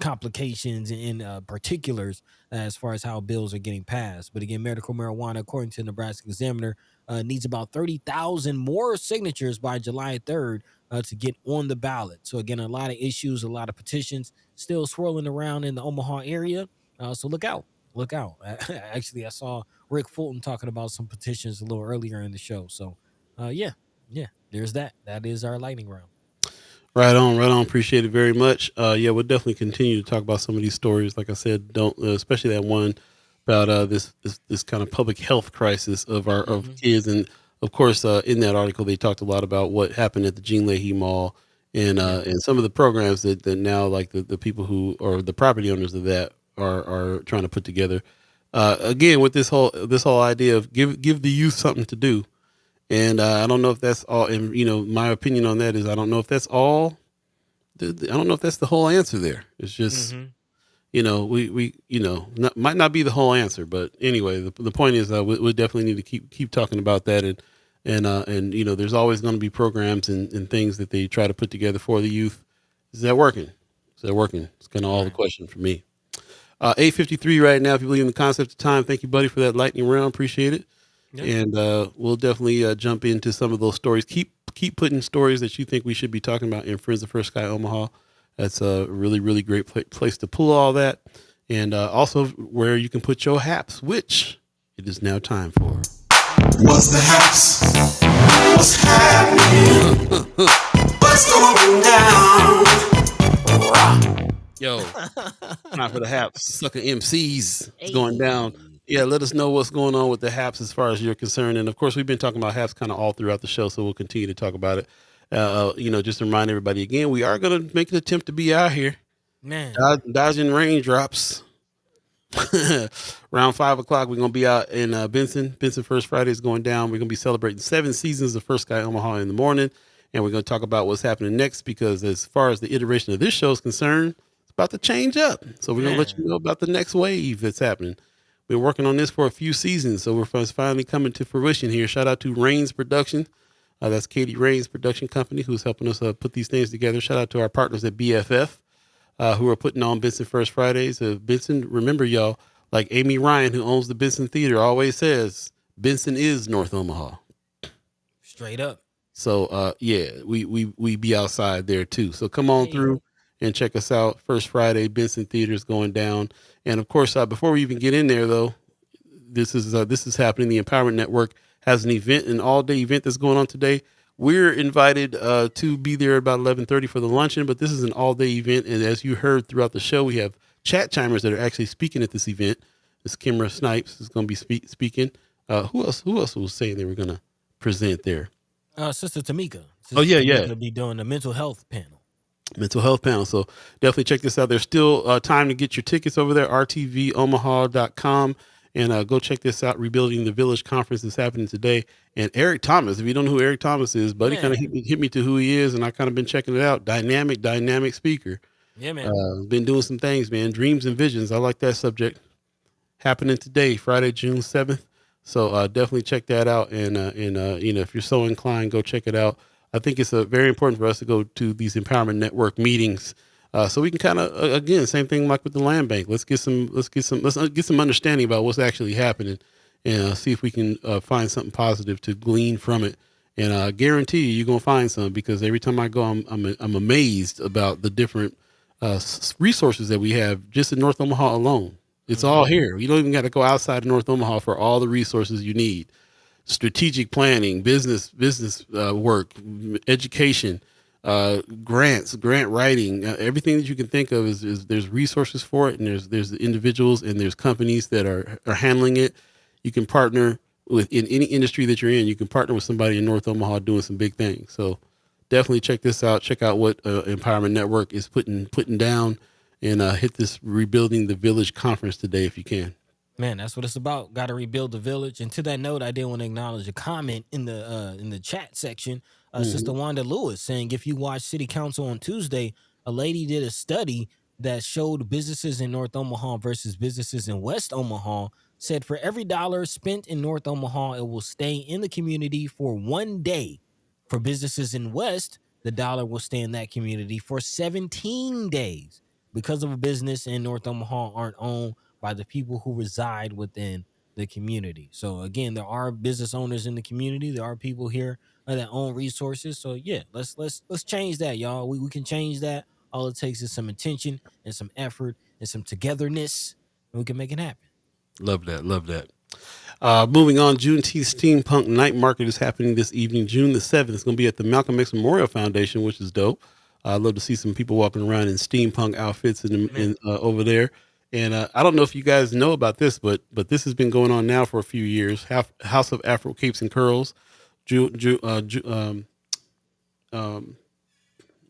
complications and particulars as far as how bills are getting passed. But again, medical marijuana, according to Nebraska Examiner, needs about 30,000 more signatures by July 3rd to get on the ballot. So again, a lot of issues, a lot of petitions still swirling around in the Omaha area. So look out. Look out. Actually, I saw Rick Fulton talking about some petitions a little earlier in the show. So yeah, there's that. That is our lightning round. Right on, right on. Appreciate it very much. Yeah, we'll definitely continue to talk about some of these stories. Like I said, don't especially that one about this kind of public health crisis of our of Hmm. kids, and of course, in that article they talked a lot about what happened at the Jean Leahy Mall, Yeah. and some of the programs that now like the people who or the property owners of that are trying to put together. Again, with this whole idea of give the youth something to do. And I don't know if that's all. And my opinion on that is I don't know if that's all. I don't know if that's the whole answer there. It's just Hmm. we might not be the whole answer, but anyway, the point is we definitely need to keep talking about that and there's always going to be programs and things that they try to put together for the youth. Is that working? Is that working? It's kind of all the Right. question for me. 8:53 right now. If you believe in the concept of time, thank you, buddy, for that lightning round. Appreciate it. Yeah. And we'll definitely jump into some of those stories. Keep putting stories that you think we should be talking about in Friends of First Sky Omaha. That's a really really great place to pull all that, and also where you can put your haps, which it is now time for. What's the haps? What's happening? What's going down? Yo, time for the haps. Sucker MCs is going down. Hey. Yeah, let us know what's going on with the haps as far as you're concerned. And of course, we've been talking about haps kind of all throughout the show, so we'll continue to talk about it. Just to remind everybody again, we are going to make an attempt to be out here, Man. dodging raindrops. Around 5 o'clock, we're going to be out in Benson. Benson First Friday is going down. We're going to be celebrating 7 seasons of First Sky Omaha in the morning. And we're going to talk about what's happening next because as far as the iteration of this show is concerned, it's about to change up. So we're going to let you know about the next wave that's happening. Been working on this for a few seasons, so we're finally coming to fruition here. Shout out to Rains Production. That's Katie Rains Production Company who's helping us put these things together. Shout out to our partners at BFF who are putting on Benson First Fridays. Benson, remember y'all, like Amy Ryan, who owns the Benson Theater, always says, Benson is North Omaha. Straight up. So we be outside there too. So come on through and check us out. First Friday, Benson Theater is going down. And of course, before we even get in there though, this is happening. The Empowerment Network has an event, an all-day event that's going on today. We're invited to be there about 11:30 for the luncheon, but this is an all-day event. And as you heard throughout the show, we have chat chimers that are actually speaking at this event. This Kimra Snipes is going to be speaking. Who else? Who else was saying they were gonna present there? Sister Tamika. Oh Sister yeah, Tamika yeah. will be doing the mental health panel. Mental health panel. So definitely check this out. There's still time to get your tickets over there. rtvomaha.com and go check this out. Rebuilding the Village conference is happening today. And Eric Thomas, if you don't know who Eric Thomas is, buddy kind of Man. hit me to who he is, and I kind of been checking it out. Dynamic speaker. Yeah, man. Been doing some things, man. Dreams and visions. I like that subject. Happening today, Friday, June 7th. So definitely check that out. And if you're so inclined, go check it out. I think it's very important for us to go to these Empowerment Network meetings, so we can kind of again, same thing like with the land bank. Let's get some understanding about what's actually happening, and see if we can find something positive to glean from it. And I guarantee you're gonna find some, because every time I go, I'm amazed about the different resources that we have just in North Omaha alone. It's all here. You don't even got to go outside of North Omaha for all the resources you need. Strategic planning, business work, education, grants, grant writing, everything that you can think of is there's resources for it, and there's individuals and there's companies that are handling it. You can partner in any industry that you're in. You can partner with somebody in North Omaha doing some big things. So definitely check this out. Check out what Empowerment Network is putting down, and hit this Rebuilding the Village conference today if you can. Man, that's what it's about. Got to rebuild the village. And to that note, I did want to acknowledge a comment in the chat section. Sister Wanda Lewis saying, if you watch City Council on Tuesday, a lady did a study that showed businesses in North Omaha versus businesses in West Omaha. Said for every dollar spent in North Omaha, it will stay in the community for 1 day. For businesses in West, the dollar will stay in that community for 17 days. Because of a business in North Omaha aren't owned by the people who reside within the community. So again, there are business owners in the community. There are people here that own resources. So yeah, let's change that, y'all. We can change that. All it takes is some attention and some effort and some togetherness, and we can make it happen. Love that. Love that. Moving on, Juneteenth Steampunk Night Market is happening this evening, June the 7th. It's going to be at the Malcolm X Memorial Foundation, which is dope. I'd love to see some people walking around in steampunk outfits over there. And I don't know if you guys know about this, but this has been going on now for a few years. House of Afro Capes and Curls,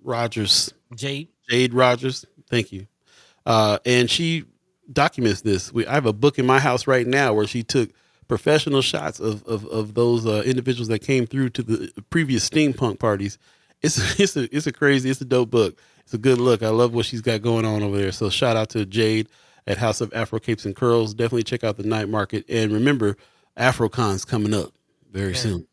Rogers, Jade Rogers. Thank you. And she documents this. I have a book in my house right now where she took professional shots of those individuals that came through to the previous steampunk parties. It's a dope book. It's a good look. I love what she's got going on over there. So shout out to Jade at House of Afro Capes and Curls. Definitely check out the night market. And remember, AfroCon's coming up very soon.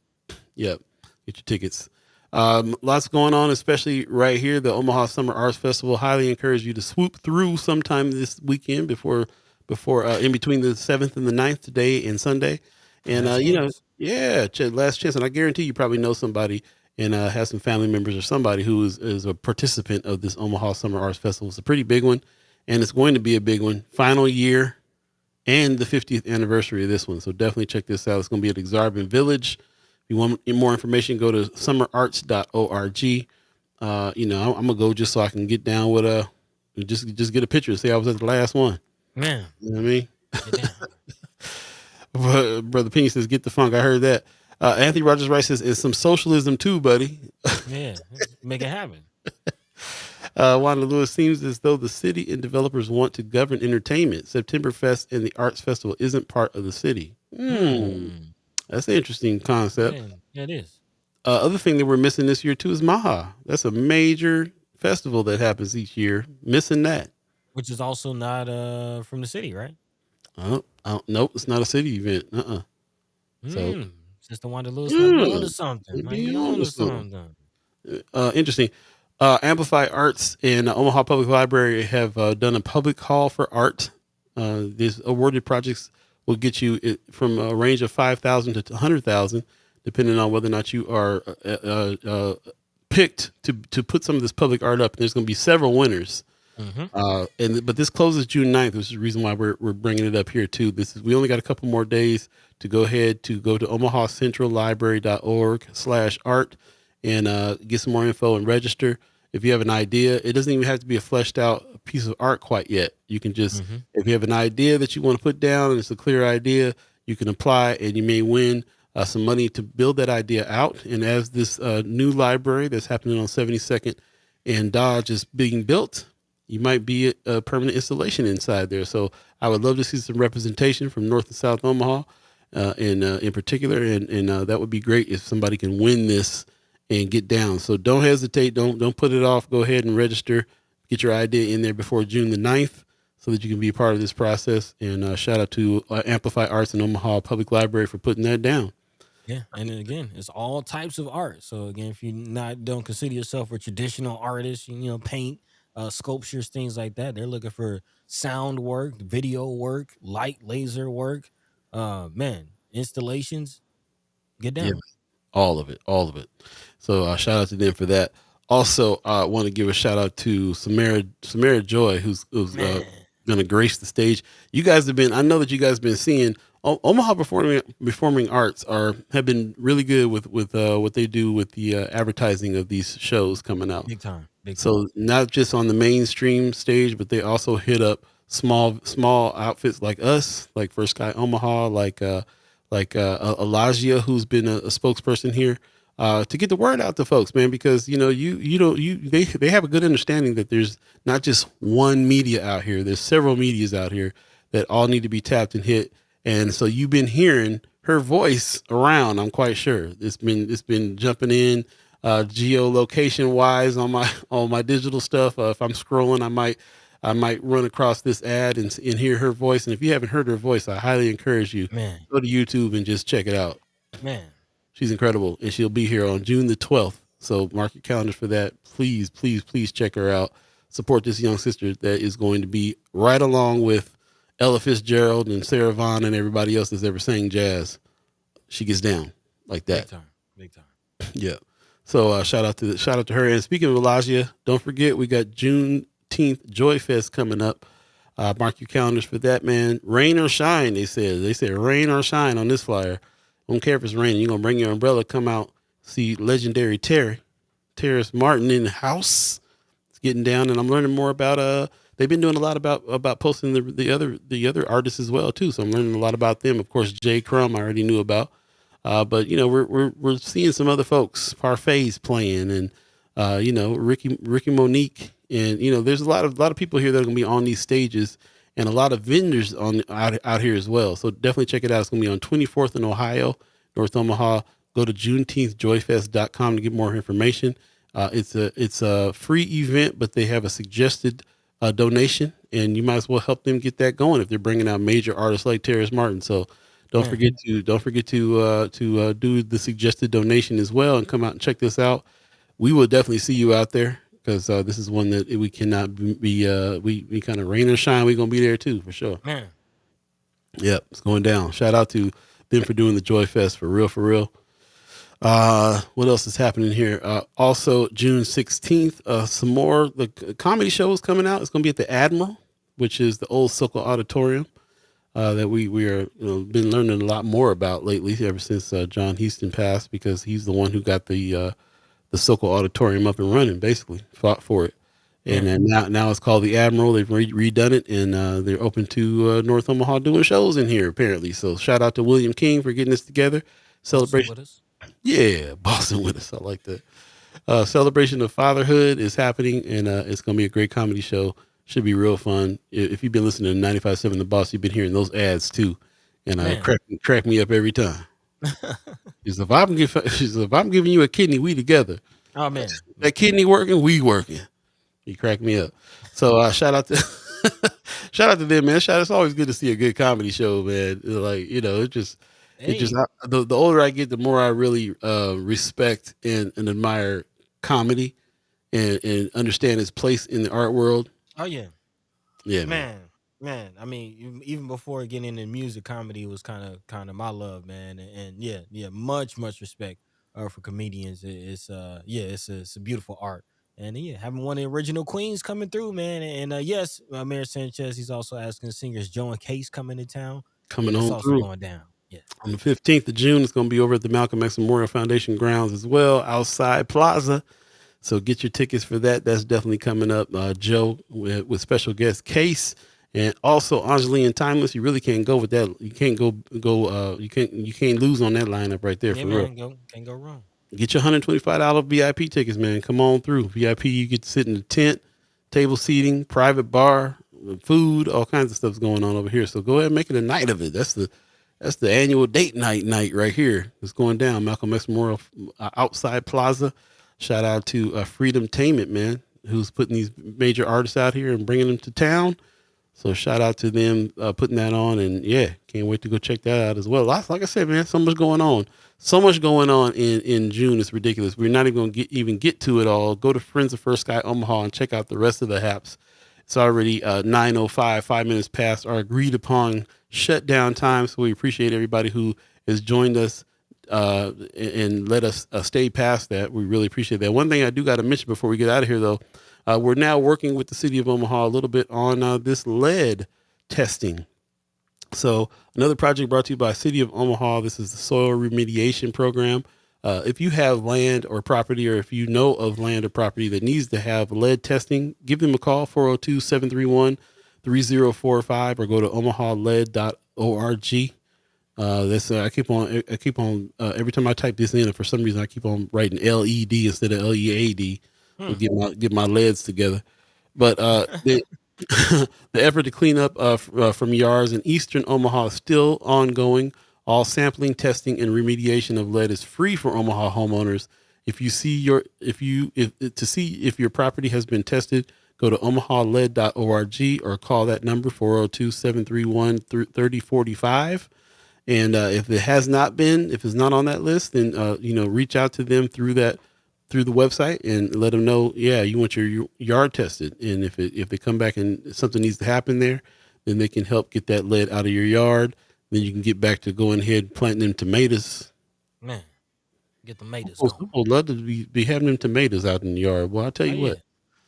Yep. Get your tickets. Lots going on, especially right here. The Omaha Summer Arts Festival. Highly encourage you to swoop through sometime this weekend before in between the 7th and the 9th, today and Sunday. And, last chance. And I guarantee you probably know somebody and have some family members or somebody who is a participant of this Omaha Summer Arts Festival. It's a pretty big one, and it's going to be a big one. Final year and the 50th anniversary of this one. So definitely check this out. It's going to be at Exarban Village. If you want more information, go to summerarts.org. I'm going to go just so I can get down with just get a picture and say I was at the last one. Man. You know what I mean? Brother Penny says, get the funk. I heard that. Anthony Rogers Rice says, it's some socialism too, buddy. Yeah, make it happen. Wanda Lewis, seems as though the city and developers want to govern entertainment. September Fest and the Arts Festival isn't part of the city. That's an interesting concept. Yeah, it is. Other thing that we're missing this year too is Maha. That's a major festival that happens each year. Missing that. Which is also not from the city, right? Nope, it's not a city event. So Sister Wanda Lewis might be on to something. Interesting. Amplify Arts and Omaha Public Library have done a public call for art. These awarded projects will get you from a range of $5,000 to $100,000, depending on whether or not you are picked to put some of this public art up. And there's going to be several winners. But this closes June 9th, which is the reason why we're bringing it up here too. We only got a couple more days to go ahead to go to omahacentrallibrary.org/art and get some more info and register. If you have an idea, it doesn't even have to be a fleshed out piece of art quite yet. You can just, if you have an idea that you want to put down and it's a clear idea, You can apply, and you may win some money to build that idea out. And as this new library that's happening on 72nd and Dodge is being built, you might be a permanent installation inside there. So I would love to see some representation from North and South Omaha, in particular, and that would be great if somebody can win this and get down. So don't hesitate. Don't put it off. Go ahead and register. Get your idea in there before June the 9th so that you can be a part of this process. And shout out to Amplify Arts in Omaha Public Library for putting that down. Yeah, and then again, it's all types of art. So again, if you don't consider yourself a traditional artist, paint, sculptures, things like that. They're looking for sound work, video work, light, laser work, installations. Get down. Yeah, all of it. So shout out to them for that. Also, I want to give a shout out to Samara Joy, who's going to grace the stage. You guys have been, I know that you guys have been seeing Omaha performing arts have been really good with what they do with the advertising of these shows coming out. Big time. So not just on the mainstream stage, but they also hit up small outfits like us, like First Sky Omaha, like Elijah, who's been a spokesperson here, to get the word out to folks, man, because they have a good understanding that there's not just one media out here. There's several medias out here that all need to be tapped and hit. And so you've been hearing her voice around. I'm quite sure it's been jumping in geolocation wise on my digital stuff. If I'm scrolling, I might run across this ad and hear her voice. And if you haven't heard her voice, I highly encourage you, go to YouTube and just check it out. Man, she's incredible, and she'll be here on June the 12th. So mark your calendars for that. Please, please, please check her out. Support this young sister that is going to be right along with Ella Fitzgerald and Sarah Vaughan and everybody else that's ever sang jazz. She gets down like that. Big time. Yeah. So shout out to her. And speaking of Elijah, don't forget we got Juneteenth Joy Fest coming up. Mark your calendars for that, man. Rain or shine, they said rain or shine on this flyer. Don't care if it's raining. You're gonna bring your umbrella, come out, see legendary Terrace Martin in the house. It's getting down, and I'm learning more about they've been doing a lot about posting the other artists as well too. So I'm learning a lot about them. Of course, Jay Crumb I already knew about. But we're seeing some other folks, Parfait's playing, and Ricky Monique, and there's a lot of people here that are gonna be on these stages, and a lot of vendors out here as well. So definitely check it out. It's gonna be on 24th in Ohio, North Omaha. Go to juneteenthjoyfest.com to get more information. It's a free event, but they have a suggested donation, and you might as well help them get that going if they're bringing out major artists like Terrace Martin. So don't forget to do the suggested donation as well, and come out and check this out. We will definitely see you out there, because this is one that we cannot be we kind of rain or shine. We're gonna be there too for sure. Man. Yep, it's going down. Shout out to them for doing the Joy Fest for real. What else is happening here? Also June 16th, some more the comedy show is coming out. It's gonna be at the Admiral, which is the old Sokol Auditorium. That we are been learning a lot more about lately, ever since John Houston passed, because he's the one who got the Sokol Auditorium up and running, basically fought for it. And then now it's called the Admiral. They've redone it, and they're open to North Omaha doing shows in here apparently. So shout out to William King for getting this together. Celebration with us. Yeah, Boston with us. I like that. Celebration of Fatherhood is happening, and it's going to be a great comedy show. Should be real fun. If you've been listening to 95.7 The Boss, you've been hearing those ads too, and crack me up every time. If I'm giving you a kidney, we together. Oh man, that kidney working, we working. You crack me up. So shout out to them, man. It's always good to see a good comedy show, man. The older I get, the more I really respect and admire comedy and understand its place in the art world. Oh yeah, man. I mean, even before getting into music, comedy was kind of my love, man. And much respect for comedians. It's a beautiful art. And having one of the original queens coming through, man. And yes, Mayor Sanchez, he's also asking singers Joe and Case coming to town. Coming it's on also through. going down. Yeah. On the 15th of June, it's going to be over at the Malcolm X Memorial Foundation grounds as well, outside Plaza. So get your tickets for that. That's definitely coming up. Joe with special guest Case, And also Angeline and Timeless, you really can't go with that. You can't you can't lose on that lineup right there Yeah, for real. man, can't go wrong. Get your $125 VIP tickets, man. Come on through. VIP, you get to sit in the tent, table seating, private bar, food, all kinds of stuff's going on over here. So go ahead and make it a night of it. That's the annual date night right here. It's going down. Malcolm X Memorial outside Plaza. Shout out to Freedom Tainment, man, who's putting these major artists out here and bringing them to town. So shout out to them putting that on, and yeah, can't wait to go check that out as well. Like I said, man, so much going on. So much going on in June. It's ridiculous. We're not even going to even get to it all. Go to Friends of First Sky Omaha and check out the rest of the Haps. It's already 9:05, 5 minutes past our agreed upon shutdown time. So we appreciate everybody who has joined us and let us stay past that. We really appreciate that. One thing I do got to mention before we get out of here, though, we're now working with the city of Omaha a little bit on this lead testing. So another project brought to you by City of Omaha. This is the soil remediation program. If you have land or property, or if you know of land or property that needs to have lead testing, give them a call, 402-731-3045, or go to omahalead.org. I keep on every time I type this in, and for some reason I keep on writing LED instead of LEAD. Get my leads together. But the effort to clean up from yards in eastern Omaha is still ongoing. All sampling, testing, and remediation of lead is free for Omaha homeowners. If to see if your property has been tested, go to omahalead.org or call that number, 402-731-3045. And if it's not on that list, then reach out to them through the website and let them know, you want your yard tested. And if they come back and something needs to happen there, then they can help get that lead out of your yard. Then you can get back to going ahead and planting them tomatoes. Man, get the tomatoes People going. love to be having them tomatoes out in the yard. Well, I'll tell you what.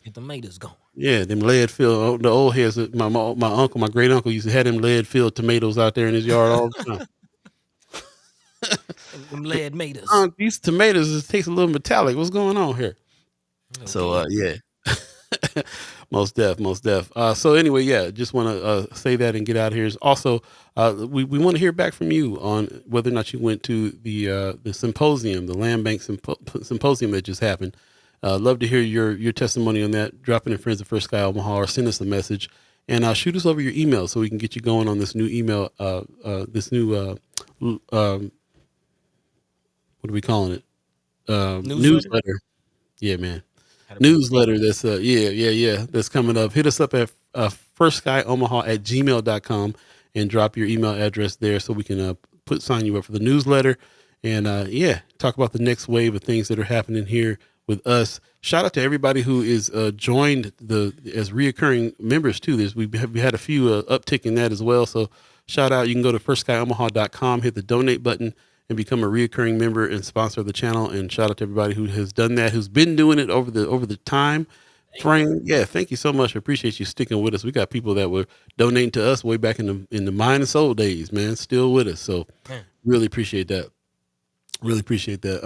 Get the tomatoes going. Yeah, them lead filled, the old heads, my uncle, my great uncle used to have them lead filled tomatoes out there in his yard all the time. Them lead tomatoes. These tomatoes taste a little metallic. What's going on here? Okay. So yeah, most def. So anyway, just want to say that and get out of here. Also, we want to hear back from you on whether or not you went to the symposium, the land bank symposium that just happened. Love to hear your testimony on that. Drop it in Friends of First Sky Omaha, or send us a message, and shoot us over your email so we can get you going on this new email. What are we calling it? Newsletter. Yeah, man. Newsletter. That's that's coming up. Hit us up at firstsky.omaha@gmail.com and drop your email address there so we can sign you up for the newsletter, and talk about the next wave of things that are happening here with us. Shout out to everybody who is joined as reoccurring members too. We had a few uptick in that as well. So shout out. You can go to firstsky.omaha.com, hit the donate button, and become a reoccurring member and sponsor of the channel. And shout out to everybody who has done that, who's been doing it over the time frame. Yeah, thank you so much. I appreciate you sticking with us. We got people that were donating to us way back in the Mind and Soul days, man, still with us. So really appreciate that. Really appreciate that.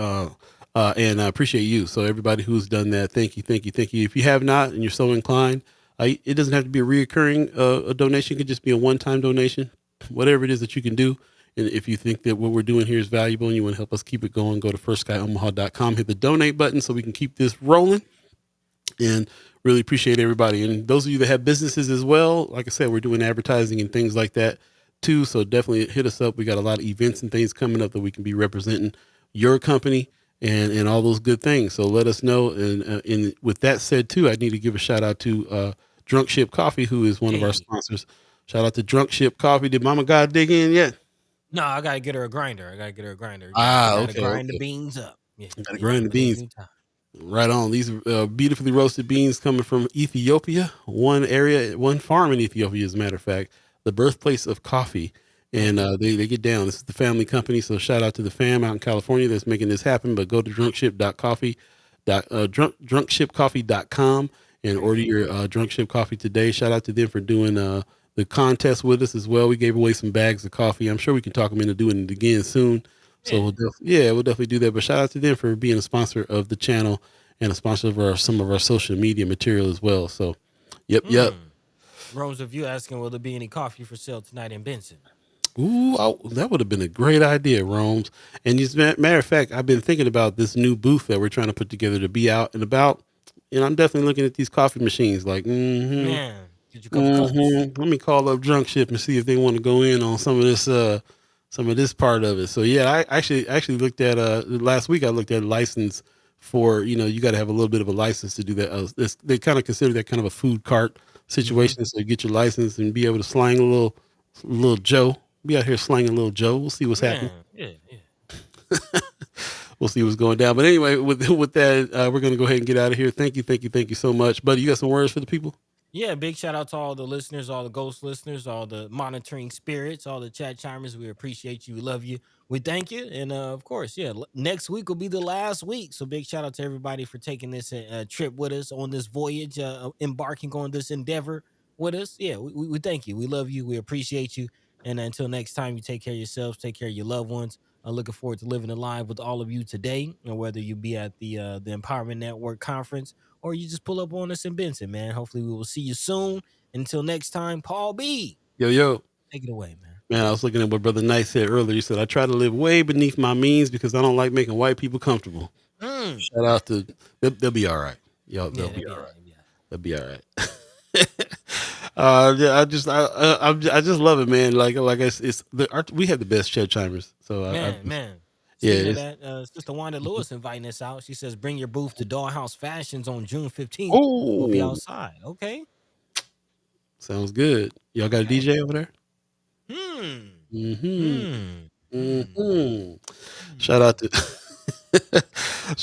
And I appreciate you. So everybody who's done that, thank you. If you have not and you're so inclined, it doesn't have to be a reoccurring a donation. It could just be a one-time donation, whatever it is that you can do. And if you think that what we're doing here is valuable and you want to help us keep it going, go to firstsky.omaha.com, hit the donate button so we can keep this rolling. And really appreciate everybody. And those of you that have businesses as well, like I said, we're doing advertising and things like that too. So definitely hit us up. We got a lot of events and things coming up that we can be representing your company and all those good things. So let us know. And with that said too, I need to give a shout out to Drunk Ship Coffee, who is one of our sponsors. Shout out to Drunk Ship Coffee. Did Mama God dig in yet? No, I gotta get her a grinder. Okay. Grind the beans up. Yeah, gotta grind the beans. Right on. These are beautifully roasted beans coming from Ethiopia. One farm in Ethiopia, as a matter of fact, the birthplace of coffee. And they get down. This is the family company. So shout out to the fam out in California that's making this happen. But go to drunkshipcoffee.com and order your Drunk Ship coffee today. Shout out to them for doing the contest with us as well. We gave away some bags of coffee. I'm sure we can talk them into doing it again soon. So we'll definitely do that. But shout out to them for being a sponsor of the channel and a sponsor of some of our social media material as well. So, yep. Rome's review asking, will there be any coffee for sale tonight in Benson? Ooh, that would have been a great idea, Rome's. And just matter of fact, I've been thinking about this new booth that we're trying to put together to be out and about. And I'm definitely looking at these coffee machines. Like, Man, get you a couple cups. let me call up Drunk Ship and see if they want to go in on some of this part of it. So yeah, I actually looked at last week. I looked at a license for, you got to have a little bit of a license to do that. They kind of consider that kind of a food cart situation. So you get your license and be able to slang a little Joe. Be out here slanging a little Joe. We'll see what's happening. Yeah. We'll see what's going down. But anyway, with that, we're gonna go ahead and get out of here. Thank you so much, buddy. You got some words for the people? Yeah, big shout out to all the listeners, all the ghost listeners, all the monitoring spirits, all the chat chimers. We appreciate you. We love you. We thank you. And of course, next week will be the last week. So big shout out to everybody for taking this trip with us on this voyage, embarking on this endeavor with us. Yeah, we thank you. We love you. We appreciate you. And until next time, you take care of yourselves, take care of your loved ones. I'm looking forward to living alive with all of you today, and whether you be at the Empowerment Network conference or you just pull up on us in Benson, man. Hopefully we will see you soon. Until next time, Paul B. Yo. Take it away, man. Man, I was looking at what Brother Knight said earlier. He said, I try to live way beneath my means because I don't like making white people comfortable. Shout out to, they'll be all right. They'll be all right. They'll be all right. I just love it, man. Like we have the best chat chimers. So man. Yeah, that Sister Wanda Lewis inviting us out. She says, bring your booth to Dollhouse Fashions on June 15th. We'll be outside. Okay. Sounds good. Y'all got a DJ over there? Shout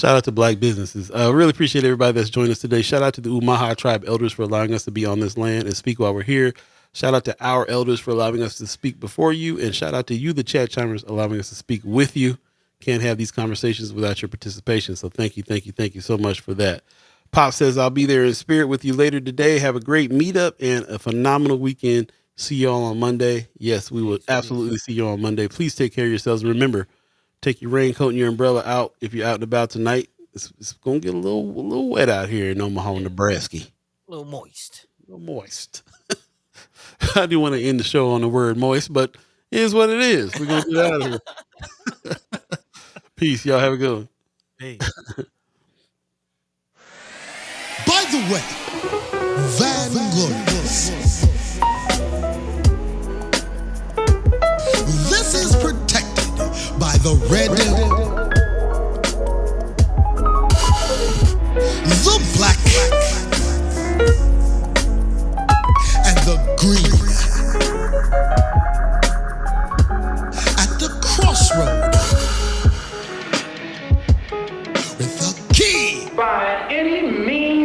out to Black businesses. Really appreciate everybody that's joined us today. Shout out to the Omaha tribe elders for allowing us to be on this land and speak while we're here. Shout out to our elders for allowing us to speak before you. And shout out to you, the chat chimers, allowing us to speak with you. Can't have these conversations without your participation. So thank you so much for that. Pop says, I'll be there in spirit with you later today. Have a great meetup and a phenomenal weekend. See y'all on Monday. Yes, we will absolutely see you on Monday. Please take care of yourselves. Remember, take your raincoat and your umbrella out if you're out and about tonight. It's going to get a little wet out here in Omaha, Nebraska. A little moist. I do want to end the show on the word moist, but it is what it is. We're going to get out of here. Peace. Y'all have a good one. Hey. By the way, Vanguard. This is protected by the red, the black, and the green.